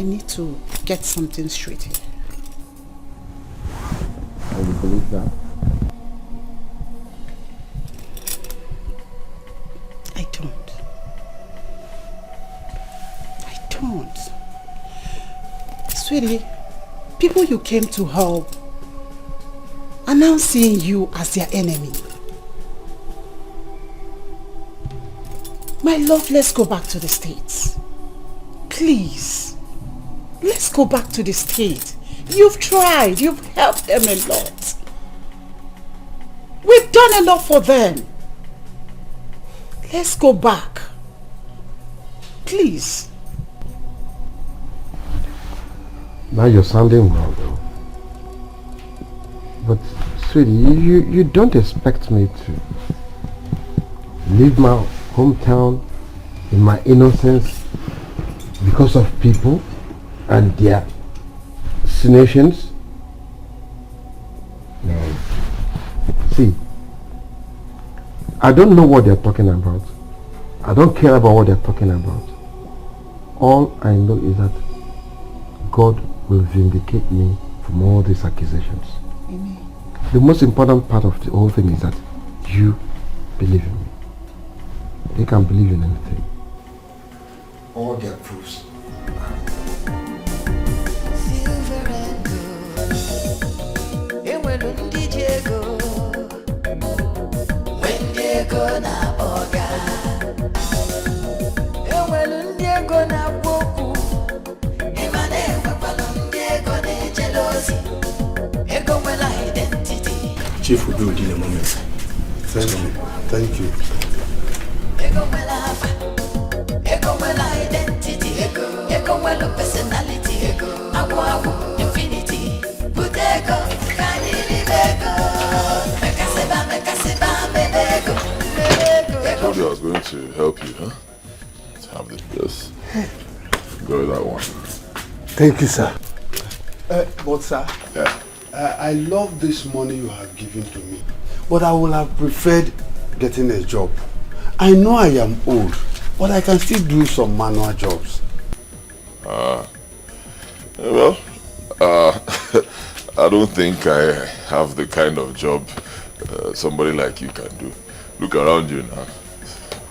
S4: need to get something straight here.
S3: I will believe that.
S4: I don't. Sweetie, people you came to help are now seeing you as their enemy. My love, let's go back to the States. Please. Let's go back to the state. You've tried. You've helped them a lot. We've done enough for them. Let's go back. Please.
S3: Now you're sounding well though. But sweetie, you don't expect me to leave my hometown in my innocence because of people and their insinuations? No. See, I don't know what they're talking about. I don't care about what they're talking about. All I know is that God will vindicate me from all these accusations.
S4: Amen.
S3: The most important part of the whole thing is that you believe in me. They can believe in anything. All their proofs.
S5: Chief will be within a moment. Thank you.
S13: I told you I was going to help you, huh? Let's have this. Just go with that one.
S22: Thank you, sir. But sir,
S13: Yeah.
S22: I love this money you have given to me, but I would have preferred getting a job. I know I am old, but I can still do some manual jobs.
S13: I don't think I have the kind of job somebody like you can do. Look around you now.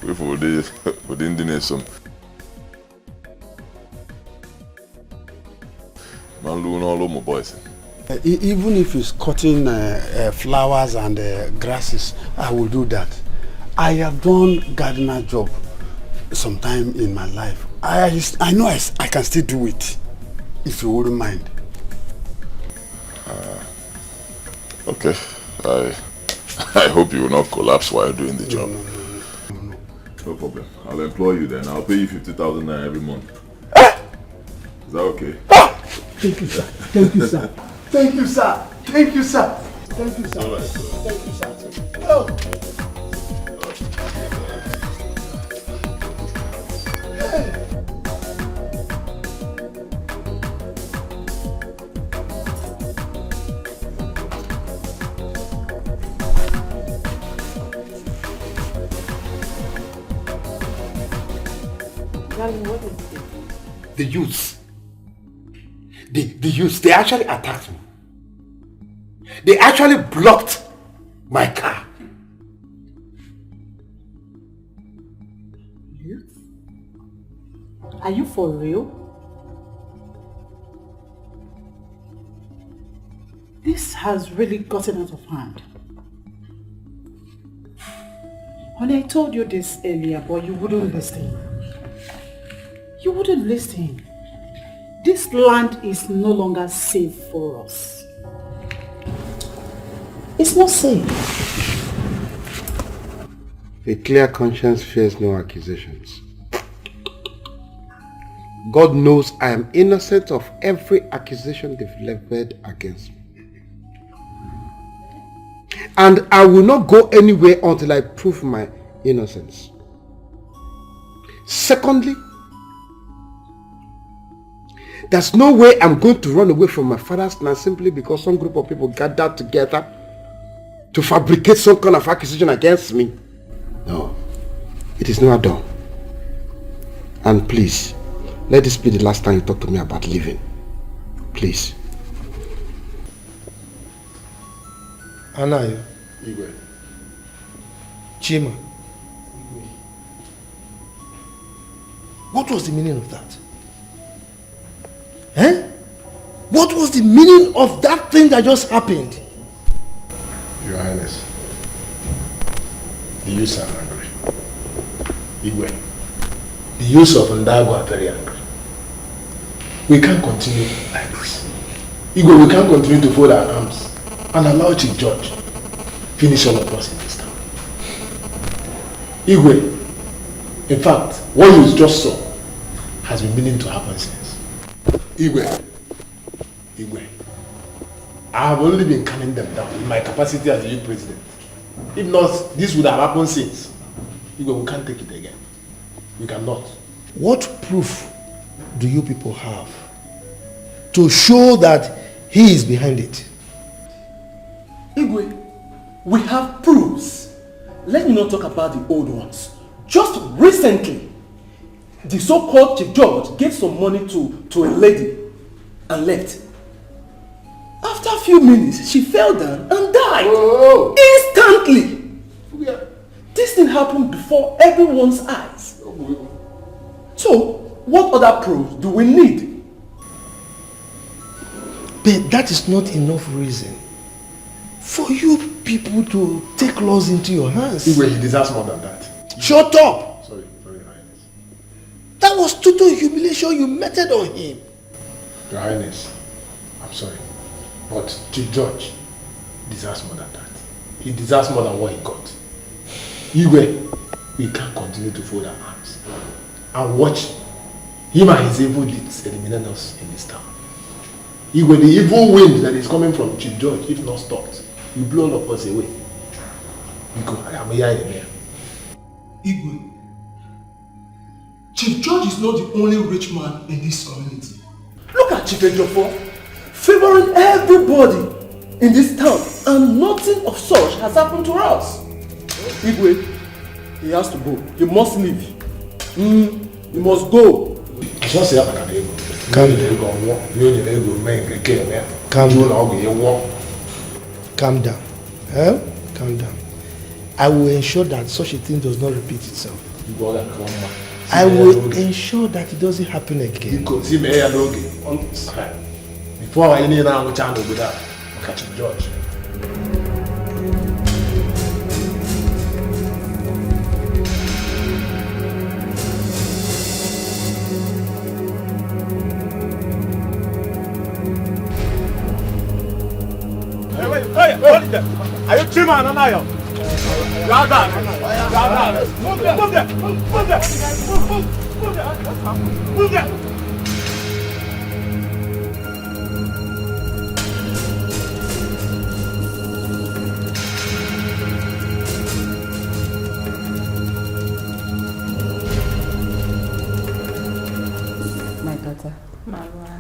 S13: Within the some man doing all of my boys.
S22: Even if it's cutting flowers and grasses, I will do that. I have done gardener job sometime in my life. I know I can still do it, if you wouldn't mind.
S13: Okay. I hope you will not collapse while doing the job. No problem. I'll employ you then. I'll pay you 50,000 naira every month. Is that okay?
S22: Thank you, sir. Thank you, sir. Thank you, sir. Thank you, sir. Thank you, sir.
S13: All right.
S22: Thank you, sir. Oh. Hey.
S4: What is it?
S3: The youths. The youths, they actually attacked me. They actually blocked my car.
S4: Youth? Are you for real? This has really gotten out of hand. Honey, I told you this earlier, but you wouldn't listen. You wouldn't listen. This land is no longer safe for us. It's not safe.
S3: A clear conscience fears no accusations. God knows I am innocent of every accusation they've leveled against me. And I will not go anywhere until I prove my innocence. Secondly, there's no way I'm going to run away from my father's land simply because some group of people gathered together to fabricate some kind of accusation against me. No, it is not done. And please, let this be the last time you talk to me about leaving. Please.
S8: Anayo.
S3: Igwe.
S8: Chima. What was the meaning of that? Eh? What was the meaning of that thing that just happened?
S3: Your Highness, the youths are angry. Igwe,
S8: The youths of Ndago are very angry. We can't continue like this. Igwe, we can't continue to fold our arms and allow Chief Judge finish all of us in this town. Igwe, in fact, what you just saw has been meaning to happen since.
S3: Igwe,
S9: Igwe, I have only been calming them down in my capacity as the youth president. If not, this would have happened since. Igwe, we can't take it again. We cannot.
S8: What proof do you people have to show that he is behind it?
S16: Igwe, we have proofs. Let me not talk about the old ones. Just recently, the so-called Chief George gave some money to a lady and left. After a few minutes, she fell down and died. Instantly. This thing happened before everyone's eyes. So, what other proofs do we need?
S8: But that is not enough reason for you people to take laws into your hands.
S9: Igwe, he deserves more than that.
S8: Shut up!
S9: Sorry, Your Highness.
S8: That was total humiliation you meted on him.
S9: Your Highness, I'm sorry, but Chief George deserves more than that. He deserves more than what he got. Igwe, we can't continue to fold our arms and watch him and his evil deeds eliminate us in this town. Igwe, the evil wind that is coming from Chief George, if not stopped, will blow all of us away. Igwe, I am here.
S16: Igwe, Chief George is not the only rich man in this community. Look at Chief Ejiofor, favoring everybody in this town, and nothing of such has happened to us. Igwe, he has to go. He must leave. He must go.
S8: Calm down. Calm down. I will ensure that such a thing does not repeat itself. I will ensure that it doesn't happen again.
S9: Before I need to channel with that, I'll catch him, George.
S17: Hey, hold it there. Are you Chima and Anayo? Grab that. Grab that. Move there. Move there. Move there. Move there. Move there.
S4: My daughter, Marwa,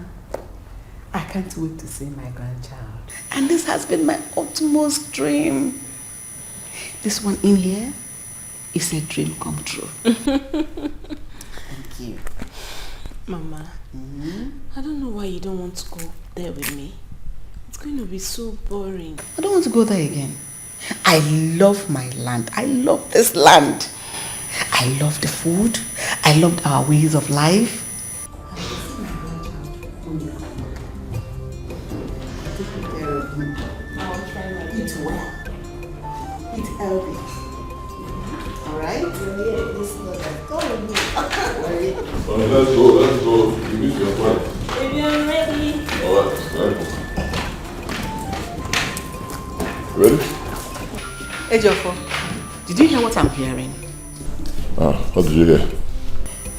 S4: I can't wait to see my grandchild. And this has been my utmost dream. This one in here is a dream come true. Thank you.
S14: Mama, I don't know why you don't want to go there with me. It's going to be so boring.
S4: I don't want to go there again. I love my land. I love this land. I love the food. I loved our ways of life. Eat well. Eat healthy. Alright?
S13: Let's go. You meet your wife.
S14: Baby, I'm ready.
S13: Alright, ready?
S4: Ejiofor, did you hear what I'm hearing?
S13: What did you hear?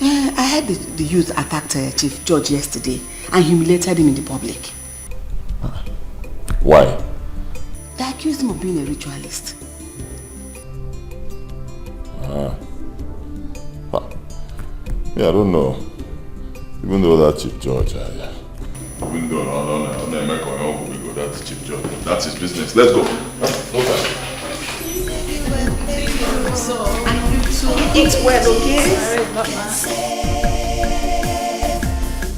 S4: I heard the youth attacked Chief George yesterday and humiliated him in the public.
S13: Why?
S4: They accused him of being a ritualist.
S13: Yeah, I don't know. Even though that Chief George, even though I don't make my uncle go, that's Chief George. That's his business. Let's go. No time.
S4: Eat well, okay?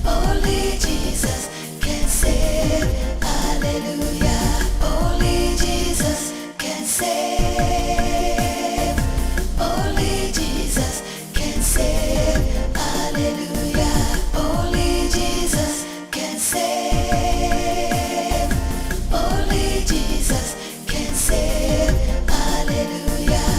S7: Only Jesus can save. Hallelujah. Only Jesus can save. Only Jesus can save. Hallelujah. Only Jesus can save. Only Jesus can save. Hallelujah.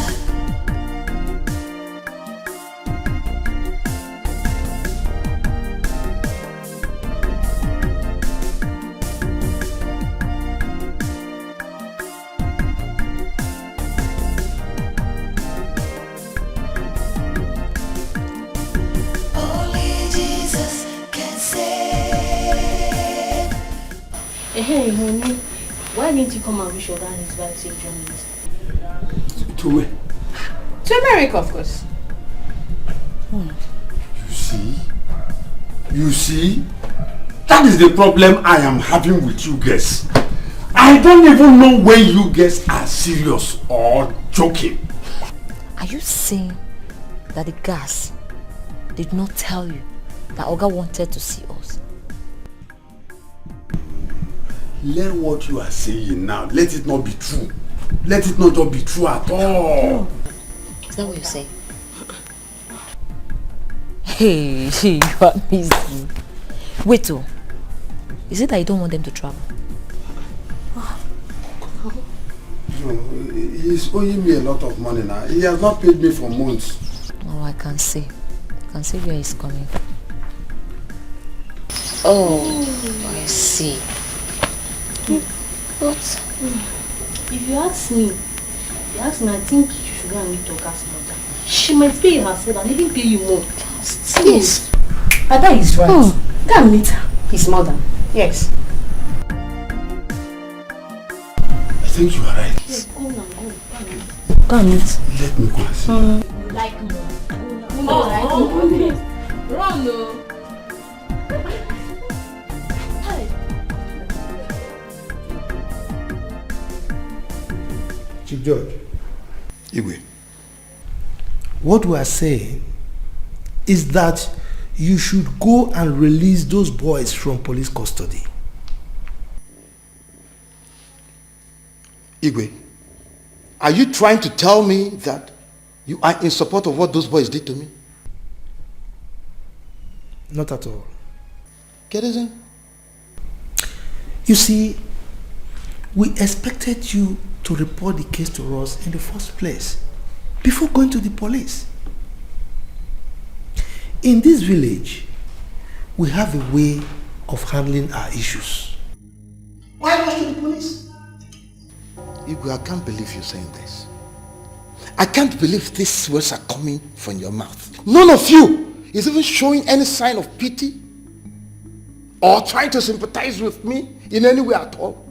S15: Hey, honey, why didn't you come and wish your dad his wife safe journeys?
S22: To where?
S15: To America, of course.
S22: You see? That is the problem I am having with you guys. I don't even know when you guys are serious or joking.
S18: Are you saying that the gas did not tell you that Oga wanted to see us?
S22: Let what you are saying now, let it not be true. Let it not just be true at all.
S18: Is that what you're saying? Hey, you are busy. Wait, oh. Is it that you don't want them to travel?
S22: No, he's owing me a lot of money now. He has not paid me for months.
S18: Oh, I can see. I can see where he's coming. Oh, I see.
S15: But if you ask me, I think you should go and meet Oga's mother. She might pay you herself and even pay you more. Yes. Ada is right. Go and meet her, his mother. Yes.
S22: I think you are right.
S15: Yes, go now, go.
S18: Go and meet.
S22: Let me go and see.
S15: Like more. Run, no.
S22: Chief George. Igwe. What we are saying is that you should go and release those boys from police custody.
S3: Igwe, are you trying to tell me that you are in support of what those boys did to me?
S22: Not at all.
S3: Get it in?
S22: You see, we expected you to report the case to us in the first place before going to the police. In this village, we have a way of handling our issues.
S3: Why rush to the police? Igwe, I can't believe you're saying this. I can't believe these words are coming from your mouth. None of you is even showing any sign of pity or trying to sympathize with me in any way at all.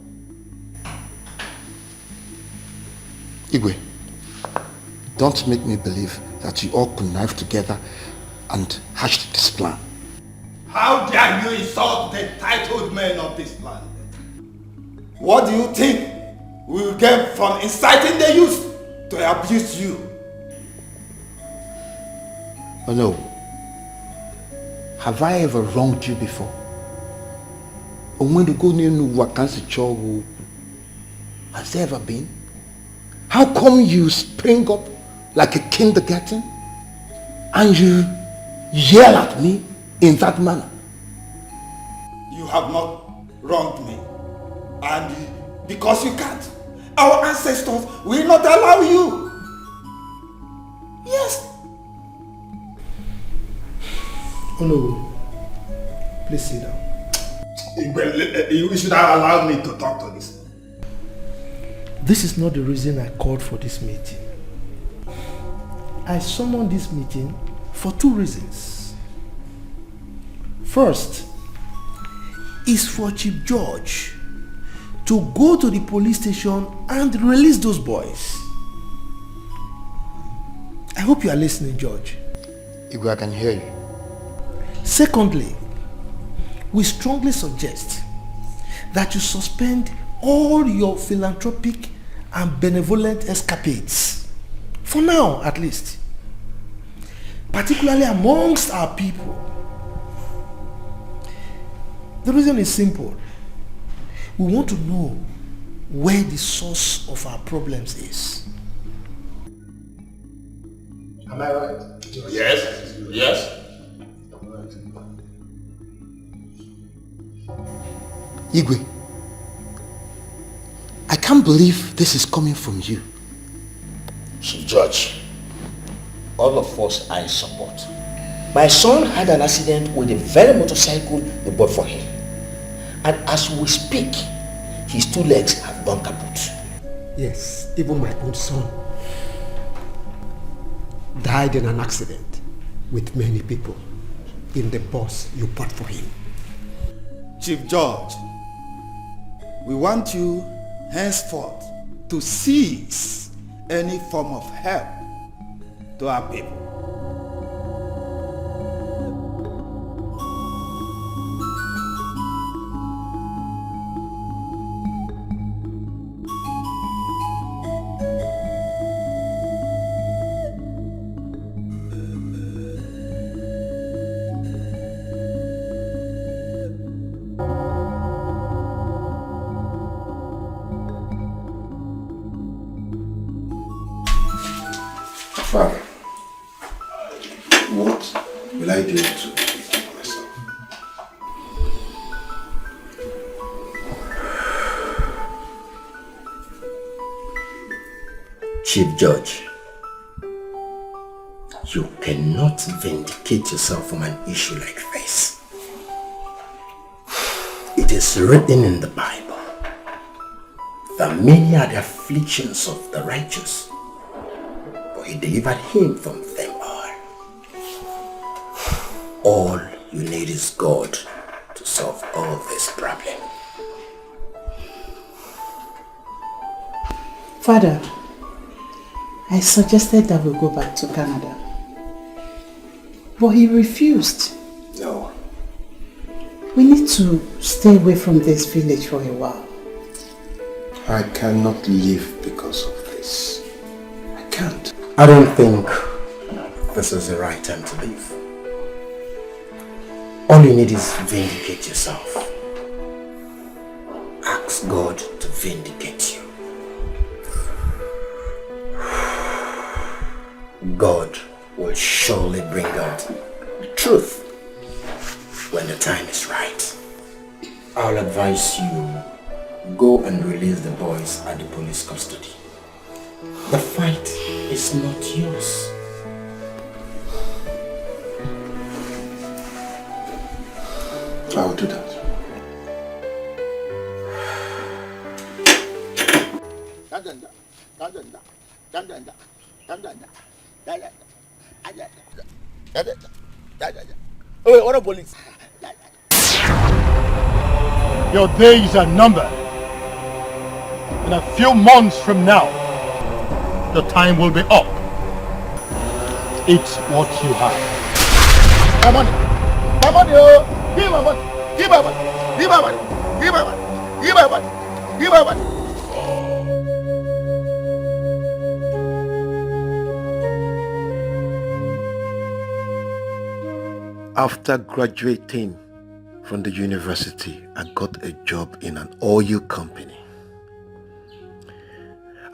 S3: Igwe, don't make me believe that you all connived together and hatched this plan.
S11: How dare you insult the titled men of this land? What do you think we will get from inciting the youth to abuse you?
S3: Oh no. Have I ever wronged you before? Or when you go near vacancy chow, has there ever been? How come you spring up like a kindergarten and you yell at me in that manner?
S11: You have not wronged me. And because you can't, our ancestors will not allow you. Yes.
S22: Oh no. Please sit down.
S11: You should have allowed me to talk to this.
S22: This is not the reason I called for this meeting. I summoned this meeting for two reasons. First is for Chief George to go to the police station and release those boys. I hope you are listening, George.
S3: Igwe, I can hear you.
S22: Secondly, we strongly suggest that you suspend all your philanthropic and benevolent escapades. For now, at least. Particularly amongst our people. The reason is simple. We want to know where the source of our problems is.
S11: Am I right?
S1: Yes. Yes.
S3: Igwe, I can't believe this is coming from you.
S10: Chief Judge, all of us are in support. My son had an accident with the very motorcycle they bought for him. And as we speak, his two legs have gone kaput.
S8: Yes, even my own son died in an accident with many people in the bus you bought for him.
S11: Chief George, We want you henceforth to cease any form of help to our people.
S3: Father, what will I do to make myself?
S10: Chief Judge, you cannot vindicate yourself from an issue like this. It is written in the Bible that many are the afflictions of the righteous, but he delivered him from them all. All you need is God to solve all this problem.
S4: Father, I suggested that we go back to Canada, but he refused.
S3: No.
S4: We need to stay away from this village for a while.
S3: I cannot leave because of this. I can't.
S10: I don't think this is the right time to leave. All you need is vindicate yourself. Ask God to vindicate you. God will surely bring out the truth when the time is right. I'll advise you, go and release the boys at the police custody. The fight is not yours.
S3: I will do that.
S17: Wait, what a police? Your days are numbered. In a few months from now, the time will be up. It's what you have. My money! My money! Oh! Give my money! Give my money! Give my money! Give my money! Give my money! Give my money!
S3: After graduating from the university, I got a job in an oil company.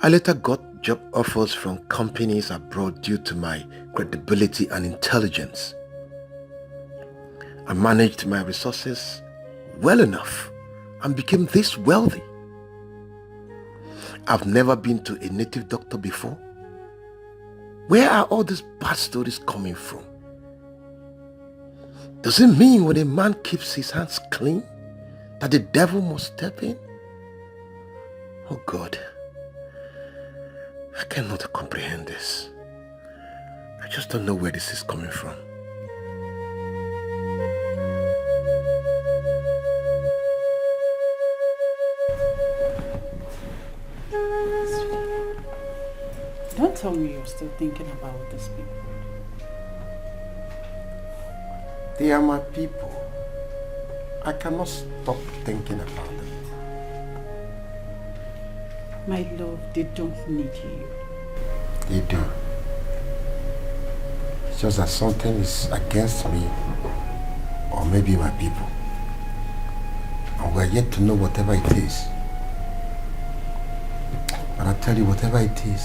S3: I later got job offers from companies abroad due to my credibility and intelligence. I managed my resources well enough and became this wealthy. I've never been to a native doctor before. Where are all these bad stories coming from? Does it mean when a man keeps his hands clean that the devil must step in? Oh God, I cannot comprehend this. I just don't know where this is coming from.
S4: Don't tell me you're still thinking about these people.
S3: They are my people. I cannot stop thinking about them.
S4: My love, they don't need you.
S3: They do. It's just that something is against me, or maybe my people. And we're yet to know whatever it is. And I tell you, whatever it is,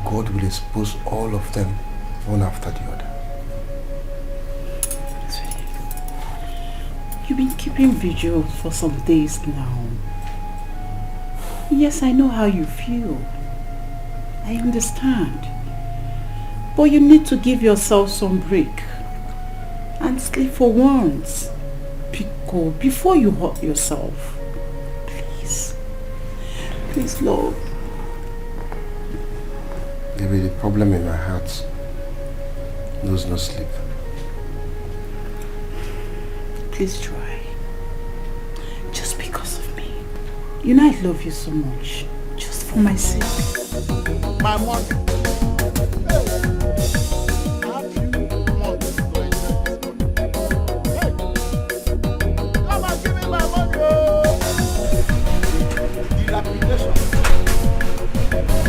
S3: God will expose all of them one after the other.
S4: You've been keeping vigil for some days now. Yes, I know how you feel. I understand. But you need to give yourself some break and sleep for once. Before you hurt yourself. Please. Please, love.
S3: Maybe the problem in my heart knows no sleep.
S4: Please try. Just because You know I love you so much. Just for my sake.
S22: My money.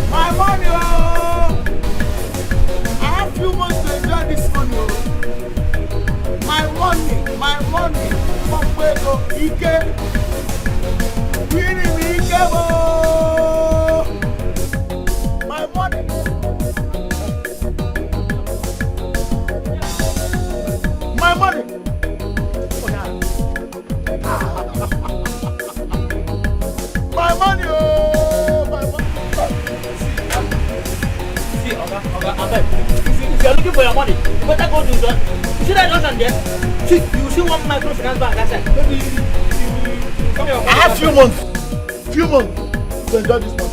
S9: My money, oh! I have few months to enjoy this money, oh! My money, Mokweto, Ike! Wini mi Ike, oh! My money! My money! My money, oh! My money!
S19: See, Oga, if you're looking for your money, you better go to that. You see that Johnson there? See, you see one microfinance bank outside. Maybe you come here.
S22: I have few months to enjoy this money.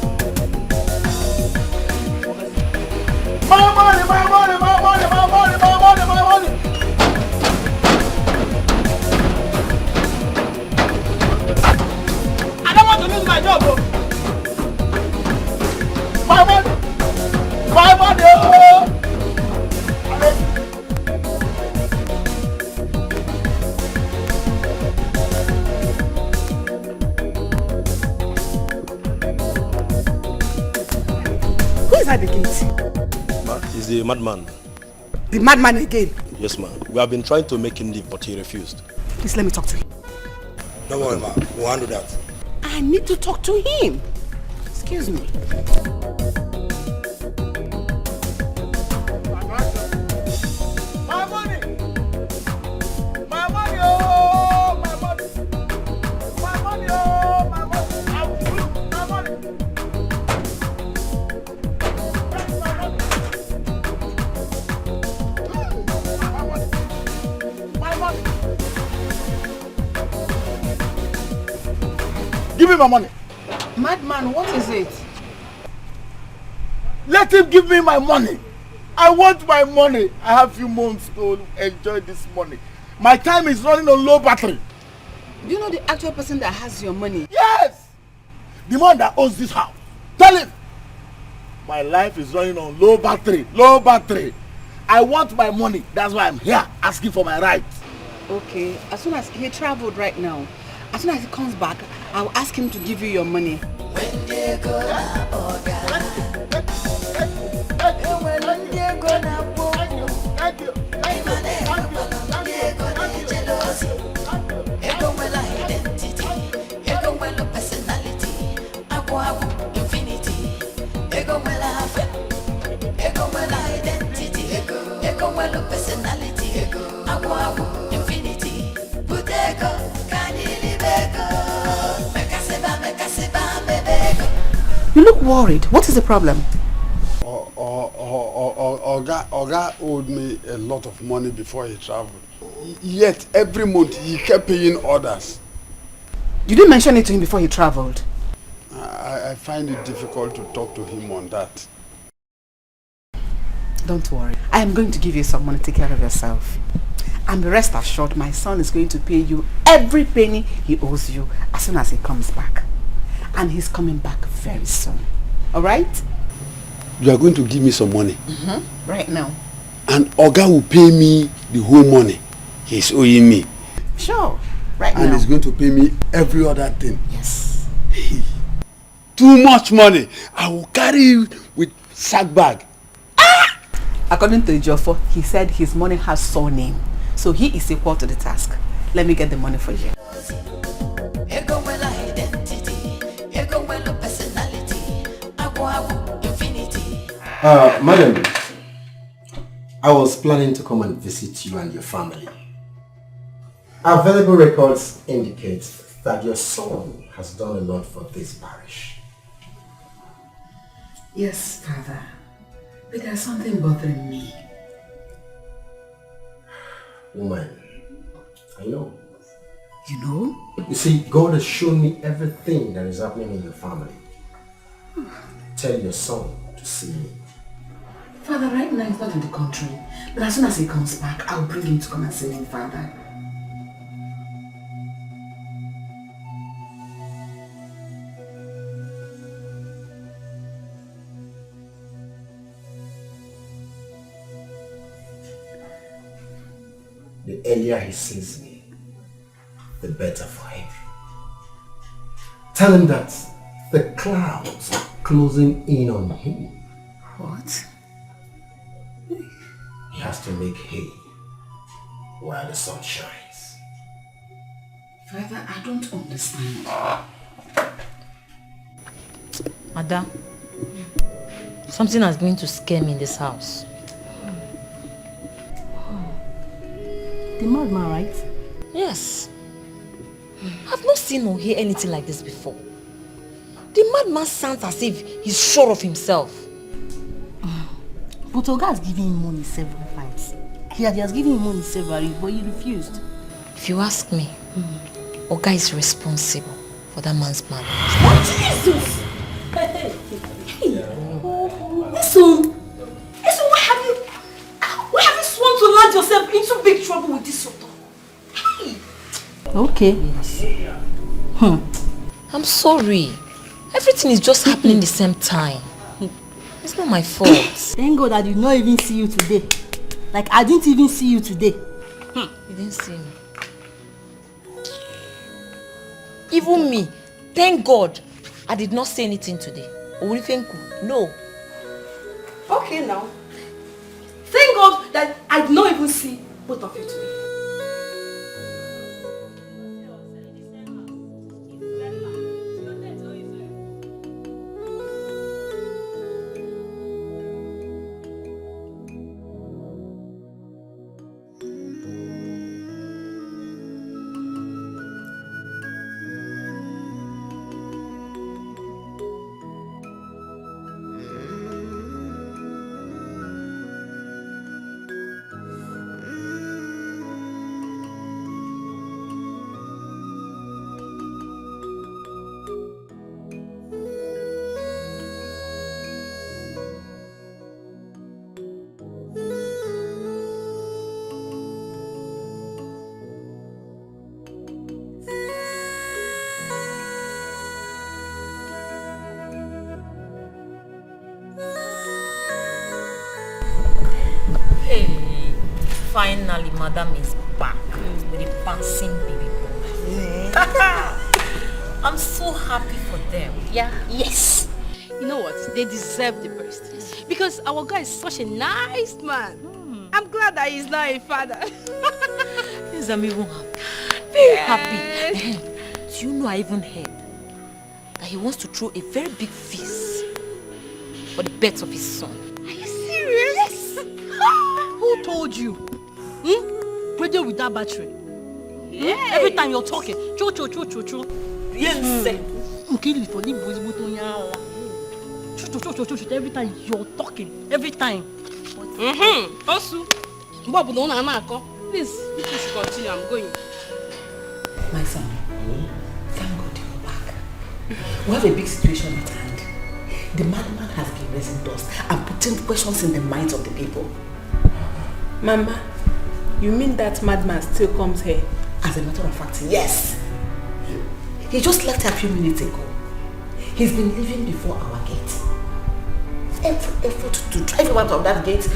S9: My money!
S19: I don't want to lose my job, bro.
S9: My money! Oh!
S4: Who is at the gate?
S3: Ma, he's the madman.
S4: The madman again?
S3: Yes, ma. We have been trying to make him leave, but he refused.
S4: Please let me talk to him.
S3: Don't worry, ma. We'll handle that.
S4: I need to talk to him. Excuse me.
S9: My money! Oh! My money! Oh! My money! My money! My money! Give me my money!
S4: Madman, what is it?
S9: Let him give me my money! I want my money! I have few months to enjoy this money. My time is running on low battery.
S4: Do you know the actual person that has your money?
S9: Yes! The man that owns this house. Tell him! My life is running on low battery. I want my money. That's why I'm here asking for my rights.
S4: Okay, as soon as he traveled right now, as soon as he comes back, I'll ask him to give you your money. You look worried. What is the problem?
S22: Oga owed me a lot of money before he traveled. Yet every month he kept paying others.
S4: You didn't mention it to him before he traveled.
S22: I find it difficult to talk to him on that.
S4: Don't worry. I am going to give you some money to take care of yourself. And rest assured, my son is going to pay you every penny he owes you as soon as he comes back. And he's coming back very soon. Alright?
S22: You are going to give me some money?
S4: Mm-hmm. Right now.
S22: And Oga will pay me the whole money he's owing me.
S4: Sure. Right now.
S22: And he's going to pay me every other thing.
S4: Yes.
S22: Too much money. I will carry you with sack bag.
S4: According to Ejiofor, he said his money has surname. So he is equal to the task. Let me get the money for you.
S3: Madam, I was planning to come and visit you and your family. Available records indicate that your son has done a lot for this parish.
S2: Yes, Father. But there's something bothering me.
S3: Woman, I know.
S2: You know?
S3: You see, God has shown me everything that is happening in your family. Tell your son to see me.
S2: Father, right now he's not in the country. But as soon as he comes back, I'll bring him to come and see him, Father.
S3: the earlier he sees me, the better for him. Tell him that the clouds are closing in on him.
S2: What?
S3: He has to make hay while the sun shines.
S2: Father, I don't understand.
S18: Ada, something has been to scare me in this house.
S15: The madman, right?
S18: Yes. I've not seen or hear anything like this before. The madman sounds as if he's sure of himself.
S15: But Oga has given him money several times. He has given him money several, but he refused.
S18: If you ask me, Oga is responsible for that man's madness.
S15: Oh, Jesus! Hey! Listen, why have you sworn to land yourself into big trouble with this sort of? Hey! Okay.
S18: Yes. I'm sorry. Everything is just happening the same time. It's not my fault.
S15: Thank God I did not even see you today. Like I didn't even see you today.
S18: You didn't see me. Even me, thank God I did not say anything today. No.
S15: Okay now. Thank God that I did not even see both of you today.
S18: Finally, Madam is back with a bouncing baby boy. I'm so happy for them.
S15: Yeah. Yes. You know what? They deserve the best. Because our guy is such a nice man. I'm glad that he's not a father.
S18: Yes, I'm even happy. Very happy. Do you know I even heard that he wants to throw a very big feast for the birth of his son?
S15: Are you serious? Who told you? Radio with that battery. Yes. Every time you're talking, cho.
S18: Yes.
S15: Every time you're talking, every time. Also, please, you should continue. I'm going.
S2: My son, thank God you're back. We have a big situation at hand. The madman has been raising dust and putting questions in the minds of the people.
S14: Mama, you mean that madman still comes here?
S2: As a matter of fact, yes. He just left a few minutes ago. He's been living before our gate. Every effort to drive him out of that gate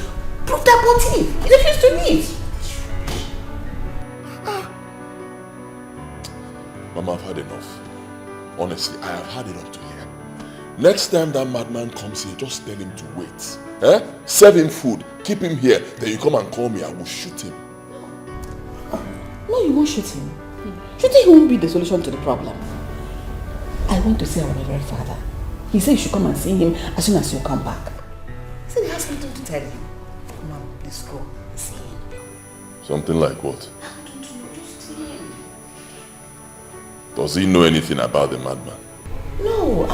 S2: proved their motive. He refused to leave.
S1: Mama, I've had enough. Honestly, I have had it up to here. Next time that madman comes here, just tell him to wait. Serve him food, keep him here, then you come and call me, I will shoot him.
S2: No, you won't shoot him. Shooting him won't be the solution to the problem. I went to see our Reverend Father. He said you should come and see him as soon as you come back. He said he has something to tell you. Mom, let's go and see him.
S1: Something like what?
S2: I don't know, just see him.
S1: Does he know anything about the madman?
S2: No,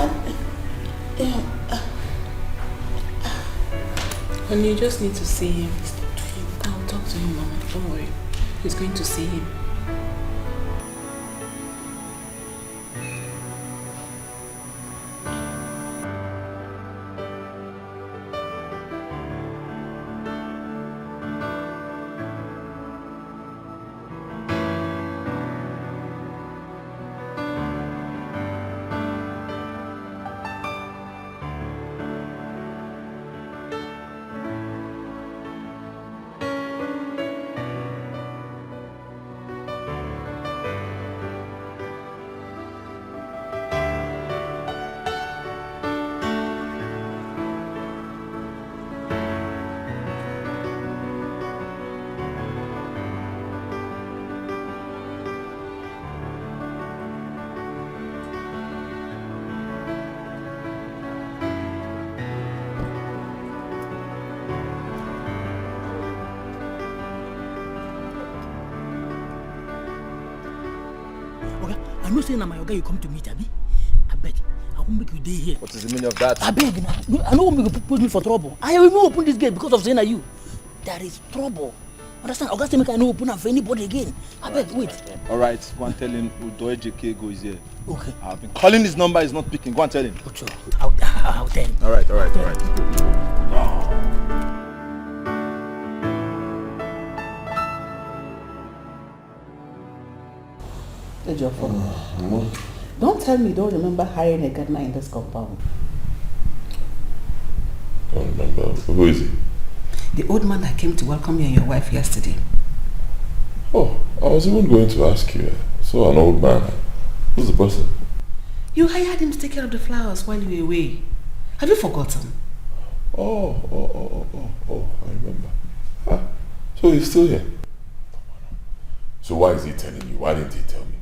S14: And you just need to see him. I'll talk to him, Mama. Don't worry. He's going to see him.
S19: I know saying that my guy you come to meet, Abi. I bet I won't make you day here.
S20: What is the meaning of that?
S19: I beg now. I know make you put me for trouble. I will even open this gate because of saying that you. There is trouble. Understand? August make I no open up for anybody again. I beg, wait.
S20: Alright, go and tell him Educative is here.
S19: Okay.
S20: I've been calling his number, he's not picking. Go and tell him.
S19: I'll tell him.
S20: Alright.
S4: Don't tell me you don't remember hiring a gardener in this compound.
S13: Don't remember. Who is he?
S4: The old man that came to welcome you and your wife yesterday.
S13: Oh, I was even going to ask you. So an old man. Who's the person?
S4: You hired him to take care of the flowers while you were away. Have you forgotten?
S13: Oh, I remember. So he's still here? So why is he telling you? Why didn't he tell me?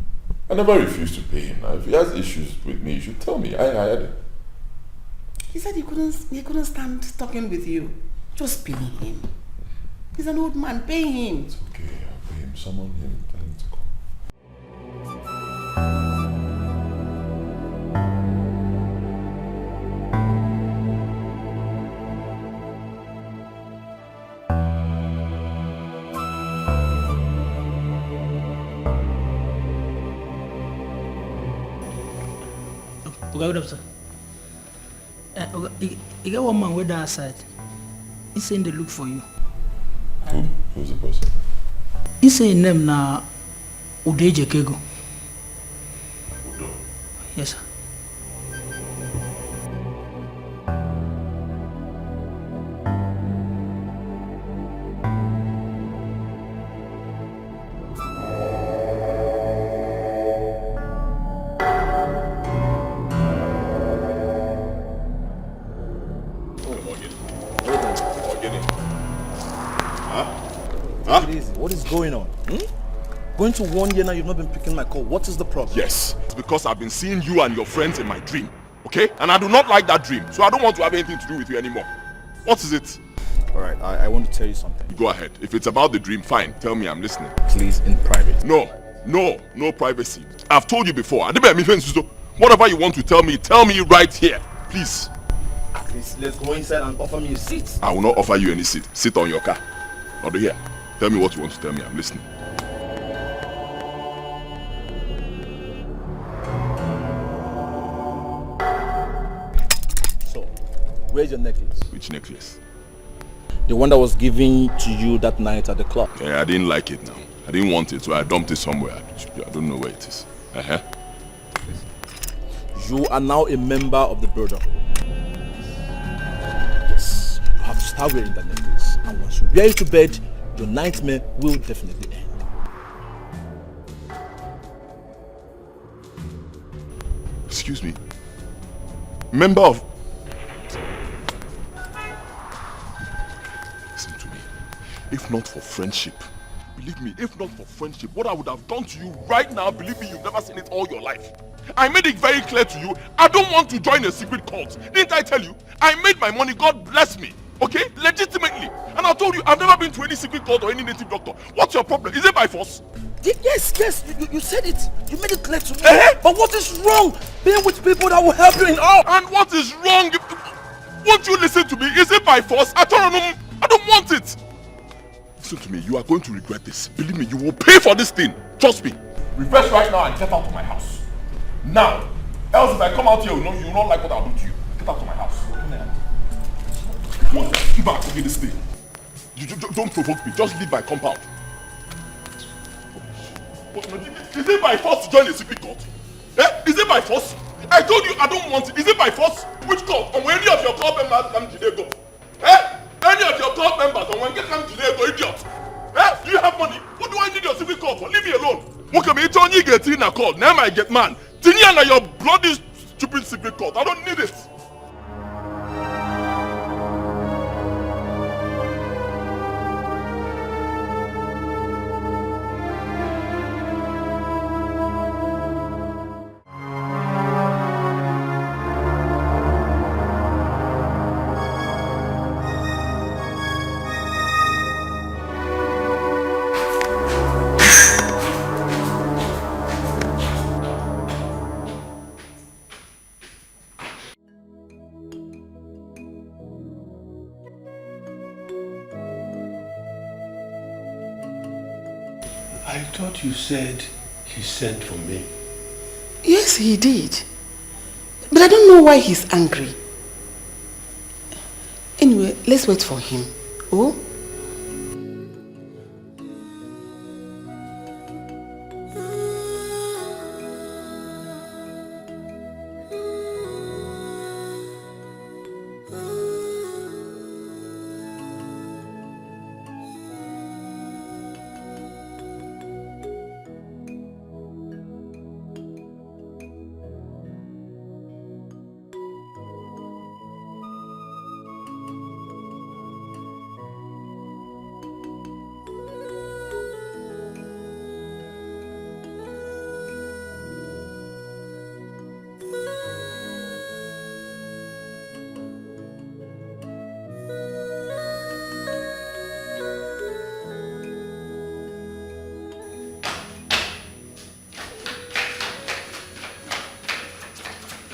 S13: I never refused to pay him. Now, if he has issues with me, he should tell me. I hired him.
S4: He said he couldn't stand talking with you. Just pay him. He's an old man. Pay him.
S13: It's okay. I'll pay him. Summon him. Tell him to come.
S19: Okay, what up, sir? You got one man with that side. He's saying they look for you.
S13: Who's the person?
S19: He's saying name na Educative.
S13: Udo?
S19: Yes, sir.
S20: What is going on? Going to 1 year now, you've not been picking my call. What is the problem?
S1: Yes, it's because I've been seeing you and your friends in my dream, okay? And I do not like that dream, so I don't want to have anything to do with you anymore. What is it?
S20: Alright, I want to tell you something.
S1: Go ahead. If it's about the dream, fine. Tell me, I'm listening.
S20: Please, in private.
S1: No privacy. I've told you before. Whatever you want to tell me right here. Please.
S20: Please, let's go inside and offer me a seat.
S1: I will not offer you any seat. Sit on your car. Over here. Tell me what you want to tell me. I'm listening.
S20: So, where's your necklace?
S1: Which necklace?
S20: The one that was given to you that night at the club.
S1: Yeah, I didn't like it now. I didn't want it, so I dumped it somewhere. I don't know where it is.
S20: You are now a member of the Brotherhood. Yes, you have to start wearing that necklace. And once you wear it to bed, your nightmare will definitely end.
S1: Excuse me. Member of... Listen to me. If not for friendship, believe me, if not for friendship, what I would have done to you right now, believe me, you've never seen it all your life. I made it very clear to you, I don't want to join a secret cult. Didn't I tell you? I made my money, God bless me. Okay? Legitimately. And I told you, I've never been to any secret cult or any native doctor. What's your problem? Is it by force?
S19: Yes, you said it. You made it clear to me. But what is wrong? Being with people that will help you in all.
S1: And what is wrong? Won't you listen to me? Is it by force? I don't want it. Listen to me, you are going to regret this. Believe me, you will pay for this thing. Trust me. Reverse right now and get out of my house. Now. Else if I come out here, you will not like what I'll do to you. Get out of my house. Give back to me this thing. You don't provoke me. Just leave my compound. Is it by force to join a secret cult? Is it by force? I told you I don't want it. Is it by force? Which cult? Or when any of your cult members come to go? Any of your cult members, or when they come to go, idiot? Do you have money? What do I need your secret cult for? Leave me alone. Okay, me turn you get in a cult. Now I get man. Tiniana, your bloody stupid secret cult. I don't need it.
S22: I thought you said he sent for me.
S4: Yes, he did. But I don't know why he's angry. Anyway, let's wait for him. Oh?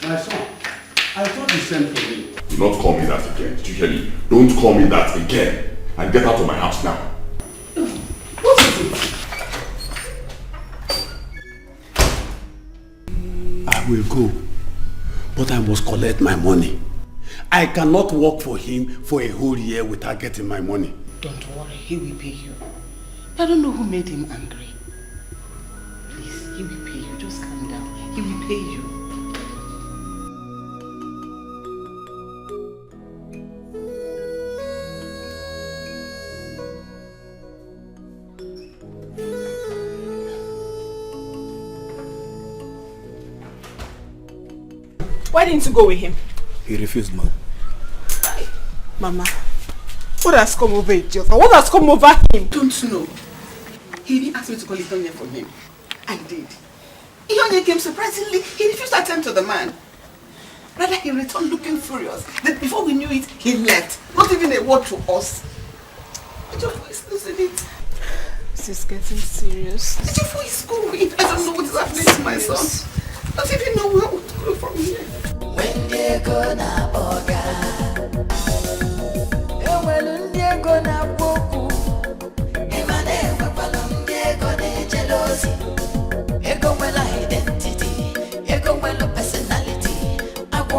S22: My son, I thought he sent for me.
S1: Do not call me that again. Did you hear me? Don't call me that again. And get out of my house now.
S4: What is it?
S22: I will go, but I must collect my money. I cannot work for him for a whole year without getting my money.
S4: Don't worry, he will pay you. I don't know who made him angry. Please, he will pay you. Just calm down. He will pay you.
S2: Why didn't you go with him?
S5: He refused, ma'am.
S2: Mama, what has come over Joseph? What has come over him?
S4: Don't know. He didn't ask me to call Ihonya for him. I did. Ihonya came surprisingly. He refused to attend to the man. Rather, he returned looking furious. Then before we knew it, he left. Not even a word to us. Ejiofor is losing it.
S2: This is getting serious.
S4: Ejiofor is going. I don't know what is happening to my son. I don't even know where to go from here.
S7: When they go na boga, when they go na boku, Emane when they go na jealousy, ego well identity, ego well personality, agu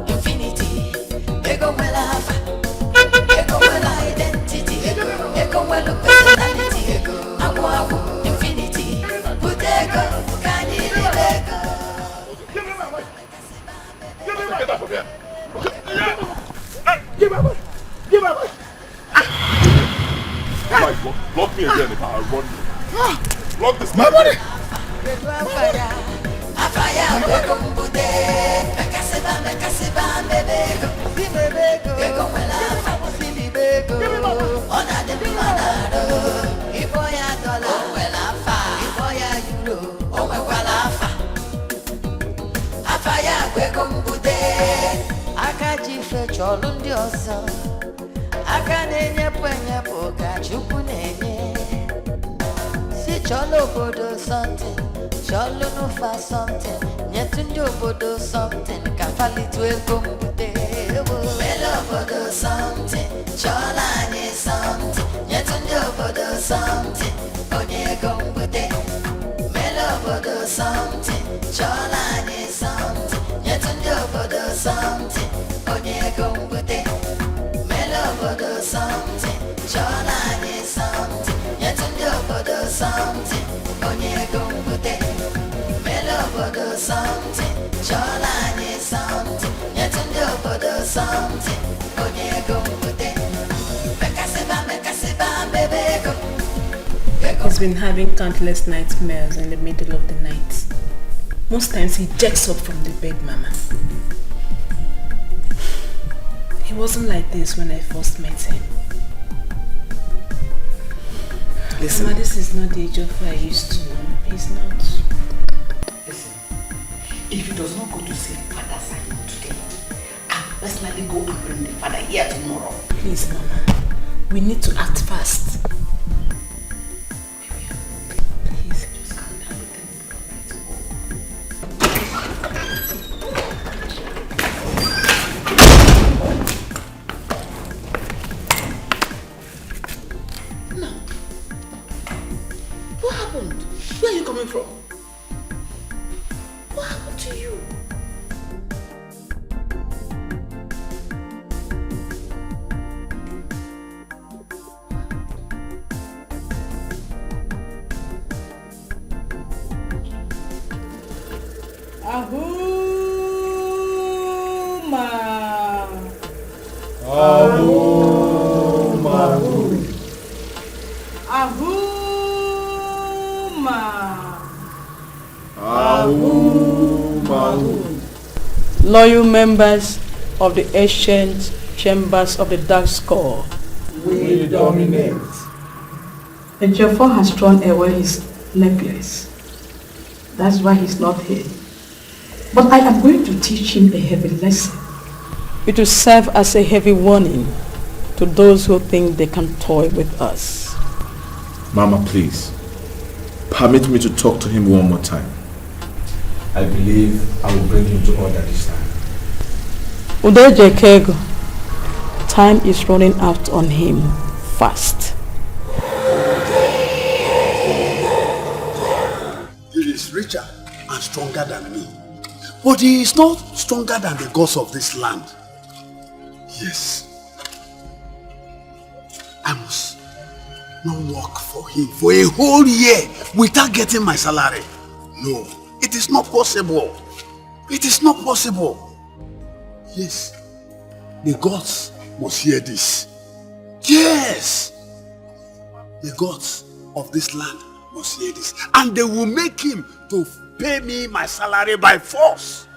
S7: infinity, ego well alpha, ego well identity, ego well personality, agu infinity, putego kanyi
S1: Get out of here.
S22: Give up! Give up!
S1: Block me again if I run you. Block this
S22: my money!
S7: Akajife cholu ndị ọzọ aka na-enyepụ enyepụ ka Chukwu na-enye si chọlụ obodo something chọlụ n'ụfa something nyetụ ndị obodo something ka falitu ego mbute mele obodo something chọlụ anyị something nyetụ ndị obodo something onye ego mbute mele obodo something chọlụ anyị something nyetụ ndị obodo something onye ego mbute mele obodo something chọlụ anyị something nyetụ ndị obodo something onye ego mbute mele obodo something chọlụ anyị something nyetụ ndị obodo something onye ego mbute mekasịba mbebe ego.
S14: He's been having countless nightmares in the middle of the night. Most times he jacks up from the bed, Mama. He wasn't like this when I first met him.
S4: Listen.
S14: Mama, this is not the Ejiofor I used to know. He's not.
S4: Listen, if he does not go to see Father Simon today, I'll personally go and bring the father here tomorrow.
S14: Please, Mama. We need to act fast.
S4: Please, just calm down with him.
S2: What happened? Where are you coming from? What happened to you?
S6: Ahuma.
S22: Ahuma.
S6: Ahuma.
S22: Ahuma.
S6: Loyal members of the ancient chambers of the dark skull.
S22: We dominate.
S6: Ejiofor has thrown away his necklace. That's why he's not here. But I am going to teach him a heavy lesson. It will serve as a heavy warning to those who think they can toy with us.
S20: Mama, please. Permit me to talk to him one more time. I believe I will bring him to order this time.
S6: Udejekego, time is running out on him fast.
S22: He is richer and stronger than me. But he is not stronger than the gods of this land. Yes. I must not work for him for a whole year without getting my salary. No, it is not possible. It is not possible. Yes. The gods must hear this. Yes. The gods of this land must hear this. And they will make him to pay me my salary by force.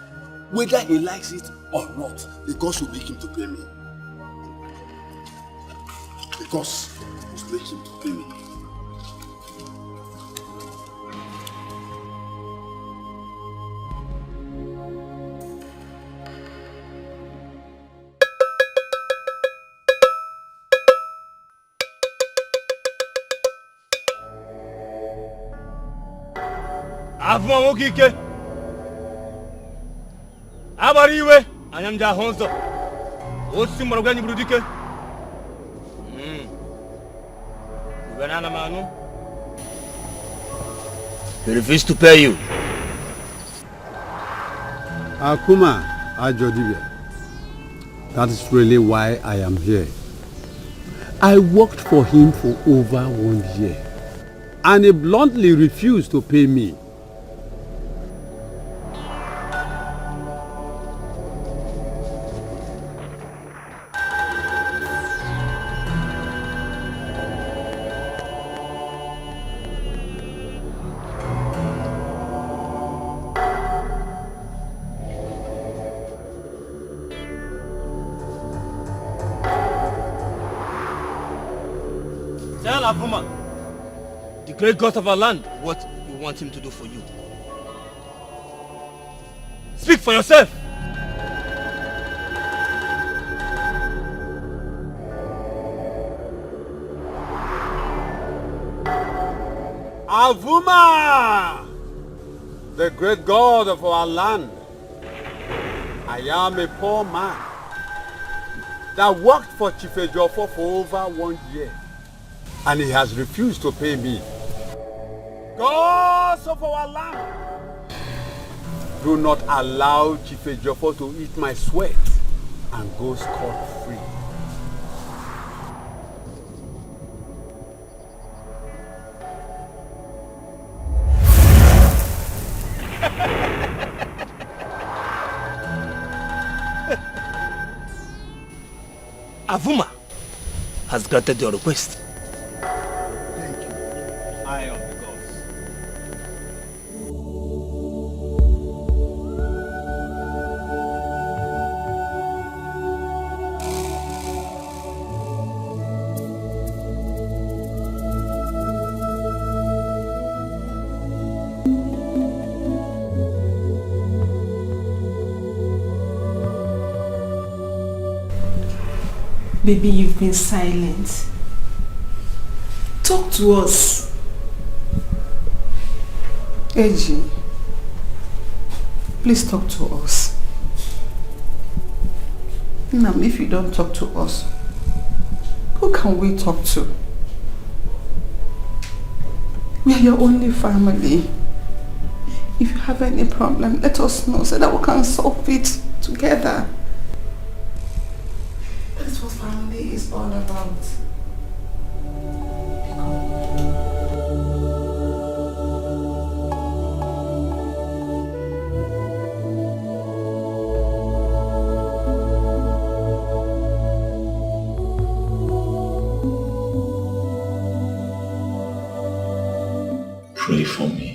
S22: Whether he likes it or not, the gods will make him to pay me. The gods must make him to pay me.
S19: Avuma nwoke ike agbara iwe anya m ji ahụ ụzọ osisi mgbọrọgwụ anyị buru dike uwe na ana m anụ.
S8: He refused to pay you.
S22: Akuma Ajodibia. That is really why I am here. I worked for him for over 1 year. And he bluntly refused to pay me.
S19: Tell Avuma, the great God of our land, what you want him to do for you. Speak for yourself.
S22: Avuma, the great God of our land. I am a poor man that worked for Chief Ejiofor for over 1 year. And he has refused to pay me. Gods of our land, do not allow Chief Ejiofor to eat my sweat and go scot-free.
S19: Avuma has granted your request.
S22: I am the gods.
S14: Baby, you've been silent. Talk to us.
S4: Eji, please talk to us. Nam, if you don't talk to us, who can we talk to? We are your only family. If you have any problem, let us know so that we can solve it together. That's what family is all about.
S13: Pray for me.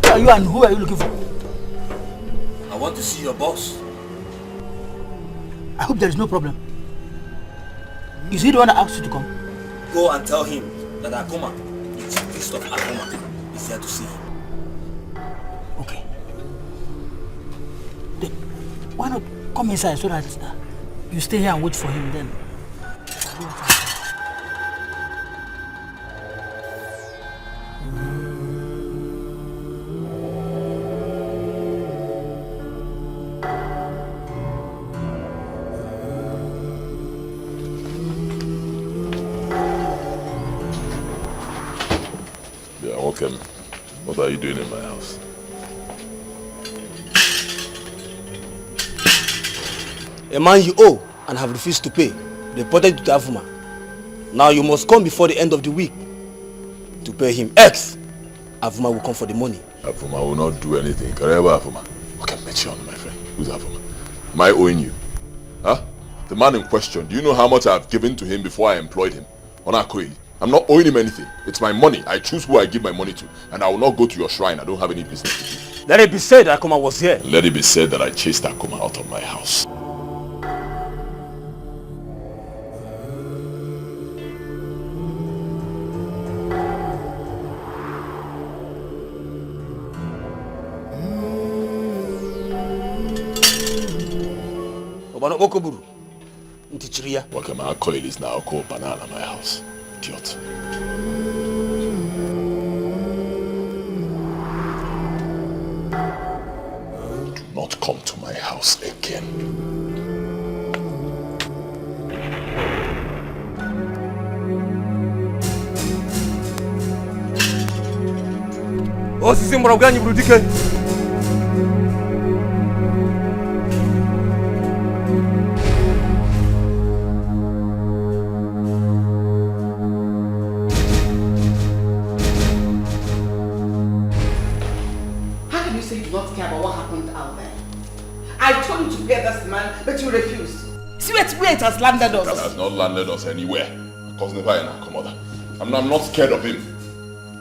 S19: Who are you and who are you looking for?
S12: I want to see your boss.
S19: I hope there is no problem. Is he the one that asked you to come?
S12: Go and tell him that Akuma, the chief priest of Akuma, is here to see him.
S19: Okay. Then why not come inside so that you stay here and wait for him then?
S13: Welcome. What are you doing in my house?
S12: A man you owe and have refused to pay, reported to Afuma. Now you must come before the end of the week to pay him X. Afuma will come for the money.
S13: Afuma will not do anything. Kareba Afuma. Okay, mention my friend. Who's Afuma? Am I owing you? Huh? The man in question, do you know how much I've given to him before I employed him? Onakoili. I'm not owing him anything. It's my money. I choose who I give my money to. And I will not go to your shrine. I don't have any business with you.
S12: Let it be said that Akuma was here.
S13: Let it be said that I chased Akuma out of my house. Wakama Coil is now called Banana my house. Idiot. Do not come to my house again.
S12: Oh, sisi muragani brudike.
S4: But you refused. See where it has landed us.
S13: That has not landed us anywhere. Because never in Akomoda. I'm not scared of him.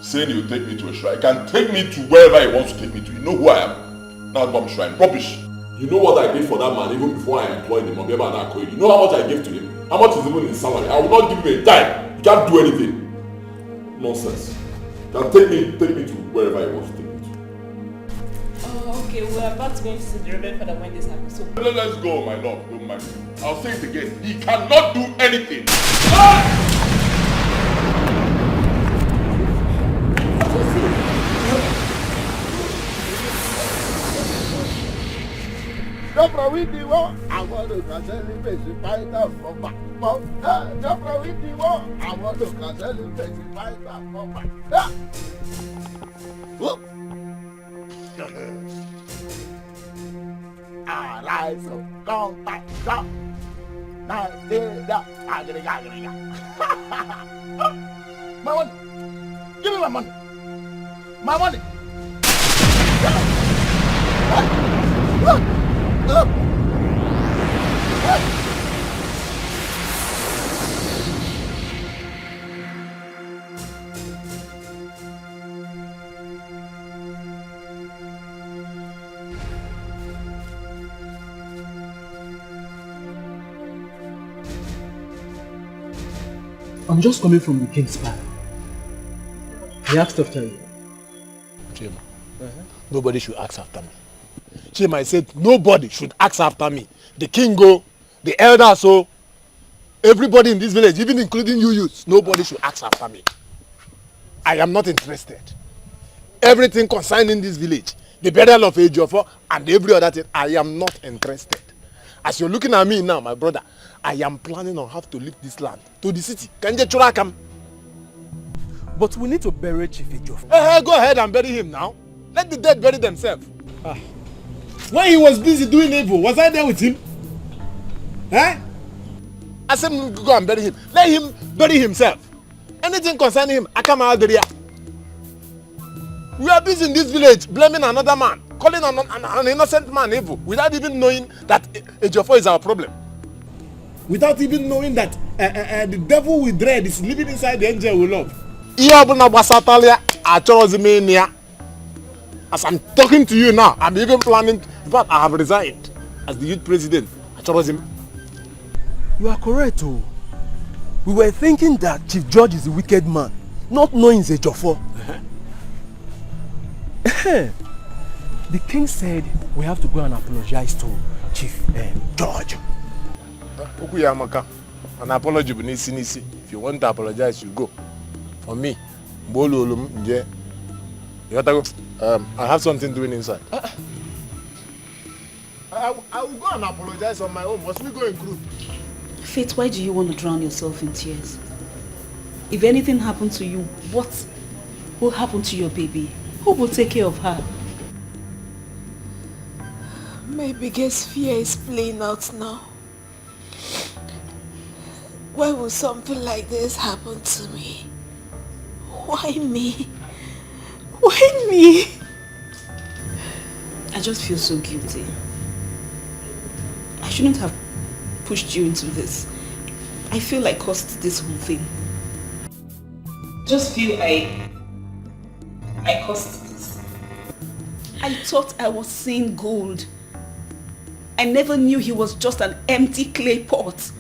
S13: Saying he'll take me to a shrine. He can take me to wherever he wants to take me to. You know who I am. Not bomb shrine. Rubbish. You know what I did for that man even before I employed him. You know how much I gave to him? How much is even his salary? I will not give him a dime. He can't do anything. Nonsense. He can take me to wherever he wants to take me to.
S14: Okay, we're about to go into the Reverend Father when this happens. So
S13: let's go, my love. Don't mind me. I'll say it again. He cannot do anything. Ah!
S9: Jọ́pọ̀ wíìdì wọ́n àwọn olùkàṣẹ́lì fèsì fáìtà fọ́pà. Jọ́pọ̀ wíìdì wọ́n àwọn olùkàṣẹ́lì fèsì fáìtà fọ́pà. Arise, contact, stop. Nigeria, agriga. My money. Give me my money. My money. Look.
S19: I'm just coming from the king's palace. He asked after you.
S12: Chima, nobody should ask after me. Chima, I said nobody should ask after me. The king go, the elders so, everybody in this village, even including you youths, nobody should ask after me. I am not interested. Everything concerning this village, the burial of Ejiofor and every other thing, I am not interested. As you're looking at me now, my brother, I am planning on how to leave this land to the city. Can you come?
S19: But we need to bury Chief Ejiofor.
S12: Hey, go ahead and bury him now. Let the dead bury themselves. When he was busy doing evil, was I there with him? Eh? I said go and bury him. Let him bury himself. Anything concerning him, I come out there. We are busy in this village blaming another man, calling an innocent man evil, without even knowing that Ejiofor is our problem. Without even knowing that the devil with dread is living inside the angel we love. As I'm talking to you now, I'm even planning, in fact, I have resigned as the youth president.
S19: You are correct, oh. We were thinking that Chief George is a wicked man, not knowing he's Ejiofor. The king said we have to go and apologize to Chief George.
S12: An apology, if you want to apologize, you go. For me, I have something doing inside. I will go and apologize on my own. Must we go in group?
S2: Faith, why do you want to drown yourself in tears? If anything happened to you, what will happen to your baby? Who will take care of her?
S14: My biggest fear is playing out now. Why would something like this happen to me? Why me? Why me?
S2: I just feel so guilty. I shouldn't have pushed you into this. I feel I caused this whole thing. Just feel I caused this. I thought I was seeing gold. I never knew he was just an empty clay pot.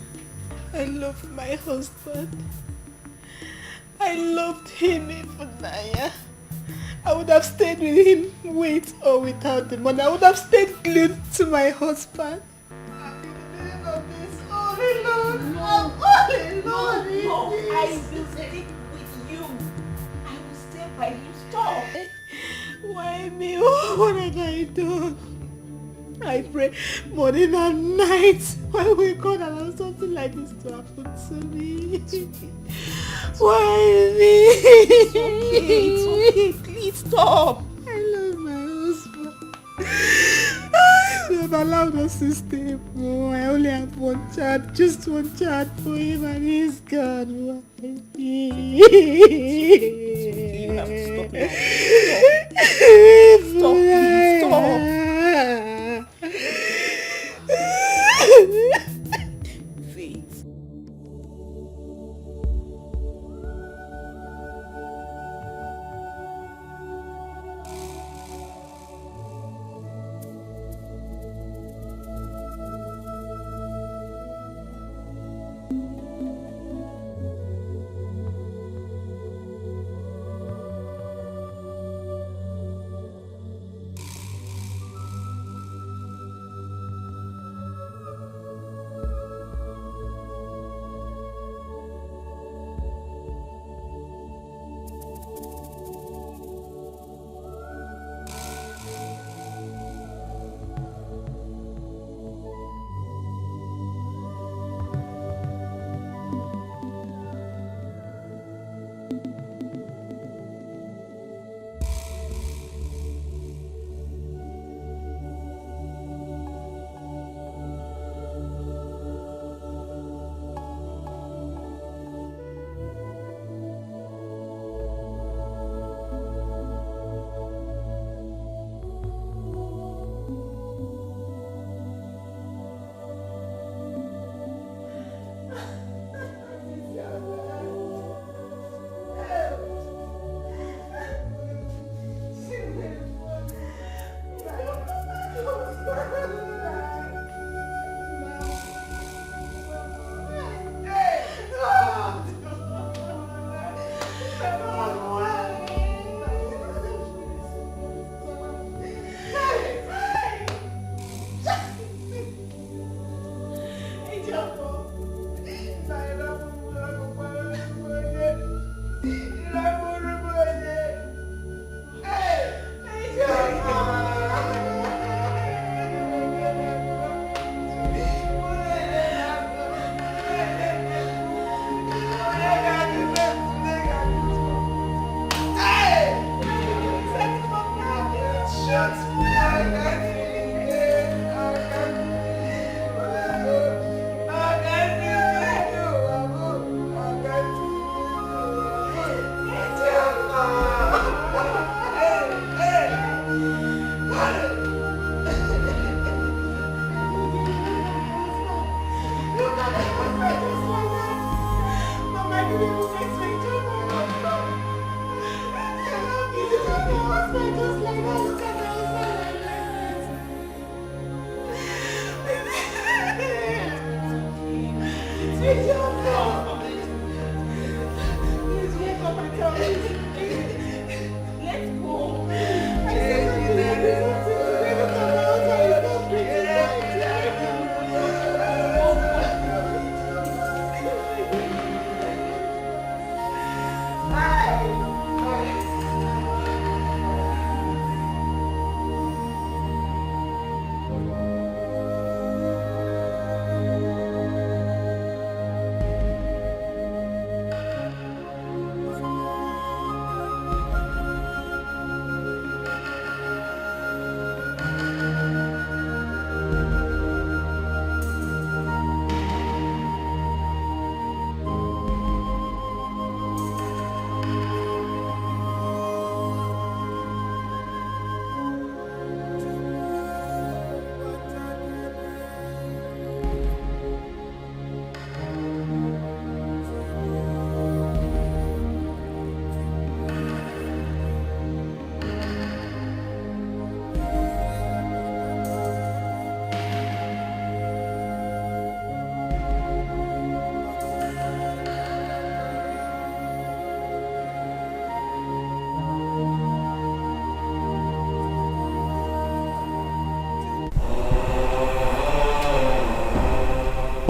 S14: I love my husband. I loved him even Naya. I would have stayed with him with or without the money. I would have stayed glued to my husband. I've been doing all this all alone.
S2: No,
S14: all alone.
S2: No, I will stick with you. I will stay by you. Stop.
S14: Why me? What have I done? I pray morning and night. Why will God allow something like this to happen to me? Why me?
S2: It's okay. Please stop.
S14: I love my husband. I have allowed us to stay poor. I only have one child, just one child for him, and he's gone. Why me?
S2: You have to stop now. Stop, please, stop. Faith.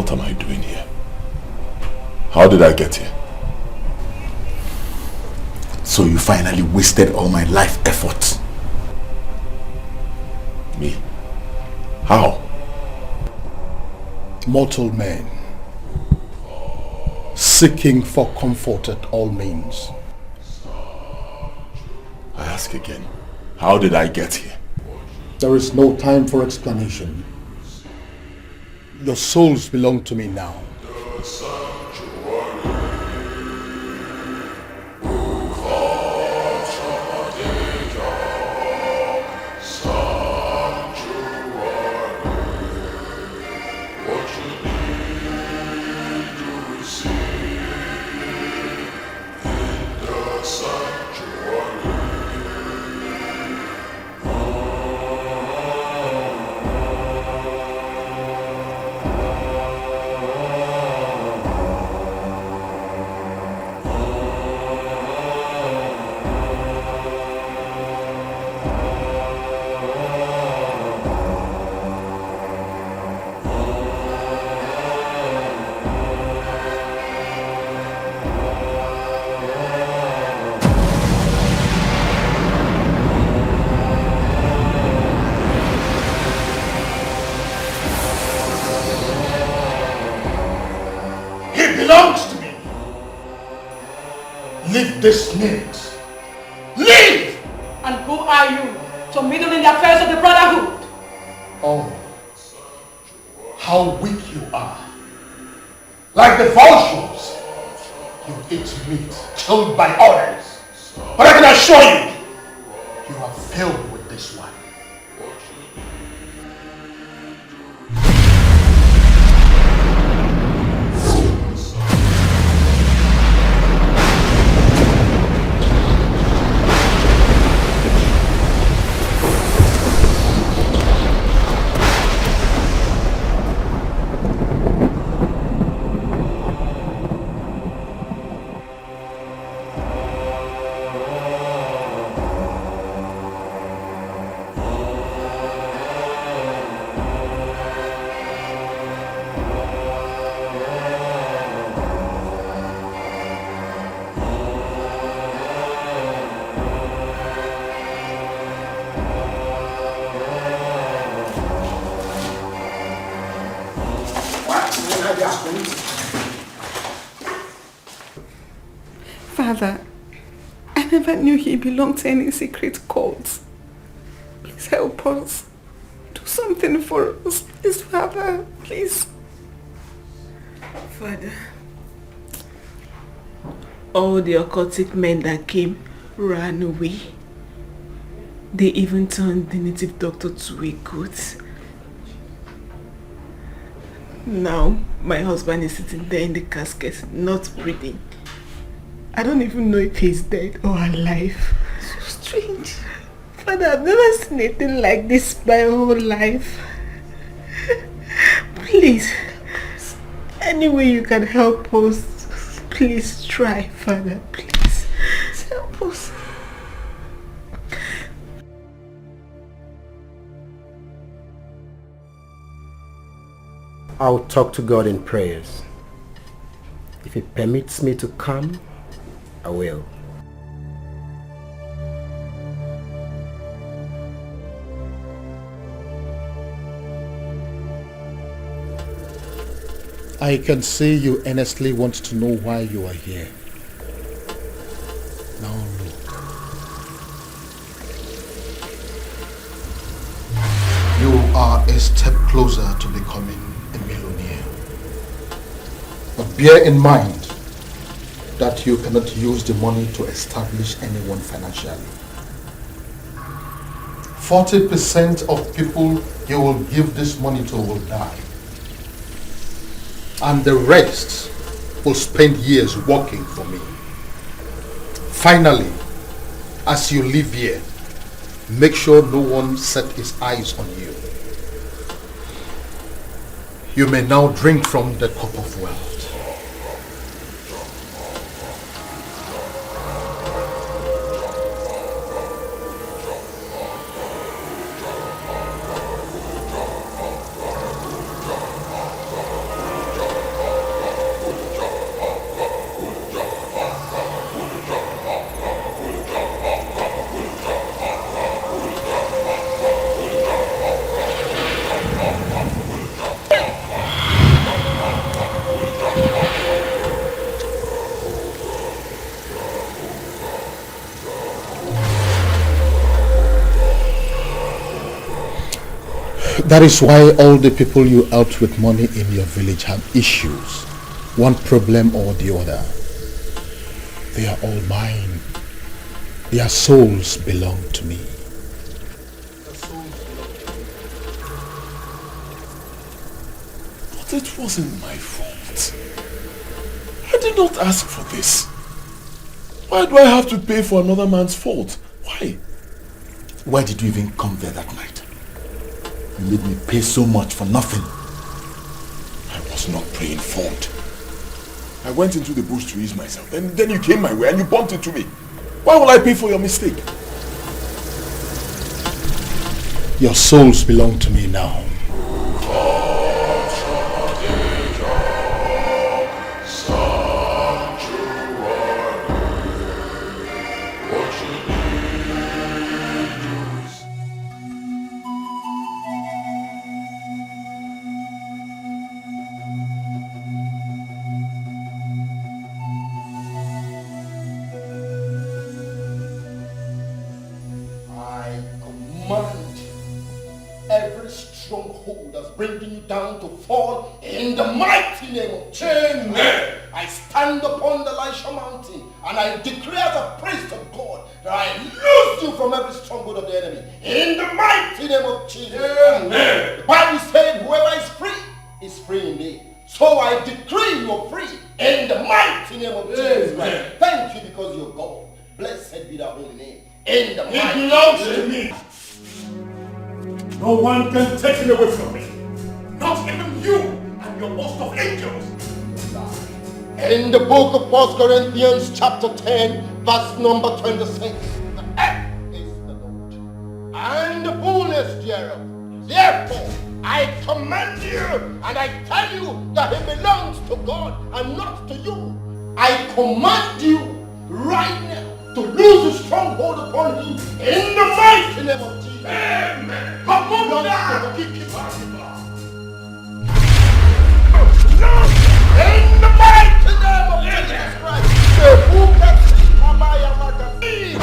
S13: What am I doing here? How did I get here?
S5: So you finally wasted all my life effort.
S13: Me? How?
S5: Mortal men, seeking for comfort at all means.
S13: I ask again, how did I get here?
S5: There is no time for explanation. Your souls belong to me now. This minute. Leave!
S6: And who are you to meddle in the affairs of the Brotherhood?
S5: Oh, how weak you are. Like the vultures, you eat meat killed by others. But I can assure you, you have failed with this one.
S4: Father, I never knew he belonged to any secret cult. Please help us. Do something for us. Please, Father, please.
S14: Father, all the occultic men that came ran away. They even turned the native doctor to a goat. Now, my husband is sitting there in the casket, not breathing.
S16: I don't even know if he's dead or alive.
S2: So strange.
S16: Father, I've never seen anything like this my whole life. Please, any way you can help us, please try, Father, please. Help us.
S3: I'll talk to God in prayers. If He permits me to come, I will.
S12: I can see you earnestly want to know why you are here. Now look.
S5: You are a step closer to becoming a millionaire. But bear in mind that you cannot use the money to establish anyone financially. 40% of people you will give this money to will die. And the rest will spend years working for me. Finally, as you live here, make sure no one set his eyes on you. You may now drink from the cup of wealth. That is why all the people you helped with money in your village have issues, one problem or the other. They are all mine. Their souls belong to me.
S1: But it wasn't my fault. I did not ask for this. Why do I have to pay for another man's fault? Why?
S5: Why did you even come there that night? You made me pay so much for nothing.
S1: I was not pre-informed. I went into the bush to ease myself. And then you came my way and you bumped into me. Why will I pay for your mistake?
S5: Your souls belong to me now.
S9: Bringing you down to fall in the mighty name of Jesus. Amen. I stand upon the Elisha mountain and I declare as a priest of God that I loose you from every stronghold of the enemy in the mighty name of Jesus. Amen. The Bible said whoever is free indeed. So I decree you are free in the mighty name of Jesus Christ. Thank you because you're God. Blessed be thy holy name. In the mighty name of Jesus.
S1: It belongs to me. No one can take it away from me. Not even you and your host of angels.
S9: In the book of 1 Corinthians chapter 10, verse number 26. The earth is the Lord, and the fullness thereof. Therefore, I command you, and I tell you that it belongs to God and not to you. I command you right now to lose a stronghold upon him in the mighty name of Jesus. Amen. Come on now. In the mighty name of Jesus Christ, who can see Amaya Magazine?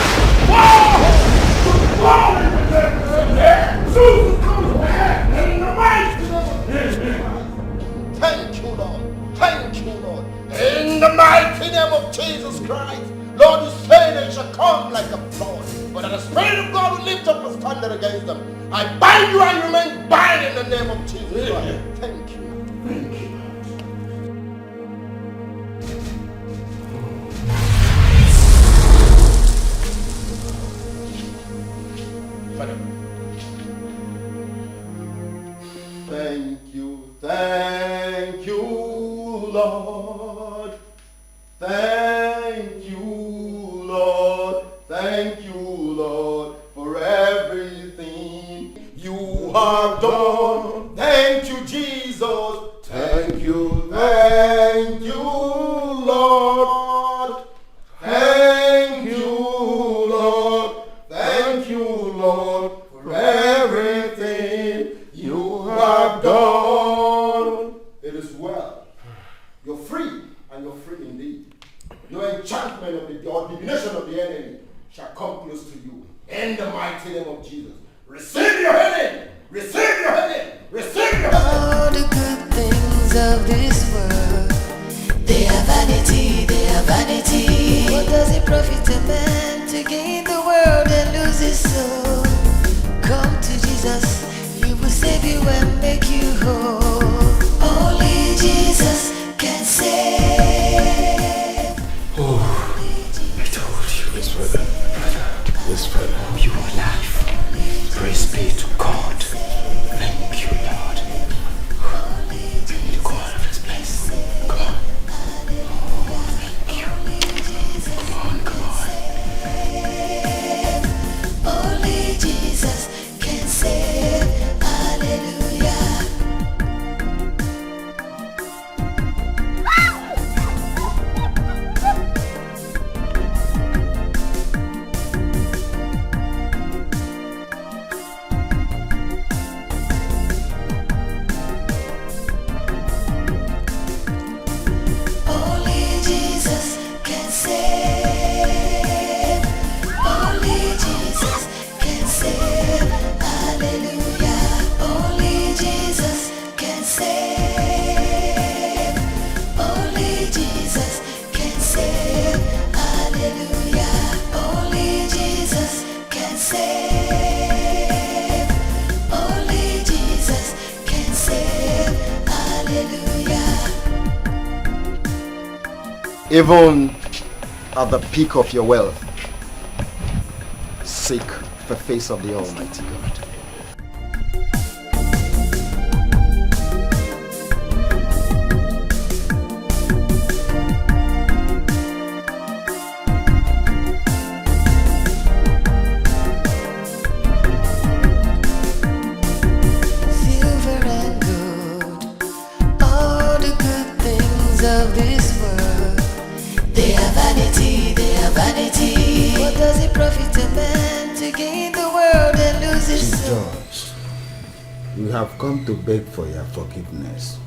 S9: In the mighty name of Jesus. Thank you, Lord. Thank you, Lord. In the mighty name of Jesus Christ, Lord, you say they shall come like a flood, but that the Spirit of God will lift up a standard against them. I bind you and remain bound in the name of Jesus Christ. Thank you. Thank you. Thank you, Lord. Thank you, Lord, for everything you have done. Thank you, Jesus. Thank you, Lord. Thank you, Lord. Thank you, Lord, for everything you have done. It is well. You're free, and you're free indeed. No enchantment of the or divination of the enemy shall come close to you. In the mighty name of Jesus. Receive your healing! Receive your healing! Receive your healing!
S7: All the good things of this world, they are vanity, they are vanity. What does it profit a man to gain the world and lose his soul? Come to Jesus, he will save you and make you whole. Only Jesus can save.
S10: Oh, I told you. Whisper. Oh, you are alive. Praise be to God. Thank you, Lord. We need to go out of this place. Come on. Oh, thank you. Come on.
S7: Only Jesus can save. Hallelujah. Only Jesus can save. Only Jesus can save. Hallelujah. Only Jesus can save. Only Jesus can save. Hallelujah. Only Jesus can save. Only Jesus can save. Hallelujah.
S3: Even at the peak of your wealth, seek the face of the Almighty God.
S7: Silver and gold, all the good things of this world, they are vanity, they are vanity. What does it profit a man to gain the world and lose his soul?
S5: Judge, we have come to beg for your forgiveness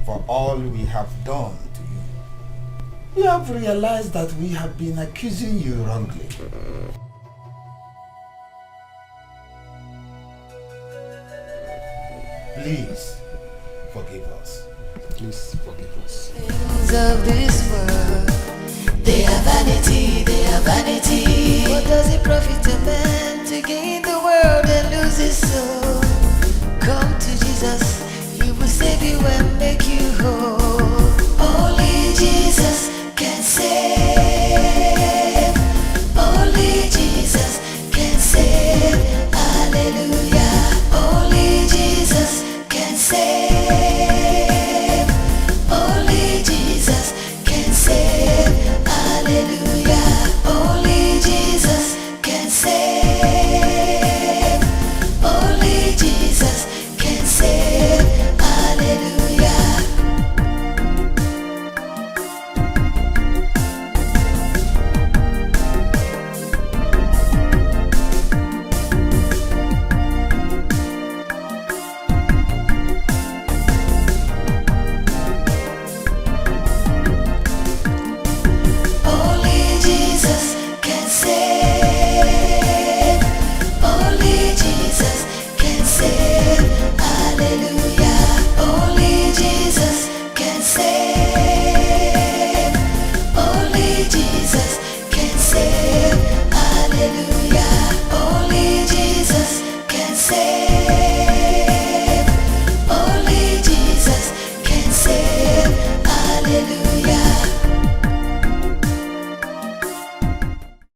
S8: For all we have done to you. We have realized that we have been accusing you wrongly. Please forgive us.
S3: Please forgive us.
S7: Things of this world, they are vanity, they are vanity. What does it profit a man to gain the world and lose his soul? Come to Jesus, he will save you and